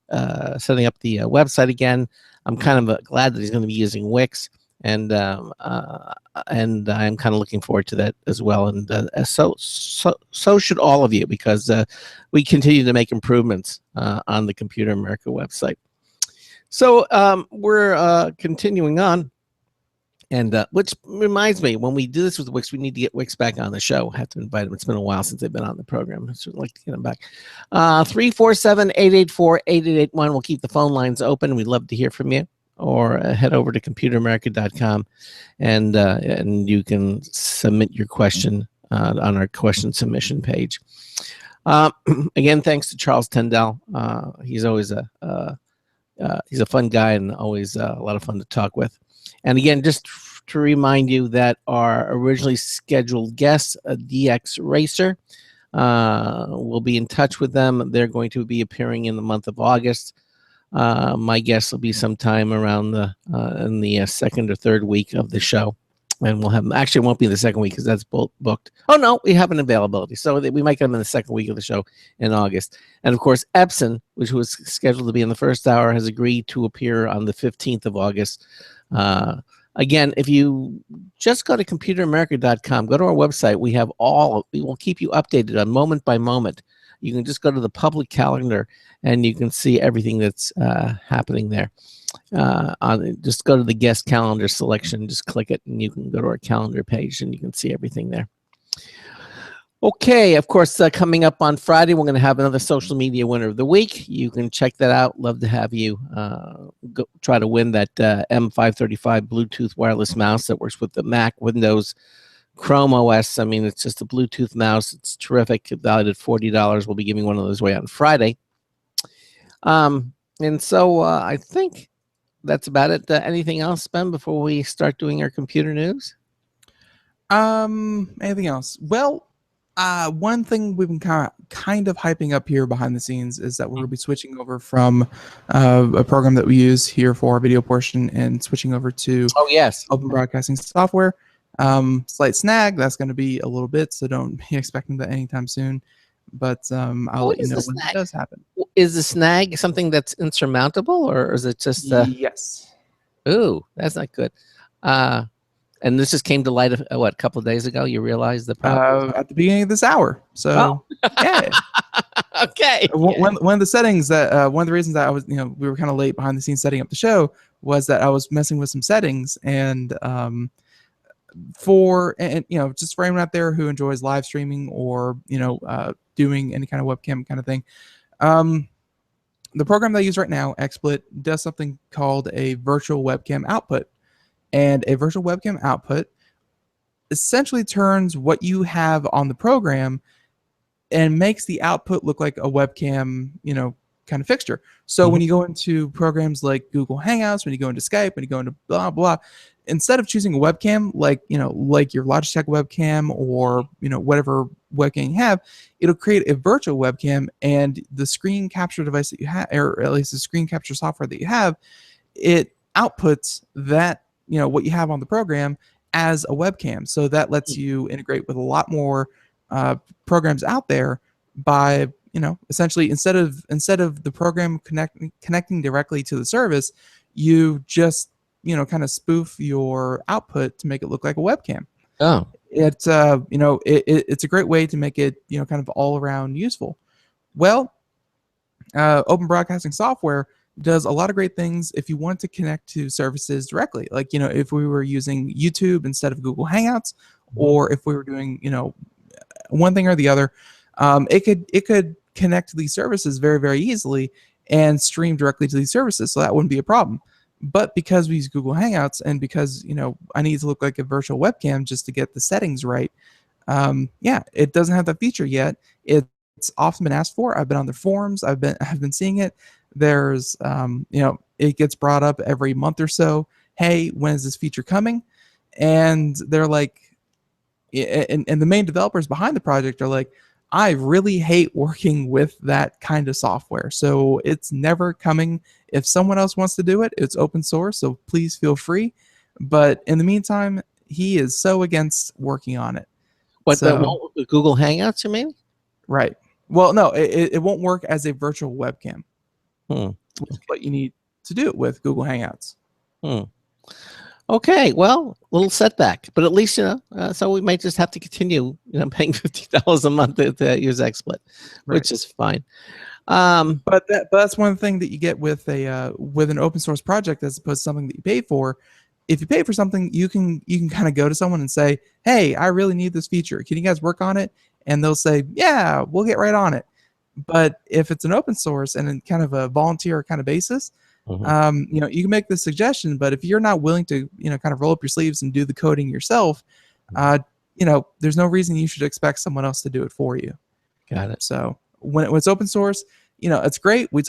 [SPEAKER 1] setting up the website again. I'm kind of glad that he's going to be using Wix. And I'm kind of looking forward to that as well, and so should all of you, because we continue to make improvements on the Computer America website. So we're continuing on, and which reminds me, when we do this with Wix, we need to get Wix back on the show. I have to invite them. It's been a while since they've been on the program. I'd like to get them back. 347-884-8881. We'll keep the phone lines open. We'd love to hear from you. Or head over to computeramerica.com, and you can submit your question on our question submission page. Again, thanks to Charles Tendell. He's always he's a fun guy and always a lot of fun to talk with. And again, just to remind you that our originally scheduled guest, DX Racer, we'll be in touch with them. They're going to be appearing in the month of August. My guess will be sometime around in the second or third week of the show, and we'll have actually it won't be the second week because that's booked. Oh no, we have an availability, so we might get them in the second week of the show in August. And of course, Epson, which was scheduled to be in the first hour, has agreed to appear on the 15th of August. Again, if you just go to computeramerica.com, go to our website. We will keep you updated on moment by moment. You can just go to the public calendar and you can see everything that's happening there. Just go to the guest calendar selection, just click it, and you can go to our calendar page and you can see everything there. Okay, of course, coming up on Friday, we're going to have another social media winner of the week. You can check that out. Love to have you go try to win that M535 Bluetooth wireless mouse that works with the Mac, Windows, Chrome OS. I mean, it's just a Bluetooth mouse. It's terrific. Valued at $40. We'll be giving one of those away on Friday. And so I think that's about it. Anything else, Ben, before we start doing our computer news?
[SPEAKER 5] Anything else? Well, one thing we've been kind of hyping up here behind the scenes is that we're going to be switching over from a program that we use here for our video portion and switching over to Open Broadcasting Software. Slight snag, that's going to be a little bit, so don't be expecting that anytime soon. But I'll let you know when it does happen.
[SPEAKER 1] Is the snag something that's insurmountable, or is it just...
[SPEAKER 5] Yes.
[SPEAKER 1] Ooh, that's not good. And this just came to light, a couple of days ago? You realized the problem?
[SPEAKER 5] At the beginning of this hour. So, yeah.
[SPEAKER 1] Okay.
[SPEAKER 5] One of the settings that, one of the reasons that I was, we were kind of late behind the scenes setting up the show was that I was messing with some settings, and just for anyone out there who enjoys live streaming or doing any kind of webcam kind of thing, the program that I use right now, XSplit, does something called a virtual webcam output. And a virtual webcam output essentially turns what you have on the program and makes the output look like a webcam, kind of fixture. So when you go into programs like Google Hangouts, when you go into Skype, when you go into blah blah, instead of choosing a webcam like your Logitech webcam or whatever webcam you have, it'll create a virtual webcam, and the screen capture device that you have, or at least the screen capture software that you have, it outputs that what you have on the program as a webcam. So that lets you integrate with a lot more programs out there by essentially instead of the program connecting directly to the service, you just kind of spoof your output to make it look like a webcam.
[SPEAKER 1] Oh,
[SPEAKER 5] it's it's a great way to make it kind of all around useful. Well, Open Broadcasting Software does a lot of great things if you want to connect to services directly. Like, if we were using YouTube instead of Google Hangouts, or if we were doing, one thing or the other, it could connect to these services very, very easily and stream directly to these services. So that wouldn't be a problem. But because we use Google Hangouts, and because, I need to look like a virtual webcam just to get the settings right, it doesn't have that feature yet. It's often been asked for. I've been on the forums. I've been seeing it. There's, it gets brought up every month or so. Hey, when is this feature coming? And they're like, and the main developers behind the project are like, I really hate working with that kind of software, so it's never coming. If someone else wants to do it, it's open source, so please feel free. But in the meantime, he is so against working on it.
[SPEAKER 1] What, the Google Hangouts, you mean?
[SPEAKER 5] Right. Well, no, it won't work as a virtual webcam. Which is what you need to do it with Google Hangouts.
[SPEAKER 1] Okay, well, a little setback, but at least so we might just have to continue, paying $50 a month to use XSplit, which is fine.
[SPEAKER 5] But that's one thing that you get with an open source project, as opposed to something that you pay for. If you pay for something, you can kind of go to someone and say, "Hey, I really need this feature. Can you guys work on it?" And they'll say, "Yeah, we'll get right on it." But if it's an open source and in kind of a volunteer kind of basis, you can make the suggestion, but if you're not willing to, kind of roll up your sleeves and do the coding yourself, there's no reason you should expect someone else to do it for you.
[SPEAKER 1] Got it.
[SPEAKER 5] So when it's open source, it's great. We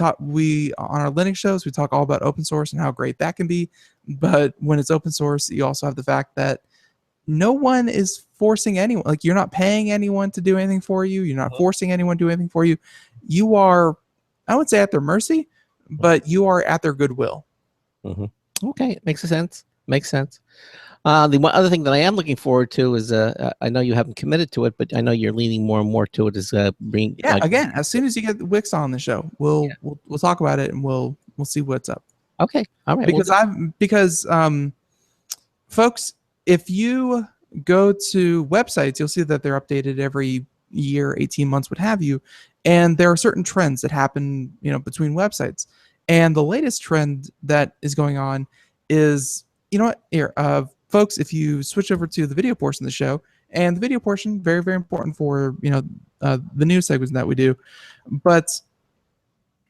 [SPEAKER 5] on our Linux shows, we talk all about open source and how great that can be. But when it's open source, you also have the fact that no one is forcing anyone. Like, you're not paying anyone to do anything for you. You're not forcing anyone to do anything for you. You are, I would say, at their mercy, but you are at their goodwill.
[SPEAKER 1] Okay, makes sense. The one other thing that I am looking forward to is, I know you haven't committed to it, but I know you're leaning more and more to it, is bring.
[SPEAKER 5] Yeah, again, as soon as you get Wix on the show, we'll talk about it, and we'll see what's up.
[SPEAKER 1] Okay, all right.
[SPEAKER 5] Because folks, if you go to websites, you'll see that they're updated every year, 18 months, what have you, and there are certain trends that happen, between websites. And the latest trend that is going on is, folks, if you switch over to the video portion of the show, and the video portion, very, very important for, the news segments that we do. But,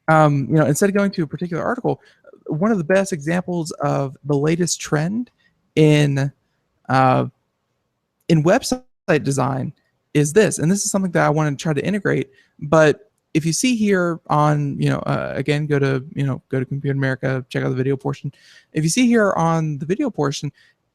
[SPEAKER 5] instead of going to a particular article, one of the best examples of the latest trend in in website design is this, and this is something that I want to try to integrate. But if you see here on, again, go to Computer America, check out the video portion. If you see here on the video portion,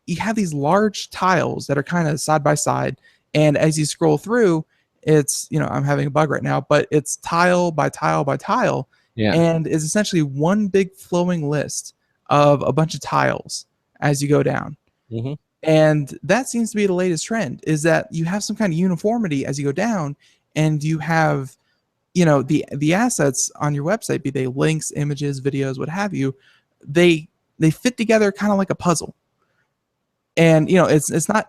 [SPEAKER 5] you have these large tiles that are kind of side by side, and as you scroll through, it's, I'm having a bug right now, but it's tile by tile by tile, and it's essentially one big flowing list of a bunch of tiles as you go down.
[SPEAKER 1] Mm-hmm.
[SPEAKER 5] And that seems to be the latest trend, is that you have some kind of uniformity as you go down, and you have, the assets on your website, be they links, images, videos, what have you, they fit together kind of like a puzzle. And it's not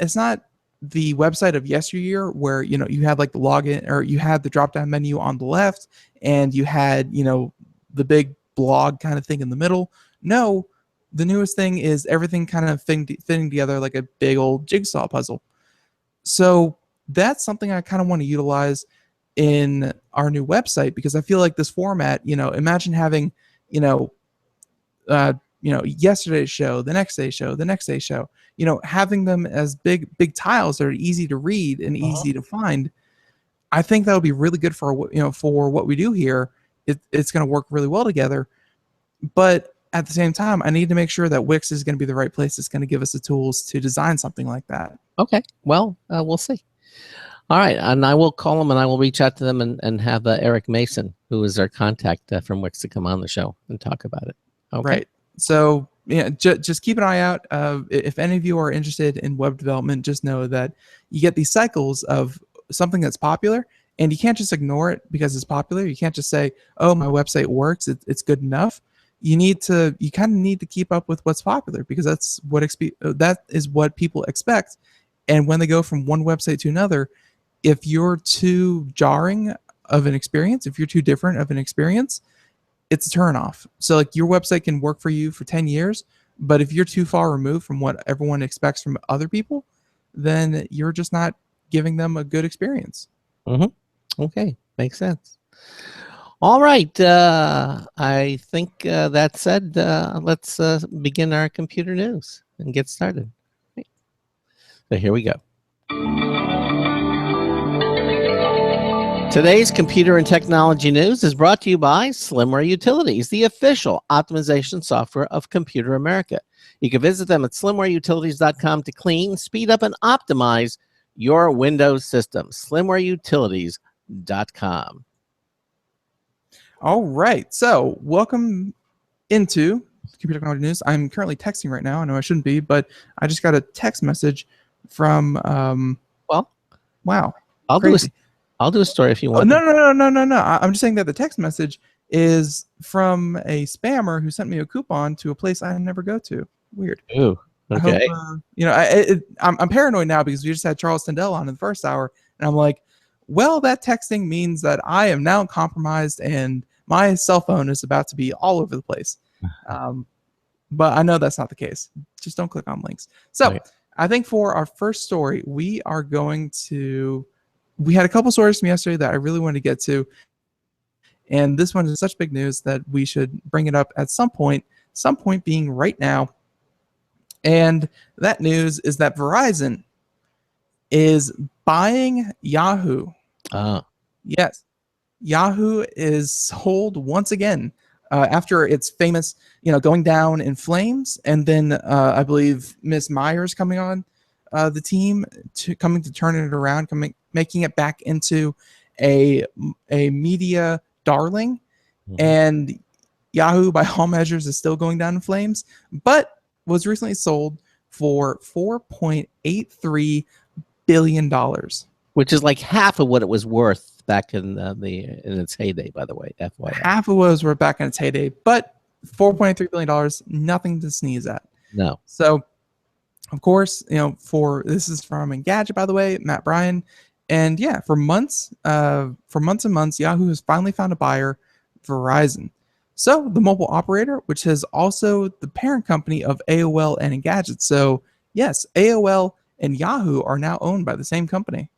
[SPEAKER 5] the website of yesteryear where you had like the login, or you had the drop down menu on the left, and you had the big blog kind of thing in the middle. No, the newest thing is everything kind of fitting together like a big old jigsaw puzzle. So that's something I kind of want to utilize in our new website, because I feel like this format, imagine having, yesterday's show, the next day's show, the next day's show, having them as big tiles that are easy to read and easy to find. I think that would be really good for, for what we do here. It's going to work really well together. But at the same time, I need to make sure that Wix is going to be the right place that's going to give us the tools to design something like that.
[SPEAKER 1] Okay. Well, we'll see. All right. And I will call them, and I will reach out to them and have Eric Mason, who is our contact from Wix, to come on the show and talk about it. Okay.
[SPEAKER 5] Right. So just keep an eye out. If any of you are interested in web development, just know that you get these cycles of something that's popular, and you can't just ignore it because it's popular. You can't just say, "Oh, my website works. It's good enough." You kind of need to keep up with what's popular, because that is what people expect. And when they go from one website to another, if you're too jarring of an experience, if you're too different of an experience, it's a turnoff. So like your website can work for you for 10 years, but if you're too far removed from what everyone expects from other people, then you're just not giving them a good experience.
[SPEAKER 1] Mm-hmm. Okay. Makes sense. All right. I think that said, let's begin our computer news and get started. Right. So here we go. Today's computer and technology news is brought to you by Slimware Utilities, the official optimization software of Computer America. You can visit them at slimwareutilities.com to clean, speed up, and optimize your Windows system. slimwareutilities.com.
[SPEAKER 5] All right. So welcome into Computer Technology News. I'm currently texting right now. I know I shouldn't be, but I just got a text message from, wow.
[SPEAKER 1] I'll do a story if you want.
[SPEAKER 5] No. I'm just saying that the text message is from a spammer who sent me a coupon to a place I never go to. Weird.
[SPEAKER 1] Ooh, okay.
[SPEAKER 5] I hope, I'm paranoid now because we just had Charles Tendell on in the first hour, and I'm like, well, that texting means that I am now compromised and my cell phone is about to be all over the place. But I know that's not the case. Just don't click on links. So okay. I think for our first story, we had a couple stories from yesterday that I really wanted to get to. And this one is such big news that we should bring it up at some point being right now. And that news is that Verizon is buying Yahoo. Yes. Yahoo is sold once again after its famous, going down in flames. And then I believe Ms. Myers coming on the team, coming to turn it around, making it back into a media darling. Mm-hmm. And Yahoo, by all measures, is still going down in flames, but was recently sold for $4.83 billion,
[SPEAKER 1] which is like half of what it was worth back in its heyday. By the way, FYI,
[SPEAKER 5] half of what it was worth back in its heyday, but $4.83 billion, nothing to sneeze at.
[SPEAKER 1] No.
[SPEAKER 5] So, of course, this is from Engadget, by the way, Matt Bryan, and yeah, for months and months, Yahoo has finally found a buyer, Verizon. So the mobile operator, which is also the parent company of AOL and Engadget. So yes, AOL and Yahoo are now owned by the same company.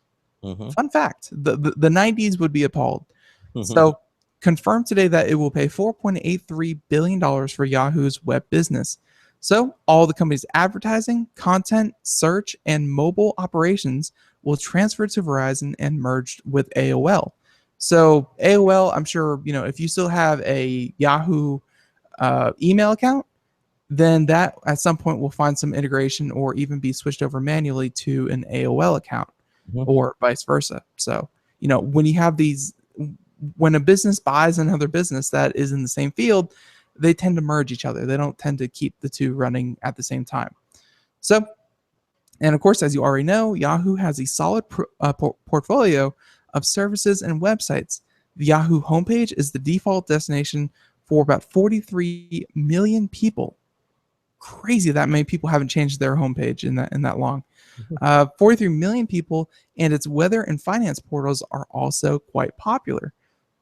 [SPEAKER 5] Mm-hmm. Fun fact: the 90s would be appalled. Mm-hmm. So confirmed today that it will pay $4.83 billion for Yahoo's web business. So all the company's advertising, content, search, and mobile operations will transfer to Verizon and merged with AOL. So AOL, I'm sure, if you still have a Yahoo email account, then that at some point will find some integration or even be switched over manually to an AOL account or vice versa. So, when you have when a business buys another business that is in the same field, they tend to merge each other. They don't tend to keep the two running at the same time. So, and of course, as you already know, Yahoo has a solid portfolio of services and websites. The Yahoo homepage is the default destination for about 43 million people. Crazy that many people haven't changed their homepage in that long. 43 million people, and its weather and finance portals are also quite popular.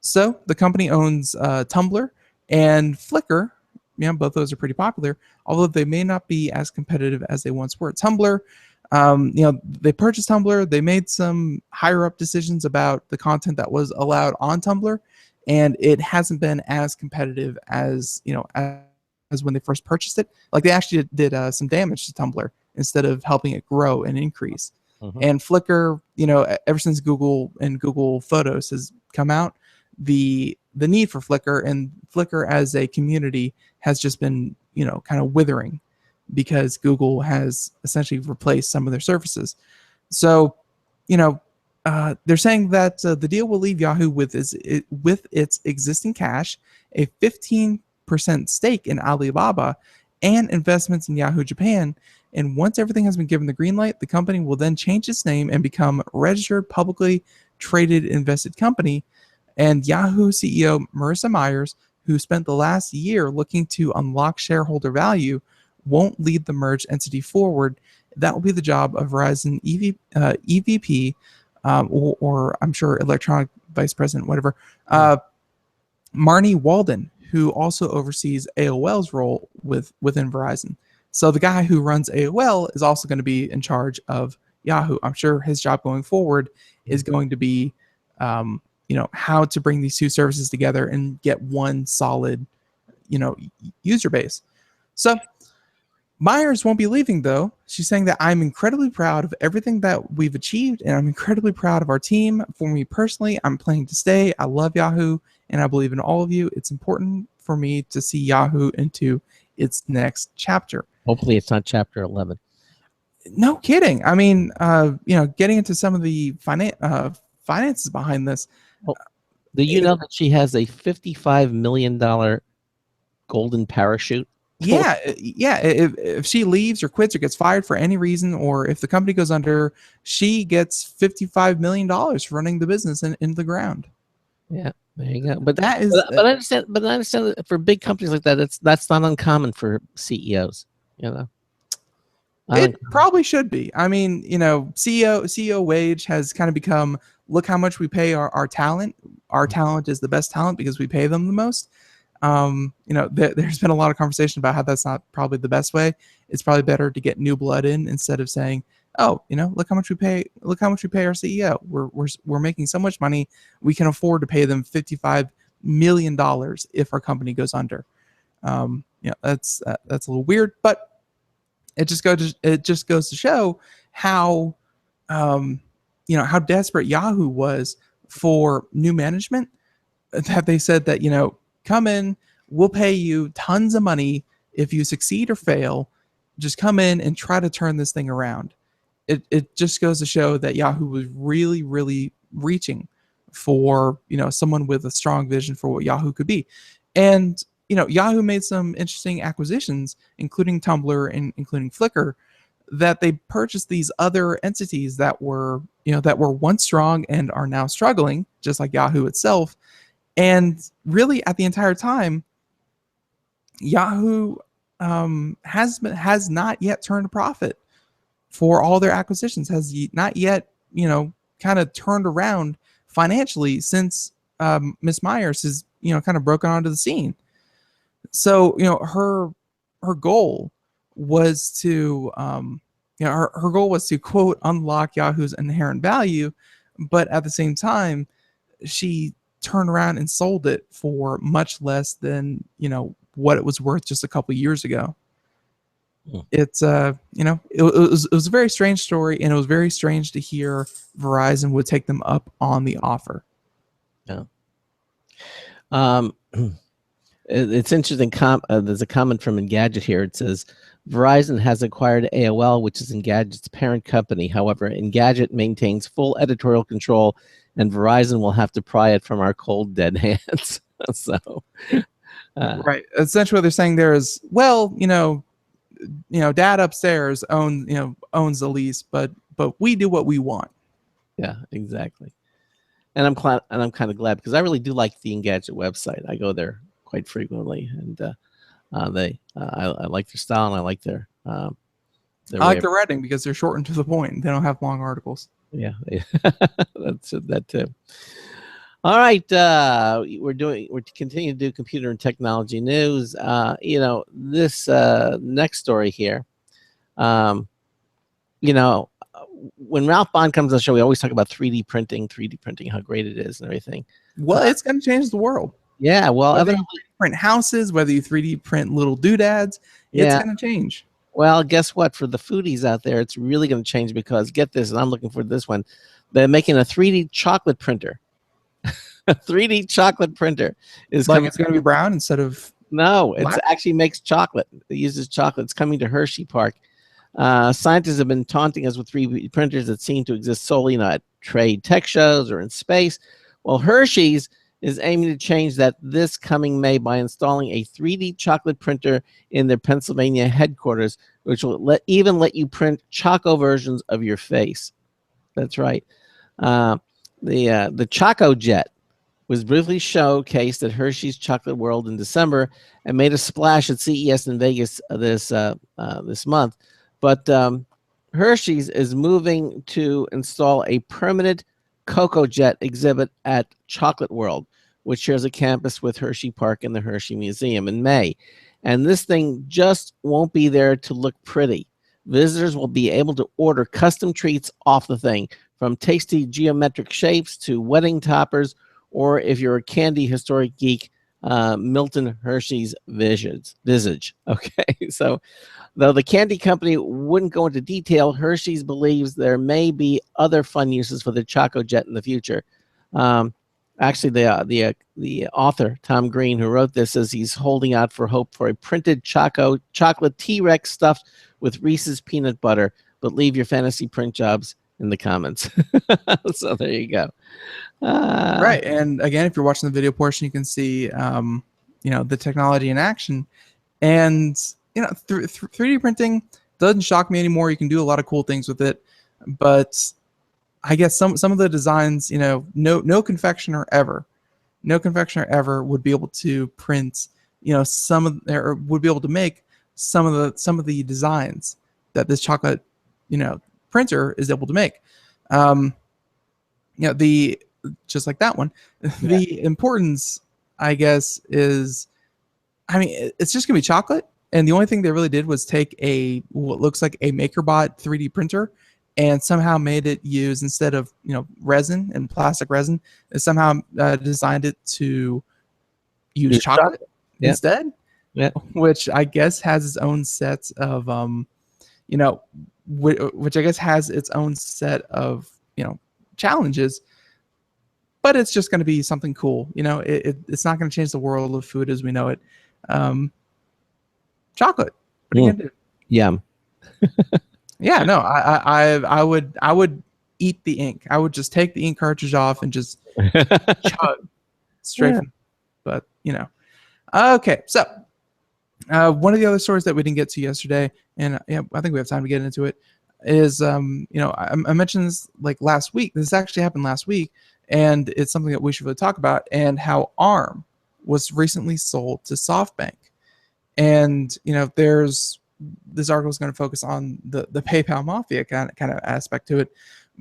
[SPEAKER 5] So the company owns Tumblr and Flickr. Both those are pretty popular, although they may not be as competitive as they once were. Tumblr, they purchased Tumblr. They made some higher up decisions about the content that was allowed on Tumblr, and it hasn't been as competitive as as when they first purchased it. Like they actually did some damage to Tumblr instead of helping it grow and increase. And Flickr, ever since Google and Google Photos has come out, the need for Flickr and Flickr as a community has just been, kind of withering because Google has essentially replaced some of their services. So, they're saying that the deal will leave Yahoo with its existing cash, a 15% stake in Alibaba, and investments in Yahoo Japan. And once everything has been given the green light, the company will then change its name and become a registered, publicly traded, invested company. And Yahoo CEO Marissa Myers, who spent the last year looking to unlock shareholder value, won't lead the merged entity forward. That will be the job of Verizon EVP, or I'm sure electronic vice president, whatever, Marnie Walden, who also oversees AOL's role within Verizon. So the guy who runs AOL is also going to be in charge of Yahoo. I'm sure his job going forward is going to be, how to bring these two services together and get one solid, user base. So Myers won't be leaving, though. She's saying that I'm incredibly proud of everything that we've achieved, and I'm incredibly proud of our team. For me personally, I'm planning to stay. I love Yahoo, and I believe in all of you. It's important for me to see Yahoo into its next chapter.
[SPEAKER 1] Hopefully it's not chapter 11.
[SPEAKER 5] No kidding. I mean, getting into some of the finances behind this.
[SPEAKER 1] Do you know that she has a $55 million golden parachute?
[SPEAKER 5] Yeah. If she leaves or quits or gets fired for any reason, or if the company goes under, she gets $55 million for running the business into the ground.
[SPEAKER 1] Yeah, there you go. But
[SPEAKER 5] that is.
[SPEAKER 1] But I understand. But I understand that for big companies like that, that's not uncommon for CEOs.
[SPEAKER 5] It probably should be. I mean, CEO wage has kind of become, look how much we pay our talent. Our talent is the best talent because we pay them the most. There's been a lot of conversation about how that's not probably the best way. It's probably better to get new blood in instead of saying, oh, look how much we pay. Look how much we pay our CEO. We're making so much money, we can afford to pay them $55 million if our company goes under. That's a little weird, but it just goes to show how how desperate Yahoo was for new management, that they said that come in, we'll pay you tons of money if you succeed or fail. Just come in and try to turn this thing around. It just goes to show that Yahoo was really, really reaching for someone with a strong vision for what Yahoo could be. And Yahoo made some interesting acquisitions, including Tumblr and including Flickr, that they purchased these other entities that were once strong and are now struggling, just like Yahoo itself. And really, at the entire time, Yahoo has not yet turned a profit for all their acquisitions. Has not yet, kind of turned around financially since Miss Myers has, kind of broken onto the scene. So, her goal was to, her goal was to, quote, unlock Yahoo's inherent value, but at the same time, she turned around and sold it for much less than what it was worth just a couple years ago. it's it was a very strange story, and it was very strange to hear Verizon would take them up on the offer.
[SPEAKER 1] Yeah. It's interesting. There's a comment from Engadget here. It says Verizon has acquired AOL, which is Engadget's parent company. However, Engadget maintains full editorial control, and Verizon will have to pry it from our cold, dead hands. So,
[SPEAKER 5] right. Essentially, what they're saying there is, well, Dad upstairs owns the lease, but we do what we want.
[SPEAKER 1] Yeah, exactly. And I'm kind of glad because I really do like the Engadget website. I go there quite frequently, and I like their style, and I like their
[SPEAKER 5] I like the writing because they're short and to the point. They don't have long articles.
[SPEAKER 1] Yeah, that's that too. All right, we're continuing to do computer and technology news. This next story here. When Ralph Bond comes on the show, we always talk about 3D printing, how great it is, and everything.
[SPEAKER 5] Well, it's going to change the world.
[SPEAKER 1] Yeah, well,
[SPEAKER 5] whether you print houses, whether you 3D print little doodads, it's going to change.
[SPEAKER 1] Well, guess what? For the foodies out there, it's really going to change because get this, and I'm looking for this one. They're making a 3D chocolate printer. A 3D chocolate printer is
[SPEAKER 5] like it's going to be brown instead of
[SPEAKER 1] no. It
[SPEAKER 5] black?
[SPEAKER 1] actually makes chocolate. It uses chocolate. It's coming to Hershey Park. Scientists have been taunting us with 3D printers that seem to exist solely in trade tech shows or in space. Well, Hershey's is aiming to change that this coming May by installing a 3D chocolate printer in their Pennsylvania headquarters, which will let you print Choco versions of your face. That's right. The Choco Jet was briefly showcased at Hershey's Chocolate World in December and made a splash at CES in Vegas this month. But Hershey's is moving to install a permanent Cocoa Jet exhibit at Chocolate World, which shares a campus with Hershey Park and the Hershey Museum in May. And this thing just won't be there to look pretty. Visitors will be able to order custom treats off the thing, from tasty geometric shapes to wedding toppers, or if you're a candy historic geek, Milton Hershey's visage. Okay, so though the candy company wouldn't go into detail, Hershey's believes there may be other fun uses for the Choco Jet in the future. Actually, the author, Tom Green, who wrote this, says he's holding out for hope for a printed chocolate T-Rex stuffed with Reese's peanut butter, but leave your fantasy print jobs in the comments. So there you go.
[SPEAKER 5] Right, and again, if you're watching the video portion, you can see the technology in action. And 3D printing doesn't shock me anymore. You can do a lot of cool things with it, but I guess some of the designs, no confectioner ever would be able to print, would be able to make some of the designs that this chocolate, printer is able to make. Just like that one. The importance, I guess, is, it's just gonna be chocolate. And the only thing they really did was take what looks like a MakerBot 3D printer and somehow made it use, instead of resin and plastic resin, it somehow designed it to use chocolate instead.
[SPEAKER 1] Yeah,
[SPEAKER 5] which I guess has its own sets of which I guess has its own set of challenges. But it's just going to be something cool. It's not going to change the world of food as we know it. Chocolate. What are you gonna do?
[SPEAKER 1] Yum.
[SPEAKER 5] Yeah, no, I would eat the ink. I would just take the ink cartridge off and just chug straight from. But okay. So one of the other stories that we didn't get to yesterday, and I think we have time to get into it, is I mentioned this like last week. This actually happened last week, and it's something that we should really talk about, and how ARM was recently sold to SoftBank. And there's this article is going to focus on the PayPal mafia kind of aspect to it,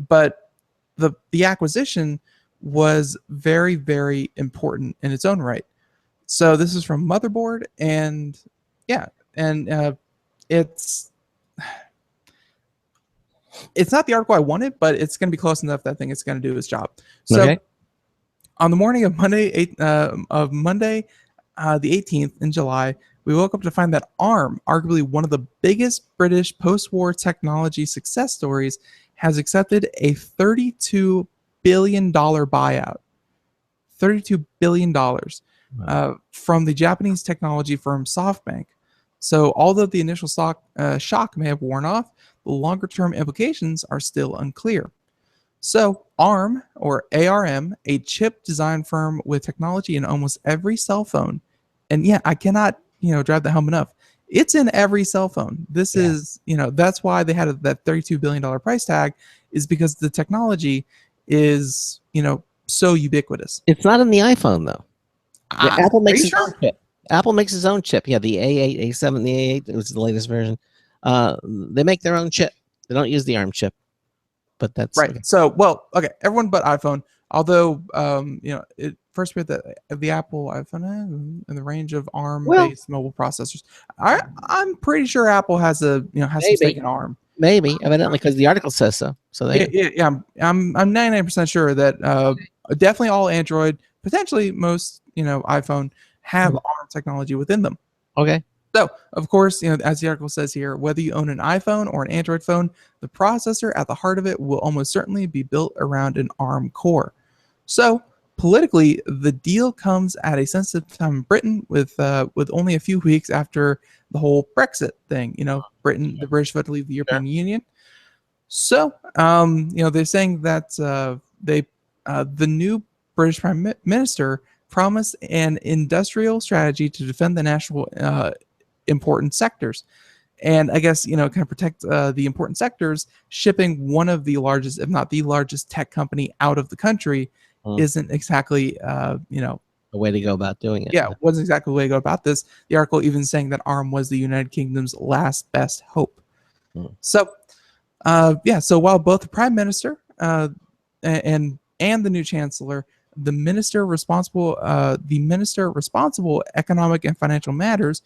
[SPEAKER 5] but the acquisition was very, very important in its own right. So this is from Motherboard, and it's not the article I wanted, but it's going to be close enough that I think it's going to do its job. So on the morning of Monday, the 18th in July, we woke up to find that ARM, arguably one of the biggest British post-war technology success stories, has accepted a $32 billion buyout. $32 billion from the Japanese technology firm SoftBank. So although the initial shock may have worn off, the longer-term implications are still unclear. So ARM, or ARM, a chip design firm with technology in almost every cell phone, and yeah, I cannot drive that home enough. It's in every cell phone. This is that's why they had that $32 billion price tag, is because the technology is so ubiquitous.
[SPEAKER 1] It's not in the iPhone though. Apple makes its
[SPEAKER 5] sure?
[SPEAKER 1] own chip. Apple makes its own chip. Yeah, the A8, A7, the A8, it was the latest version. They make their own chip. They don't use the ARM chip. But that's
[SPEAKER 5] right.
[SPEAKER 1] Okay.
[SPEAKER 5] So, everyone but iPhone. Although, it first appeared that the Apple iPhone in the range of ARM-based mobile processors. I'm pretty sure Apple has some stake in ARM.
[SPEAKER 1] Maybe, evidently, because the article says so. So
[SPEAKER 5] yeah, I'm 99% sure that definitely all Android, potentially most iPhone, have ARM technology within them.
[SPEAKER 1] Okay.
[SPEAKER 5] So, of course, as the article says here, whether you own an iPhone or an Android phone, the processor at the heart of it will almost certainly be built around an ARM core. So, politically, the deal comes at a sensitive time in Britain, with only a few weeks after the whole Brexit thing. The British vote to leave the European Union. So, they're saying that the new British Prime Minister promised an industrial strategy to defend the national important sectors. And I guess, kind of protect the important sectors, shipping one of the largest, if not the largest tech company out of the country isn't exactly,
[SPEAKER 1] the way to go about doing it.
[SPEAKER 5] Yeah, wasn't exactly the way to go about this. The article even saying that ARM was the United Kingdom's last best hope. So, so while both the Prime Minister and the new Chancellor, the minister responsible economic and financial matters,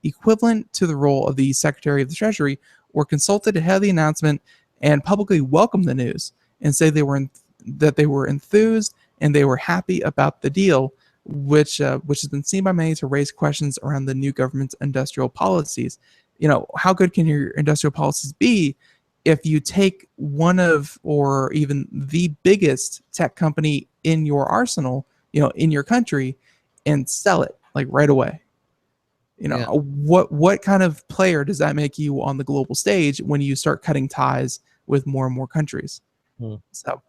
[SPEAKER 5] equivalent to the role of the Secretary of the Treasury, were consulted ahead of the announcement and publicly welcomed the news and say that they were enthused and they were happy about the deal, which has been seen by many to raise questions around the new government's industrial policies. How good can your industrial policies be if you take one of, or even the biggest tech company in your arsenal, in your country, and sell it like right away? What kind of player does that make you on the global stage when you start cutting ties with more and more countries? So,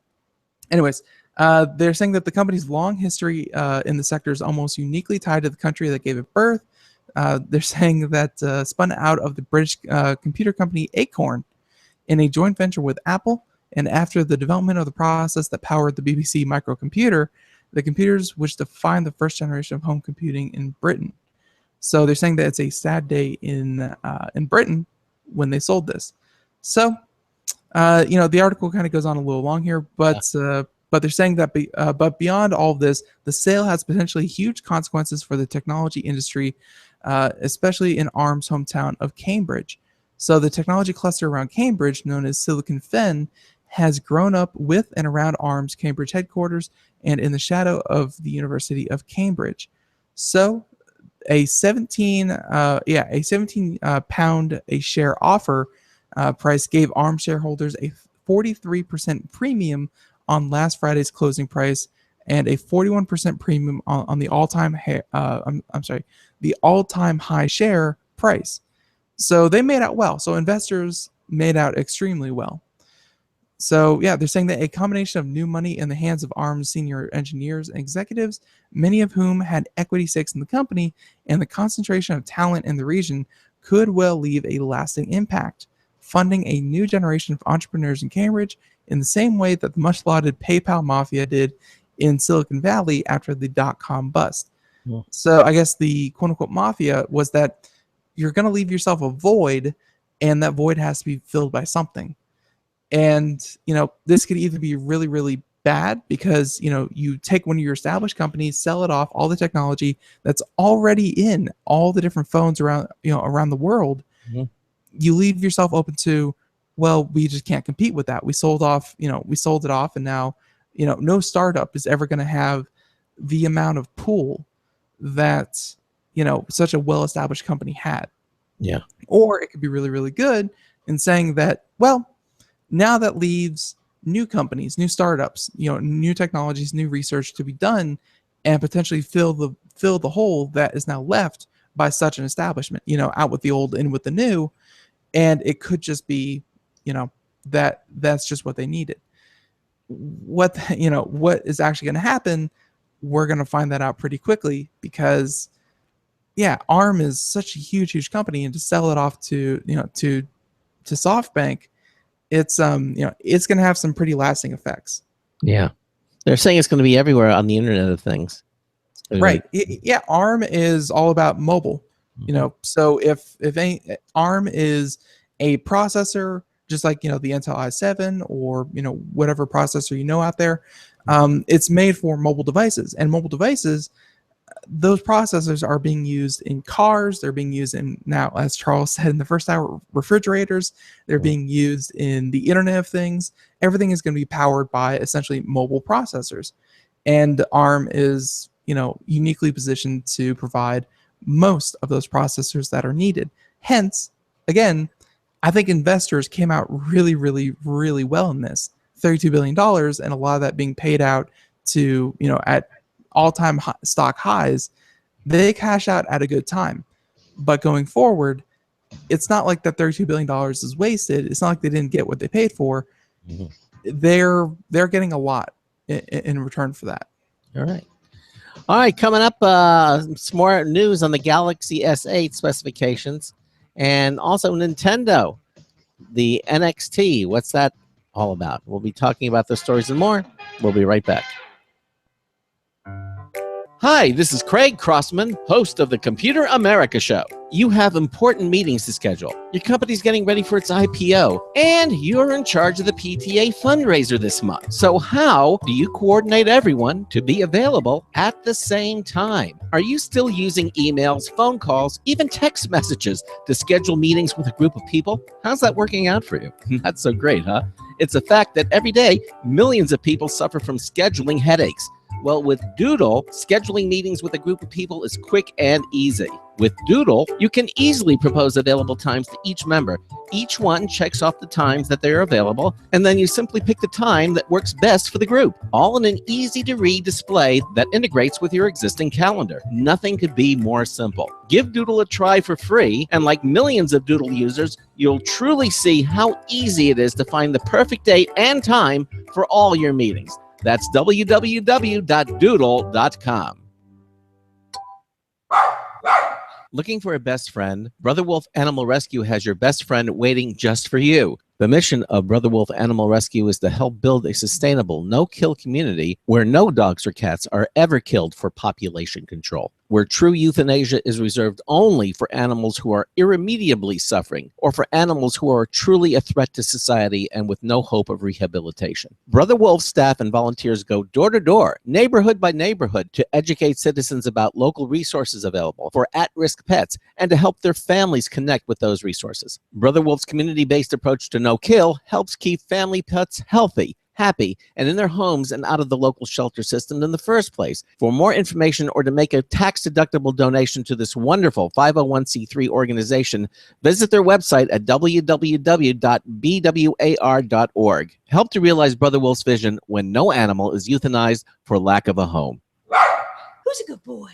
[SPEAKER 5] anyways, they're saying that the company's long history in the sector is almost uniquely tied to the country that gave it birth. They're saying that spun out of the British computer company Acorn in a joint venture with Apple, and after the development of the process that powered the BBC microcomputer, the computers which defined the first generation of home computing in Britain. So they're saying that it's a sad day in Britain when they sold this. So, the article kind of goes on a little long here, but they're saying that but beyond all of this, the sale has potentially huge consequences for the technology industry, especially in ARM's hometown of Cambridge. So the technology cluster around Cambridge, known as Silicon Fen, has grown up with and around ARM's Cambridge headquarters and in the shadow of the University of Cambridge. So a 17 pound a share offer price gave ARM shareholders a 43% premium on last Friday's closing price and a 41% premium on the all-time high share price. So they made out well. So investors made out extremely well. So yeah, they're saying that a combination of new money in the hands of ARM's senior engineers and executives, many of whom had equity stakes in the company, and the concentration of talent in the region could well leave a lasting impact, funding a new generation of entrepreneurs in Cambridge in the same way that the much-lauded PayPal mafia did in Silicon Valley after the dot-com bust. Yeah. So I guess the quote-unquote mafia was that you're going to leave yourself a void, and that void has to be filled by something. And, this could either be really, really bad because, you take one of your established companies, sell it off, all the technology that's already in all the different phones around the world. Mm-hmm. You leave yourself open to, well, we just can't compete with that. We sold it off, and now, no startup is ever going to have the amount of pool that, such a well-established company had.
[SPEAKER 1] Yeah.
[SPEAKER 5] Or it could be really, really good in saying that, well, now that leaves new companies, new startups, new technologies, new research to be done, and potentially fill the hole that is now left by such an establishment. Out with the old, in with the new, and it could just be, that's just what they needed. What is actually going to happen? We're going to find that out pretty quickly because, yeah, ARM is such a huge company, and to sell it off to SoftBank, it's it's going to have some pretty lasting effects.
[SPEAKER 1] Yeah, they're saying it's going to be everywhere on the Internet of Things.
[SPEAKER 5] Right. Yeah, ARM is all about mobile. So if ARM is a processor, just like the Intel i7 or whatever processor out there, it's made for mobile devices, and mobile devices, those processors are being used in cars. They're being used in, now, as Charles said in the first hour, refrigerators. They're being used in the Internet of Things. Everything is going to be powered by essentially mobile processors, and ARM is uniquely positioned to provide most of those processors that are needed. Hence, again, I think investors came out really, really, really well in this. $32 billion, and a lot of that being paid out to, at all-time stock highs. They cash out at a good time. But going forward, it's not like that $32 billion is wasted. It's not like they didn't get what they paid for.
[SPEAKER 1] Mm-hmm.
[SPEAKER 5] They're getting a lot in return for that.
[SPEAKER 1] All right, coming up, some more news on the Galaxy S8 specifications, and also Nintendo, the NXT. What's that all about? We'll be talking about those stories and more. We'll be right back. Hi, this is Craig Crossman, host of the Computer America Show. You have important meetings to schedule. Your company's getting ready for its IPO, and you're in charge of the PTA fundraiser this month. So how do you coordinate everyone to be available at the same time? Are you still using emails, phone calls, even text messages to schedule meetings with a group of people? How's that working out for you? That's so great, huh? It's a fact that every day, millions of people suffer from scheduling headaches. Well, with Doodle, scheduling meetings with a group of people is quick and easy. With Doodle, you can easily propose available times to each member. Each one checks off the times that they're available, and then you simply pick the time that works best for the group, all in an easy-to-read display that integrates with your existing calendar. Nothing could be more simple. Give Doodle a try for free, and like millions of Doodle users, you'll truly see how easy it is to find the perfect date and time for all your meetings. That's www.doodle.com. Looking for a best friend? Brother Wolf Animal Rescue has your best friend waiting just for you. The mission of Brother Wolf Animal Rescue is to help build a sustainable, no-kill community where no dogs or cats are ever killed for population control, where true euthanasia is reserved only for animals who are irremediably suffering, or for animals who are truly a threat to society and with no hope of rehabilitation. Brother Wolf staff and volunteers go door to door, neighborhood by neighborhood, to educate citizens about local resources available for at-risk pets and to help their families connect with those resources. Brother Wolf's community-based approach to no-kill helps keep family pets healthy, happy, and in their homes and out of the local shelter system in the first place. For more information or to make a tax-deductible donation to this wonderful 501c3 organization, visit their website at www.bwar.org. Help to realize Brother Wolf's vision when no animal is euthanized for lack of a home.
[SPEAKER 9] Who's a good boy?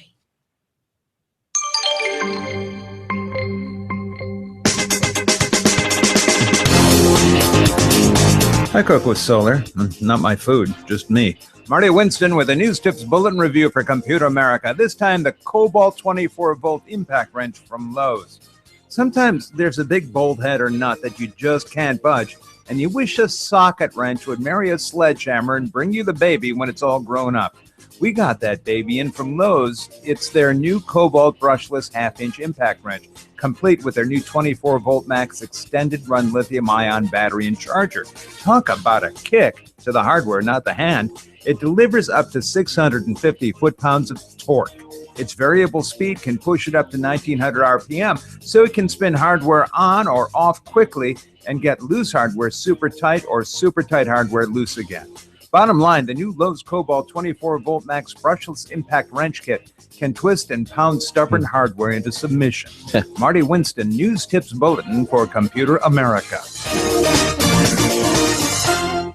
[SPEAKER 8] I cook with solar. Not my food, just me. Marty Winston with a News Tips Bulletin Review for Computer America. This time, the Cobalt 24-volt impact wrench from Lowe's. Sometimes there's a big bolt head or nut that you just can't budge, and you wish a socket wrench would marry a sledgehammer and bring you the baby when it's all grown up. We got that baby in from Lowe's. It's their new Cobalt brushless half-inch impact wrench, complete with their new 24-volt max extended run lithium-ion battery and charger. Talk about a kick to the hardware, not the hand. It delivers up to 650 foot-pounds of torque. Its variable speed can push it up to 1900 RPM, so it can spin hardware on or off quickly and get loose hardware super tight or super tight hardware loose again. Bottom line, the new Lowe's Cobalt 24-volt max brushless impact wrench kit can twist and pound stubborn hardware into submission. Marty Winston, News Tips Bulletin for Computer America.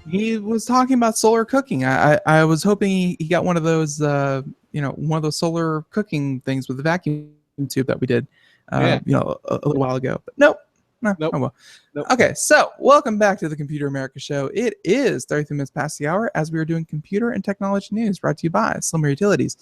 [SPEAKER 5] He was talking about solar cooking. I was hoping he got one of those, one of those solar cooking things with the vacuum tube that we did, a little while ago. But nope. No,
[SPEAKER 1] Nope.
[SPEAKER 5] Oh well.
[SPEAKER 1] Nope.
[SPEAKER 5] Okay, so welcome back to the Computer America Show. It is 33 minutes past the hour as we are doing computer and technology news brought to you by Slimmer Utilities.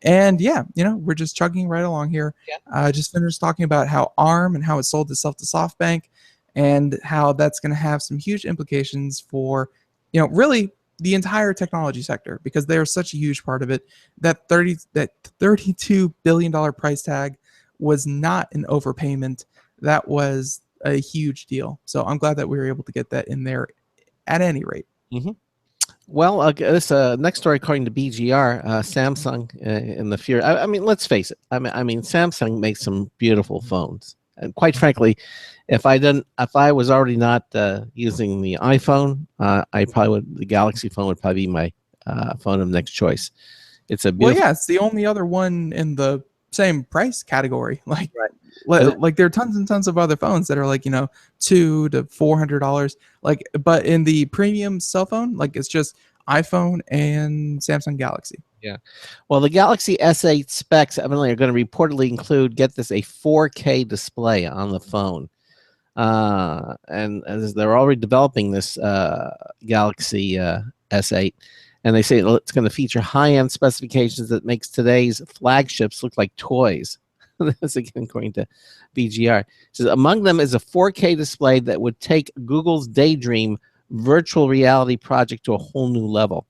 [SPEAKER 5] And yeah, we're just chugging right along here. Yeah. Just finished talking about how ARM and how it sold itself to SoftBank and how that's going to have some huge implications for, really the entire technology sector, because they are such a huge part of it. That $32 billion price tag was not an overpayment. That was a huge deal. So I'm glad that we were able to get that in there at any rate.
[SPEAKER 1] Mm-hmm. Well, this next story, according to BGR, Samsung in the fear. I mean, let's face it. I mean, Samsung makes some beautiful phones, and quite frankly, if I was already not using the iPhone, the Galaxy phone would probably be my phone of next choice. It's a beautiful.
[SPEAKER 5] Well, yeah, it's the only other one in the same price category. Like there are tons and tons of other phones that are like $200 to $400. Like, but in the premium cell phone, like it's just iPhone and Samsung Galaxy.
[SPEAKER 1] Yeah. Well, the Galaxy S8 specs evidently are going to reportedly include, get this, a 4K display on the phone. And as they're already developing this Galaxy S8, and they say it's going to feature high-end specifications that makes today's flagships look like toys. That's again according to BGR. It says among them is a 4K display that would take Google's Daydream virtual reality project to a whole new level.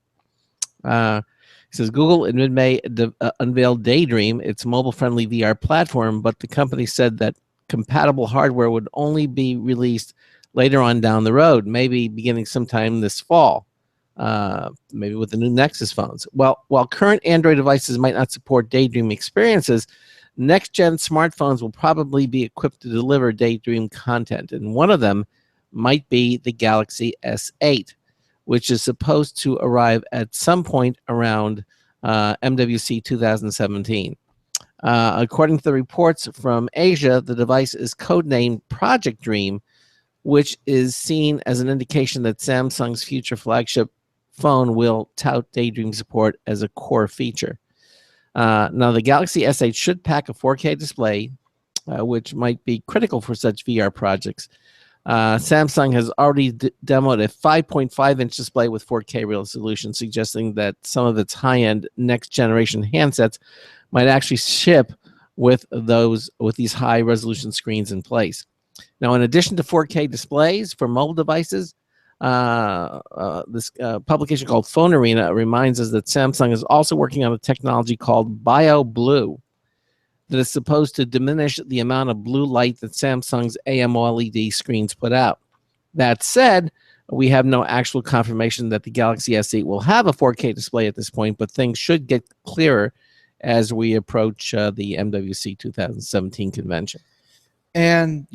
[SPEAKER 1] It says Google in mid-May unveiled Daydream, its mobile-friendly VR platform, but the company said that compatible hardware would only be released later on down the road, maybe beginning sometime this fall. Maybe with the new Nexus phones. Well, while current Android devices might not support Daydream experiences, next-gen smartphones will probably be equipped to deliver Daydream content, and one of them might be the Galaxy S8, which is supposed to arrive at some point around MWC 2017. According to the reports from Asia, the device is codenamed Project Dream, which is seen as an indication that Samsung's future flagship phone will tout Daydream support as a core feature. Now, the Galaxy S8 should pack a 4K display, which might be critical for such VR projects. Samsung has already demoed a 5.5-inch display with 4K resolution, suggesting that some of its high-end next-generation handsets might actually ship with these high-resolution screens in place. Now, in addition to 4K displays for mobile devices, this publication called Phone Arena reminds us that Samsung is also working on a technology called BioBlue that is supposed to diminish the amount of blue light that Samsung's AMOLED screens put out. That said, we have no actual confirmation that the Galaxy S8 will have a 4K display at this point, but things should get clearer as we approach the MWC 2017 convention.
[SPEAKER 5] And,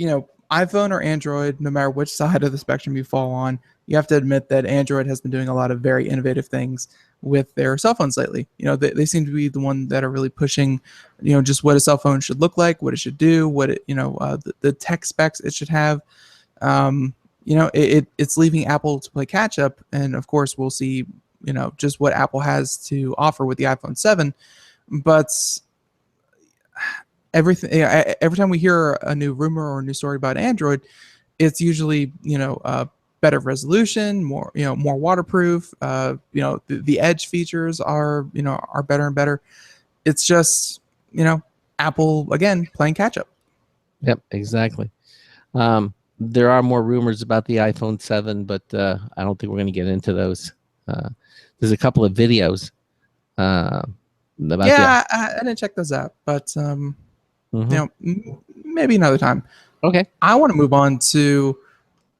[SPEAKER 5] iPhone or Android, no matter which side of the spectrum you fall on, you have to admit that Android has been doing a lot of very innovative things with their cell phones lately. They seem to be the one that are really pushing, just what a cell phone should look like, what it should do, what it, the tech specs it should have. It's leaving Apple to play catch up, and of course we'll see, just what Apple has to offer with the iPhone 7. But every time we hear a new rumor or a new story about Android, it's usually better resolution, more waterproof. The Edge features are better and better. It's just Apple again playing catch up.
[SPEAKER 1] Yep, exactly. There are more rumors about the iPhone 7, but I don't think we're going to get into those. There's a couple of videos about
[SPEAKER 5] I didn't check those out, but maybe another time.
[SPEAKER 1] Okay.
[SPEAKER 5] I want to move on to.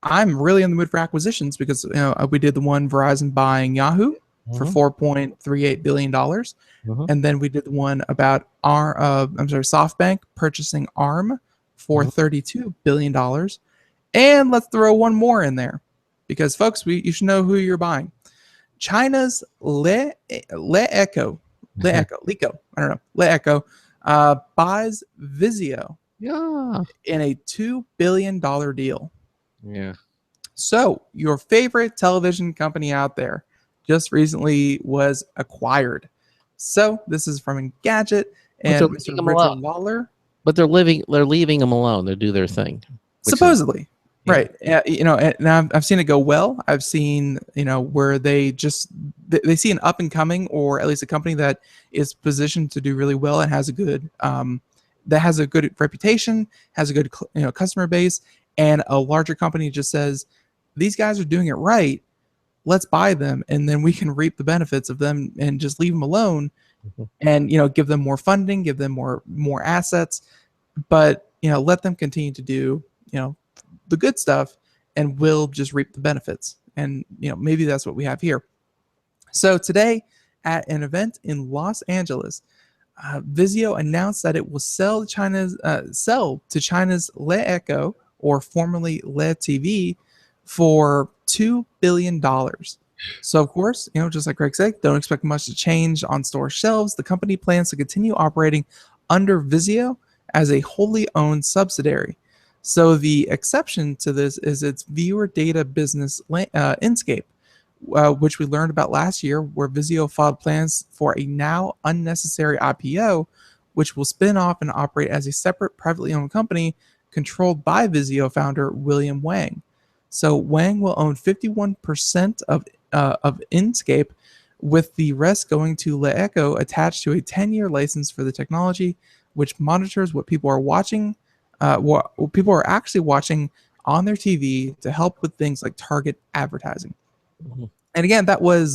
[SPEAKER 5] I'm really in the mood for acquisitions because we did the one Verizon buying Yahoo for $4.38 billion, and then we did the one about SoftBank purchasing ARM for $32 billion, and let's throw one more in there because folks, you should know who you're buying. China's Leeco, I don't know, Leeco, buys Vizio
[SPEAKER 1] Yeah.
[SPEAKER 5] in a $2 billion deal.
[SPEAKER 1] Yeah.
[SPEAKER 5] So, your favorite television company out there just recently was acquired. So, this is from Engadget and
[SPEAKER 1] But they're
[SPEAKER 5] Mr.
[SPEAKER 1] leaving 'em
[SPEAKER 5] Richard
[SPEAKER 1] alone.
[SPEAKER 5] Lawler.
[SPEAKER 1] But they're leaving them alone. They do their thing. which is-
[SPEAKER 5] Supposedly.
[SPEAKER 1] yeah.
[SPEAKER 5] Right. Yeah, and I've seen it go well. I've seen, where they see an up and coming, or at least a company that is positioned to do really well and has a good reputation, has a good customer base, and a larger company just says, these guys are doing it right. Let's buy them, and then we can reap the benefits of them and just leave them alone,
[SPEAKER 1] Mhm.
[SPEAKER 5] and give them more funding, give them more assets, but let them continue to do the good stuff, and we'll just reap the benefits. And maybe that's what we have here. So today, at an event in Los Angeles, Vizio announced that it will sell to China's Leeco, or formerly Le TV, for $2 billion. So of course, just like Greg said, don't expect much to change on store shelves. The company plans to continue operating under Vizio as a wholly owned subsidiary. So the exception to this is its viewer data business, Inscape, which we learned about last year, where Vizio filed plans for a now unnecessary IPO, which will spin off and operate as a separate privately owned company controlled by Vizio founder William Wang. So Wang will own 51% of Inscape, with the rest going to Leeco, attached to a 10-year license for the technology, which monitors what people are watching, what people are actually watching on their TV, to help with things like target advertising.
[SPEAKER 1] Mhm.
[SPEAKER 5] And again, that was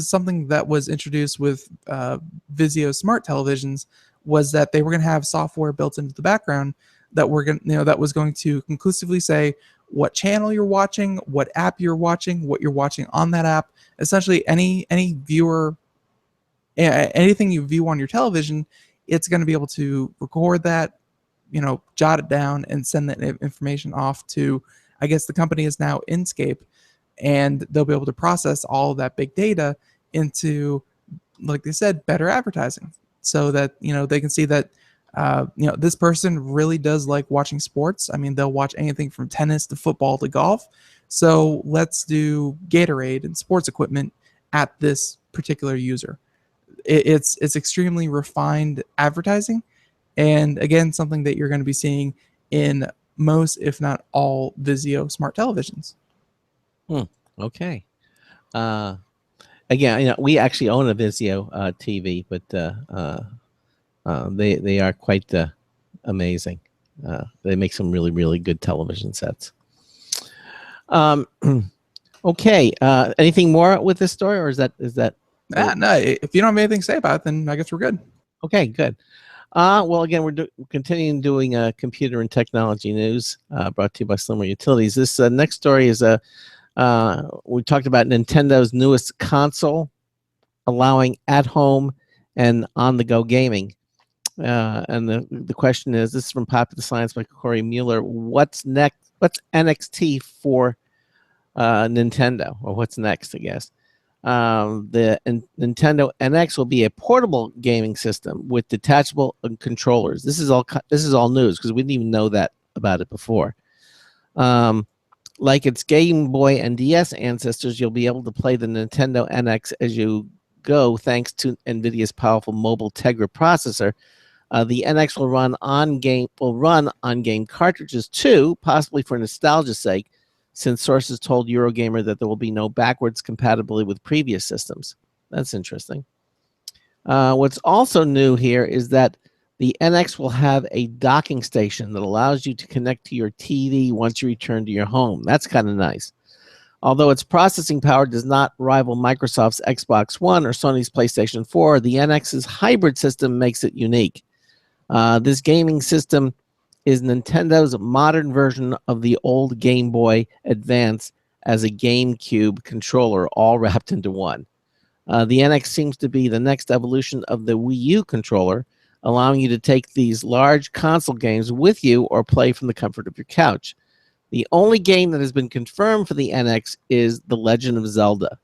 [SPEAKER 5] something that was introduced with Vizio smart televisions, was that they were going to have software built into the background that that was going to conclusively say what channel you're watching, what app you're watching, what you're watching on that app. Essentially, any viewer, anything you view on your television, it's going to be able to record that, jot it down, and send that information off to, I guess the company is now Inscape, and they'll be able to process all of that big data into, like they said, better advertising, so that they can see that this person really does like watching sports. I mean, they'll watch anything from tennis to football to golf. So let's do Gatorade and sports equipment at this particular user. It's extremely refined advertising, and again, something that you're going to be seeing in most, if not all, Vizio smart televisions.
[SPEAKER 1] Okay. Again, we actually own a Vizio TV, but they are quite amazing. They make some really, really good television sets. Okay. Anything more with this story, or is that?
[SPEAKER 5] No, if you don't have anything to say about it, then I guess we're good.
[SPEAKER 1] Okay, good. Well, again, we're continuing doing computer and technology news, brought to you by Slimmer Utilities. This next story is we talked about Nintendo's newest console, allowing at-home and on-the-go gaming. And the question is, this is from Popular Science by Corey Mueller. What's next? What's NXT for Nintendo, or what's next, I guess? The Nintendo NX will be a portable gaming system with detachable controllers. This is all news, because we didn't even know that about it before. Like its Game Boy and DS ancestors, you'll be able to play the Nintendo NX as you go, thanks to NVIDIA's powerful mobile Tegra processor. The NX will run on game cartridges too, possibly for nostalgia's sake, since sources told Eurogamer that there will be no backwards compatibility with previous systems. That's interesting. What's also new here is that the NX will have a docking station that allows you to connect to your TV once you return to your home. That's kind of nice. Although its processing power does not rival Microsoft's Xbox One or Sony's PlayStation 4, the NX's hybrid system makes it unique. This gaming system is Nintendo's modern version of the old Game Boy Advance as a GameCube controller, all wrapped into one. The NX seems to be the next evolution of the Wii U controller, allowing you to take these large console games with you or play from the comfort of your couch. The only game that has been confirmed for the NX is The Legend of Zelda,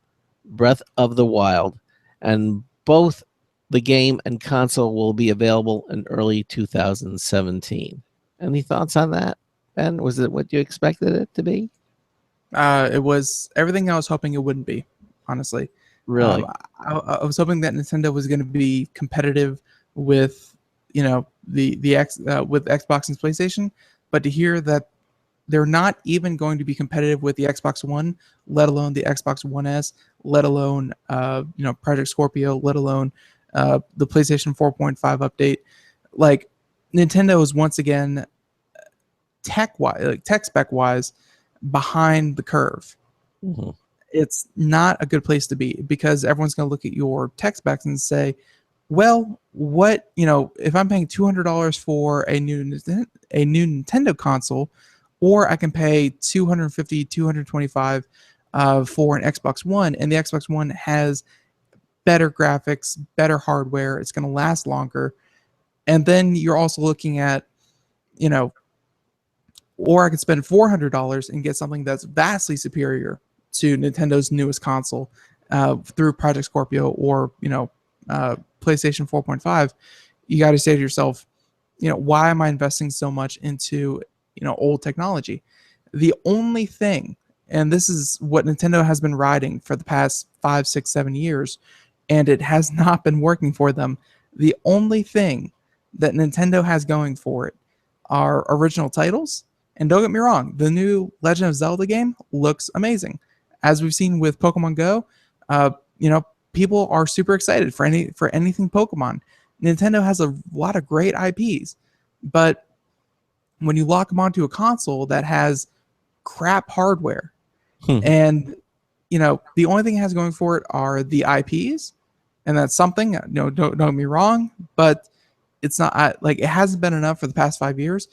[SPEAKER 1] Breath of the Wild, and both the game and console will be available in early 2017. Any thoughts on that, Ben? Was it what you expected it to be?
[SPEAKER 5] It was everything I was hoping it wouldn't be, honestly.
[SPEAKER 1] Really?
[SPEAKER 5] I was hoping that Nintendo was going to be competitive with, with Xbox and PlayStation, but to hear that they're not even going to be competitive with the Xbox One, let alone the Xbox One S, let alone Project Scorpio, let alone the PlayStation 4.5 update. Like, Nintendo is once again tech spec wise behind the curve.
[SPEAKER 1] Mm-hmm.
[SPEAKER 5] It's not a good place to be, because everyone's going to look at your tech specs and say, well, what, if I'm paying $200 for a new Nintendo console, or I can pay $250, $225 for an Xbox One, and the Xbox One has better graphics, better hardware, it's going to last longer. And then you're also looking at, or I could spend $400 and get something that's vastly superior to Nintendo's newest console through Project Scorpio or, PlayStation 4.5. You got to say to yourself, why am I investing so much into old technology? The only thing, and this is what Nintendo has been riding for the past 5, 6, 7 years, and it has not been working for them. The only thing that Nintendo has going for it are original titles. And don't get me wrong, the new Legend of Zelda game looks amazing. As we've seen with Pokemon Go, people are super excited for anything Pokemon. Nintendo has a lot of great IPs, but when you lock them onto a console that has crap hardware, and the only thing it has going for it are the IPs, and that's something. Don't get me wrong, but it's not like, it hasn't been enough for the past 5 years.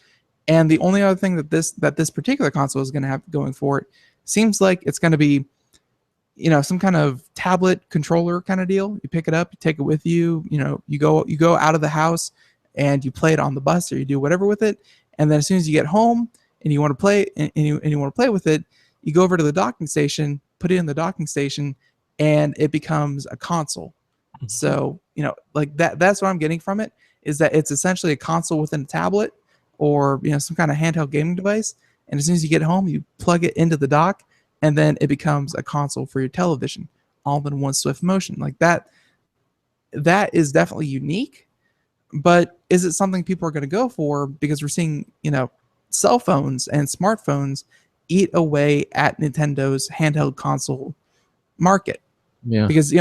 [SPEAKER 5] And the only other thing that this particular console is going to have going for it seems like it's going to be, some kind of tablet controller kind of deal. You pick it up, you take it with you. You go out of the house and you play it on the bus, or you do whatever with it. And then as soon as you get home and you want to play and you want to play with it, you go over to the docking station, put it in the docking station, and it becomes a console. So like that's what I'm getting from it, is that it's essentially a console within a tablet, or some kind of handheld gaming device. And as soon as you get home, you plug it into the dock, and then it becomes a console for your television, all in one swift motion. Like that is definitely unique. But is it something people are going to go for? Because we're seeing, cell phones and smartphones eat away at Nintendo's handheld console market.
[SPEAKER 1] Yeah.
[SPEAKER 5] Because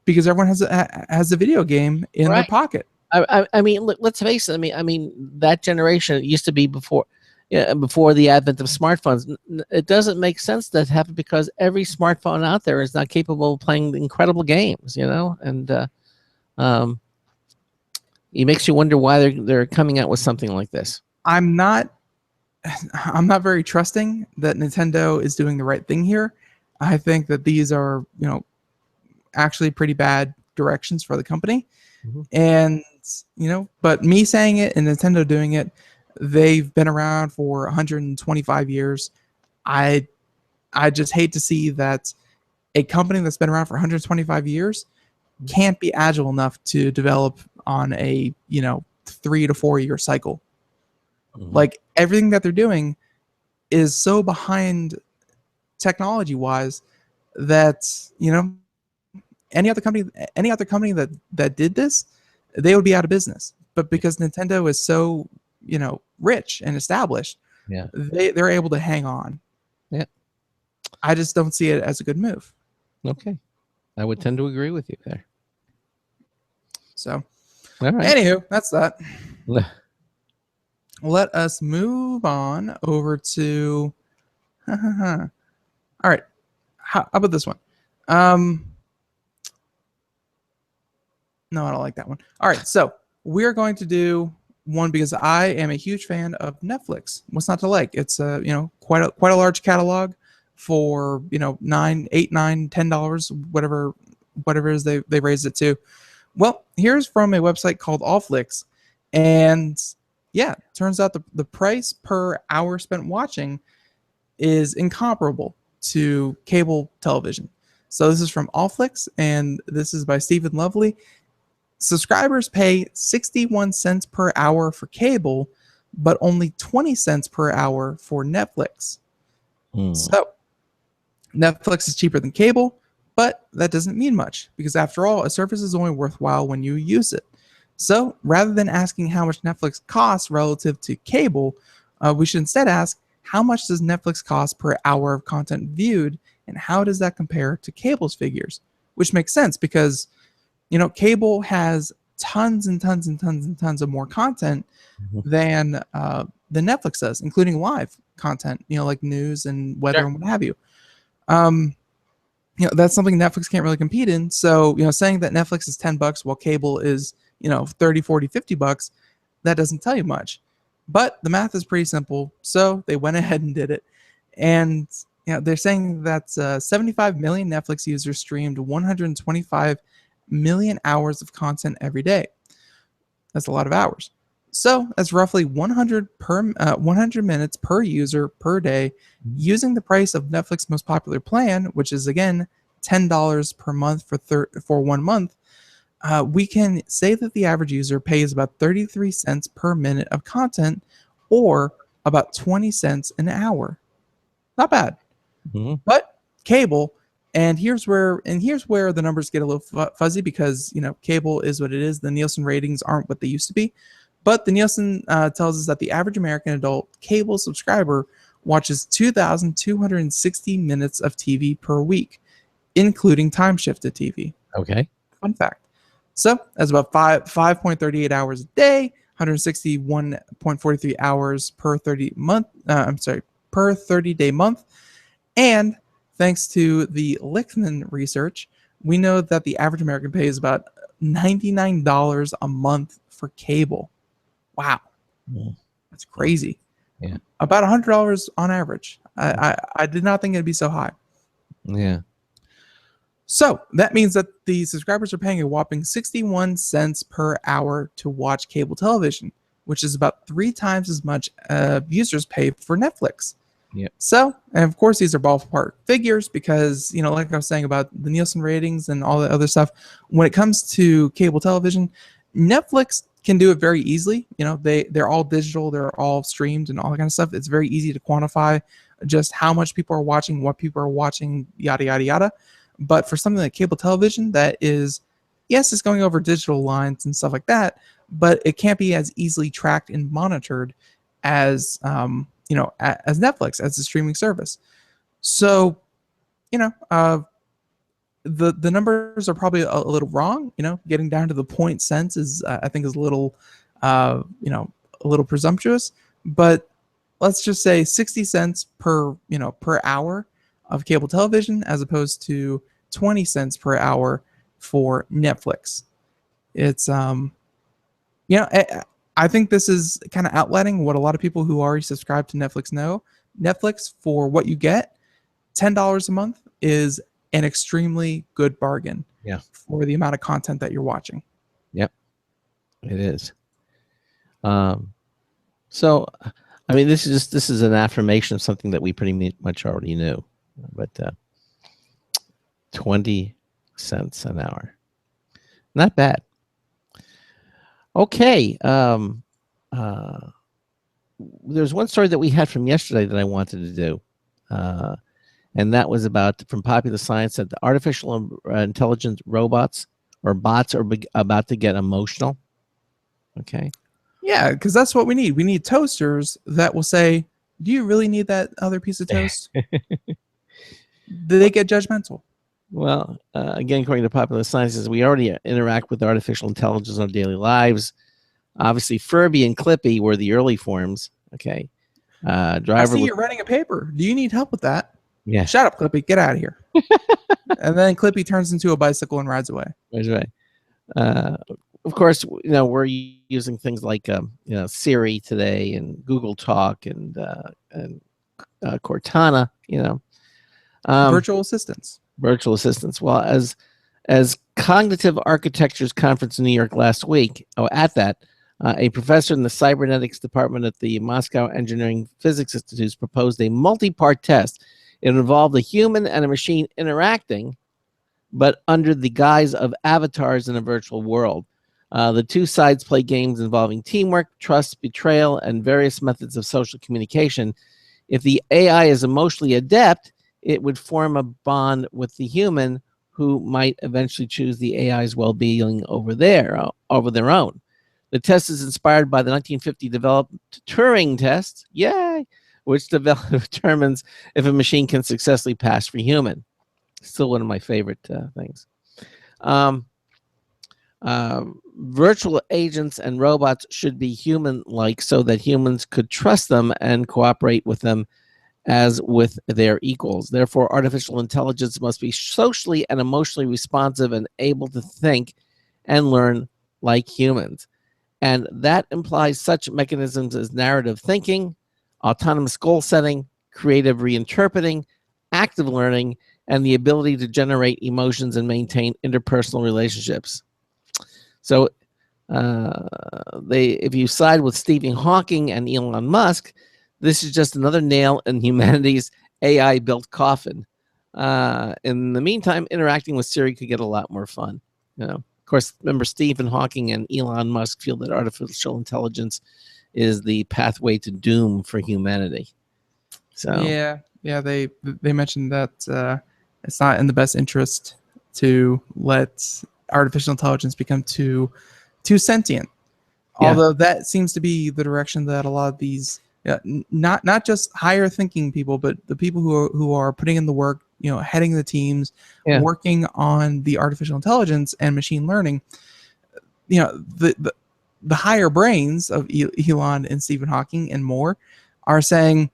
[SPEAKER 5] because everyone has a video game in their pocket.
[SPEAKER 1] I mean, let's face it. I mean, that generation, it used to be before the advent of smartphones. It doesn't make sense to have it, because every smartphone out there is not capable of playing incredible games, and it makes you wonder why they're coming out with something like this.
[SPEAKER 5] I'm not very trusting that Nintendo is doing the right thing here. I think that these are, actually pretty bad directions for the company. Mm-hmm. And but me saying it and Nintendo doing it, they've been around for 125 years. I just hate to see that a company that's been around for 125 years can't be agile enough to develop on a 3 to 4 year cycle. Mm-hmm. Like, everything that they're doing is so behind technology wise that any other company that did this, they would be out of business. But because Nintendo is so rich and established, they're able to hang on.
[SPEAKER 1] Yeah,
[SPEAKER 5] I just don't see it as a good move.
[SPEAKER 1] Okay, I would tend to agree with you there.
[SPEAKER 5] So,
[SPEAKER 1] all right.
[SPEAKER 5] Anywho, that's that. Let us move on over to. All right, how about this one? No, I don't like that one. All right, so we're going to do one because I am a huge fan of Netflix. What's not to like? It's quite a large catalog for $9, $8, $9, $10, whatever it is they raised it to. Well, here's from a website called Allflix, and yeah, turns out the price per hour spent watching is incomparable to cable television. So this is from Allflix, and this is by Stephen Lovely. Subscribers pay 61 cents per hour for cable, but only 20 cents per hour for Netflix. So Netflix is cheaper than cable, but that doesn't mean much because after all, a service is only worthwhile when you use it. So rather than asking how much Netflix costs relative to cable, we should instead ask how much does Netflix cost per hour of content viewed, and how does that compare to cable's figures? Which makes sense because cable has tons and tons and tons and tons of more content than Netflix does, including live content, like news and weather and what have you. That's something Netflix can't really compete in. So, saying that Netflix is $10 while cable is, 30, 40, $50, that doesn't tell you much. But the math is pretty simple. So they went ahead and did it. And they're saying that 75 million Netflix users streamed 125 million hours of content every day. That's a lot of hours. So that's roughly 100 minutes per user per day, using the price of Netflix's most popular plan, which is again $10 per month for 1 month. We can say that the average user pays about 33 cents per minute of content, or about 20 cents an hour. Not bad. But cable, and here's where the numbers get a little fuzzy because cable is what it is. The Nielsen ratings aren't what they used to be. But the Nielsen tells us that the average American adult cable subscriber watches 2,260 minutes of TV per week, including time-shifted TV.
[SPEAKER 1] Okay.
[SPEAKER 5] Fun fact. So that's about 5.38 hours a day, 161.43 hours per 30-day month. And thanks to the Lichtman research, we know that the average American pays about $99 a month for cable. Wow. That's crazy.
[SPEAKER 1] Yeah.
[SPEAKER 5] About $100 on average. I did not think it'd be so high.
[SPEAKER 1] Yeah.
[SPEAKER 5] So that means that the subscribers are paying a whopping 61 cents per hour to watch cable television, which is about 3 times as much users pay for Netflix.
[SPEAKER 1] Yeah.
[SPEAKER 5] So, and of course, these are ballpark figures because, like I was saying about the Nielsen ratings and all the other stuff, when it comes to cable television, Netflix can do it very easily. They're all digital, they're all streamed and all that kind of stuff. It's very easy to quantify just how much people are watching, what people are watching, yada, yada, yada. But for something like cable television that is, yes, it's going over digital lines and stuff like that, but it can't be as easily tracked and monitored as, as Netflix, as a streaming service. So, the numbers are probably a little wrong. Getting down to the point cents is, I think, is a little, a little presumptuous. But let's just say 60 cents per hour of cable television, as opposed to 20 cents per hour for Netflix. It's I think this is kind of outlining what a lot of people who already subscribe to Netflix know. Netflix, for what you get, $10 a month is an extremely good bargain.
[SPEAKER 1] Yeah.
[SPEAKER 5] For the amount of content that you're watching.
[SPEAKER 1] Yep, it is. So, I mean, this is an affirmation of something that we pretty much already knew, but 20 cents an hour, not bad. Okay. There's one story that we had from yesterday that I wanted to do. And that was from Popular Science, that the artificial intelligence robots or bots are about to get emotional. Okay.
[SPEAKER 5] Yeah, because that's what we need. We need toasters that will say, do you really need that other piece of toast? Do they get judgmental?
[SPEAKER 1] Well, again, according to Popular Science, we already interact with artificial intelligence in our daily lives. Obviously, Furby and Clippy were the early forms. Okay.
[SPEAKER 5] I see you're writing a paper. Do you need help with that?
[SPEAKER 1] Yeah.
[SPEAKER 5] Shut up, Clippy. Get out of here. And then Clippy turns into a bicycle and rides away.
[SPEAKER 1] That's right. Of course, we're using things like Siri today and Google Talk and Cortana.
[SPEAKER 5] Virtual assistants.
[SPEAKER 1] Virtual assistants. Well, as Cognitive Architectures Conference in New York last week, at that, A professor in the cybernetics department at the Moscow Engineering Physics Institute proposed a multi-part test. It involved a human and a machine interacting, but under the guise of avatars in a virtual world. The two sides play games involving teamwork, trust, betrayal, and various methods of social communication. If the AI is emotionally adept, it would form a bond with the human, who might eventually choose the AI's well-being over their own. The test is inspired by the 1950 developed Turing test, yay, which determines if a machine can successfully pass for human. Still one of my favorite things. Virtual agents and robots should be human-like so that humans could trust them and cooperate with them as with their equals. Therefore, artificial intelligence must be socially and emotionally responsive and able to think and learn like humans. And that implies such mechanisms as narrative thinking, autonomous goal setting, creative reinterpreting, active learning, and the ability to generate emotions and maintain interpersonal relationships. So if you side with Stephen Hawking and Elon Musk, this is just another nail in humanity's AI-built coffin. In the meantime, interacting with Siri could get a lot more fun. Of course, remember Stephen Hawking and Elon Musk feel that artificial intelligence is the pathway to doom for humanity. So
[SPEAKER 5] yeah, they mentioned that it's not in the best interest to let artificial intelligence become too sentient. Yeah. Although that seems to be the direction that a lot of these, not just higher thinking people, but the people who are putting in the work, heading the teams, working on the artificial intelligence and machine learning, the higher brains of Elon and Stephen Hawking and more are saying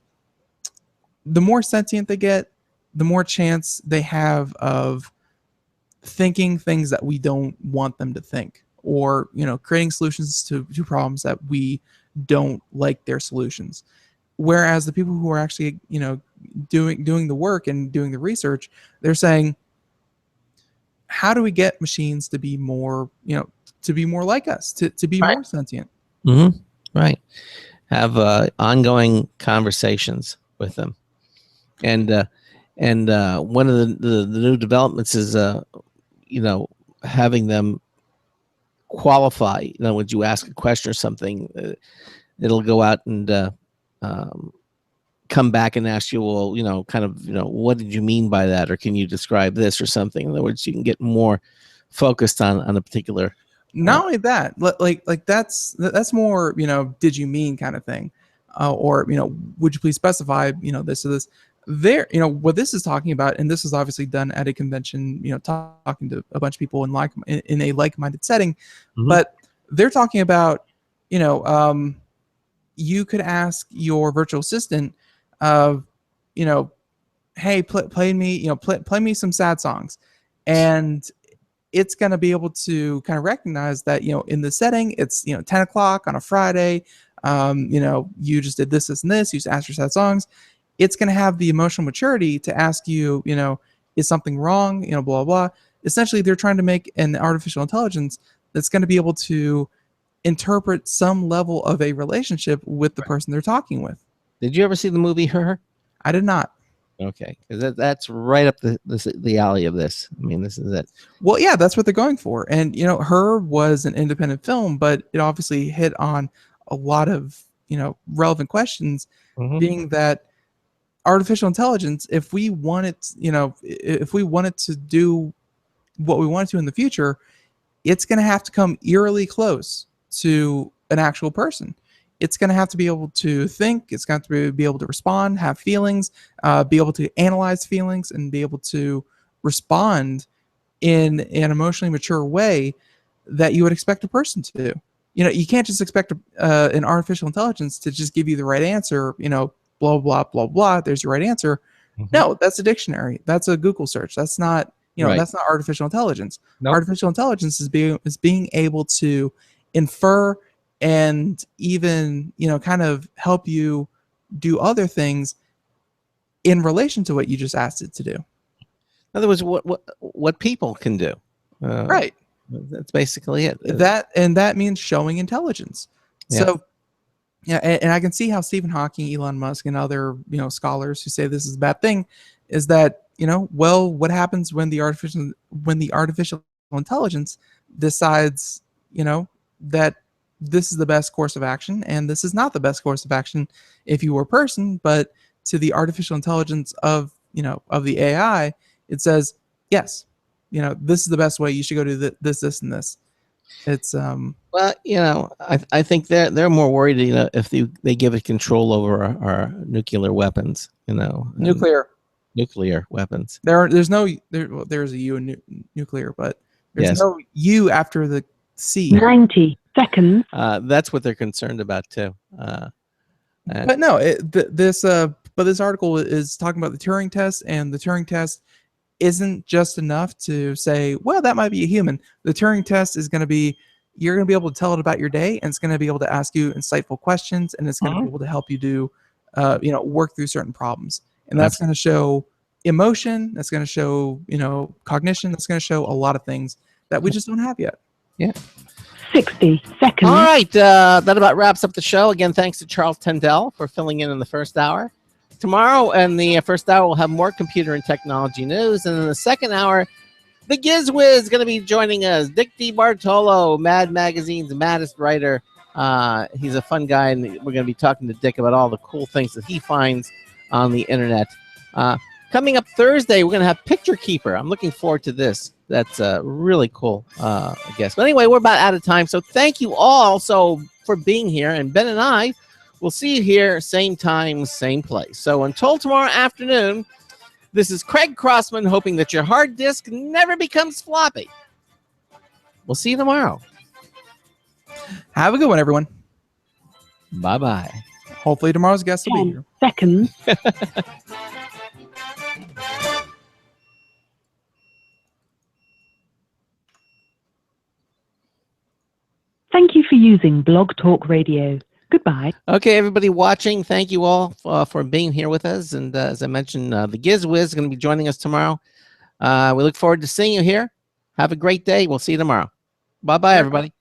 [SPEAKER 5] the more sentient they get, the more chance they have of thinking things that we don't want them to think, or creating solutions to problems that we don't like their solutions. Whereas the people who are actually doing the work and doing the research, they're saying, how do we get machines to be more like us, to be more sentient?
[SPEAKER 1] Mm-hmm. Right. Have ongoing conversations with them, and one of the new developments is having them qualify. When you ask a question or something, it'll go out and come back and ask you, well, what did you mean by that, or can you describe this or something? In other words, you can get more focused on a particular.
[SPEAKER 5] Not only that, like that's more did you mean kind of thing, or would you please specify this or this. There, what this is talking about, and this is obviously done at a convention, talking to a bunch of people in a like-minded setting, but they're talking about, you could ask your virtual assistant, hey, play me some sad songs, and it's going to be able to kind of recognize that, in the setting, it's 10 o'clock on a Friday, you just did this, and this, you just asked for sad songs. It's going to have the emotional maturity to ask you, is something wrong, blah, blah. Essentially, they're trying to make an artificial intelligence that's going to be able to interpret some level of a relationship with the person they're talking with.
[SPEAKER 1] Did you ever see the movie Her?
[SPEAKER 5] I did not.
[SPEAKER 1] Okay, because that's right up the alley of this. I mean, this is it.
[SPEAKER 5] Well, yeah, that's what they're going for. And, Her was an independent film, but it obviously hit on a lot of, relevant questions, being that artificial intelligence, if we wanted to do what we wanted to in the future, it's going to have to come eerily close to an actual person. It's going to have to be able to think. It's going to have to be able to respond, have feelings, be able to analyze feelings, and be able to respond in an emotionally mature way that you would expect a person to do. You can't just expect an artificial intelligence to just give you the right answer, blah, blah, blah, blah, there's your right answer. No, that's a dictionary. That's a Google search. That's not, that's not artificial intelligence. Nope. Artificial intelligence is being able to infer and even, kind of help you do other things in relation to what you just asked it to do.
[SPEAKER 1] In other words, what people can do.
[SPEAKER 5] Right.
[SPEAKER 1] That's basically it.
[SPEAKER 5] That means showing intelligence. So, yeah, and I can see how Stephen Hawking, Elon Musk, and other scholars who say this is a bad thing, is that well, what happens when the artificial intelligence decides that this is the best course of action and this is not the best course of action if you were a person, but to the artificial intelligence of the AI, it says yes, this is the best way. You should go do this, and this. It's
[SPEAKER 1] Well, I think they're more worried, if they give it control over our nuclear weapons, nuclear weapons.
[SPEAKER 5] There's a U in nuclear, but there's
[SPEAKER 1] Yes.
[SPEAKER 5] no U after the C.
[SPEAKER 2] 90 seconds.
[SPEAKER 1] That's what they're concerned about too.
[SPEAKER 5] But no, this article is talking about the Turing test, and the Turing test isn't just enough to say, well, that might be a human. The Turing test is going to be, you're going to be able to tell it about your day, and it's going to be able to ask you insightful questions, and it's going to be able to help you do, work through certain problems. And that's going to show emotion. That's going to show, cognition. That's going to show a lot of things that we just don't have yet.
[SPEAKER 1] Yeah.
[SPEAKER 2] 60 seconds.
[SPEAKER 1] All right, that about wraps up the show. Again, thanks to Charles Tendell for filling in the first hour. Tomorrow in the first hour, we'll have more computer and technology news. And in the second hour, the Giz Wiz is going to be joining us. Dick DiBartolo, Mad Magazine's maddest writer. He's a fun guy, and we're going to be talking to Dick about all the cool things that he finds on the internet. Coming up Thursday, we're going to have Picture Keeper. I'm looking forward to this. That's really cool, I guess. But anyway, we're about out of time. So thank you all for being here. And Ben and I will see you here, same time, same place. So until tomorrow afternoon, this is Craig Crossman, hoping that your hard disk never becomes floppy. We'll see you tomorrow.
[SPEAKER 5] Have a good one, everyone.
[SPEAKER 1] Bye-bye.
[SPEAKER 5] Hopefully tomorrow's guest will be here.
[SPEAKER 2] Seconds. Thank you for using Blog Talk Radio. Goodbye.
[SPEAKER 1] Okay, everybody watching, thank you all for being here with us. And as I mentioned, the Giz Wiz is going to be joining us tomorrow. We look forward to seeing you here. Have a great day. We'll see you tomorrow. Bye-bye, everybody.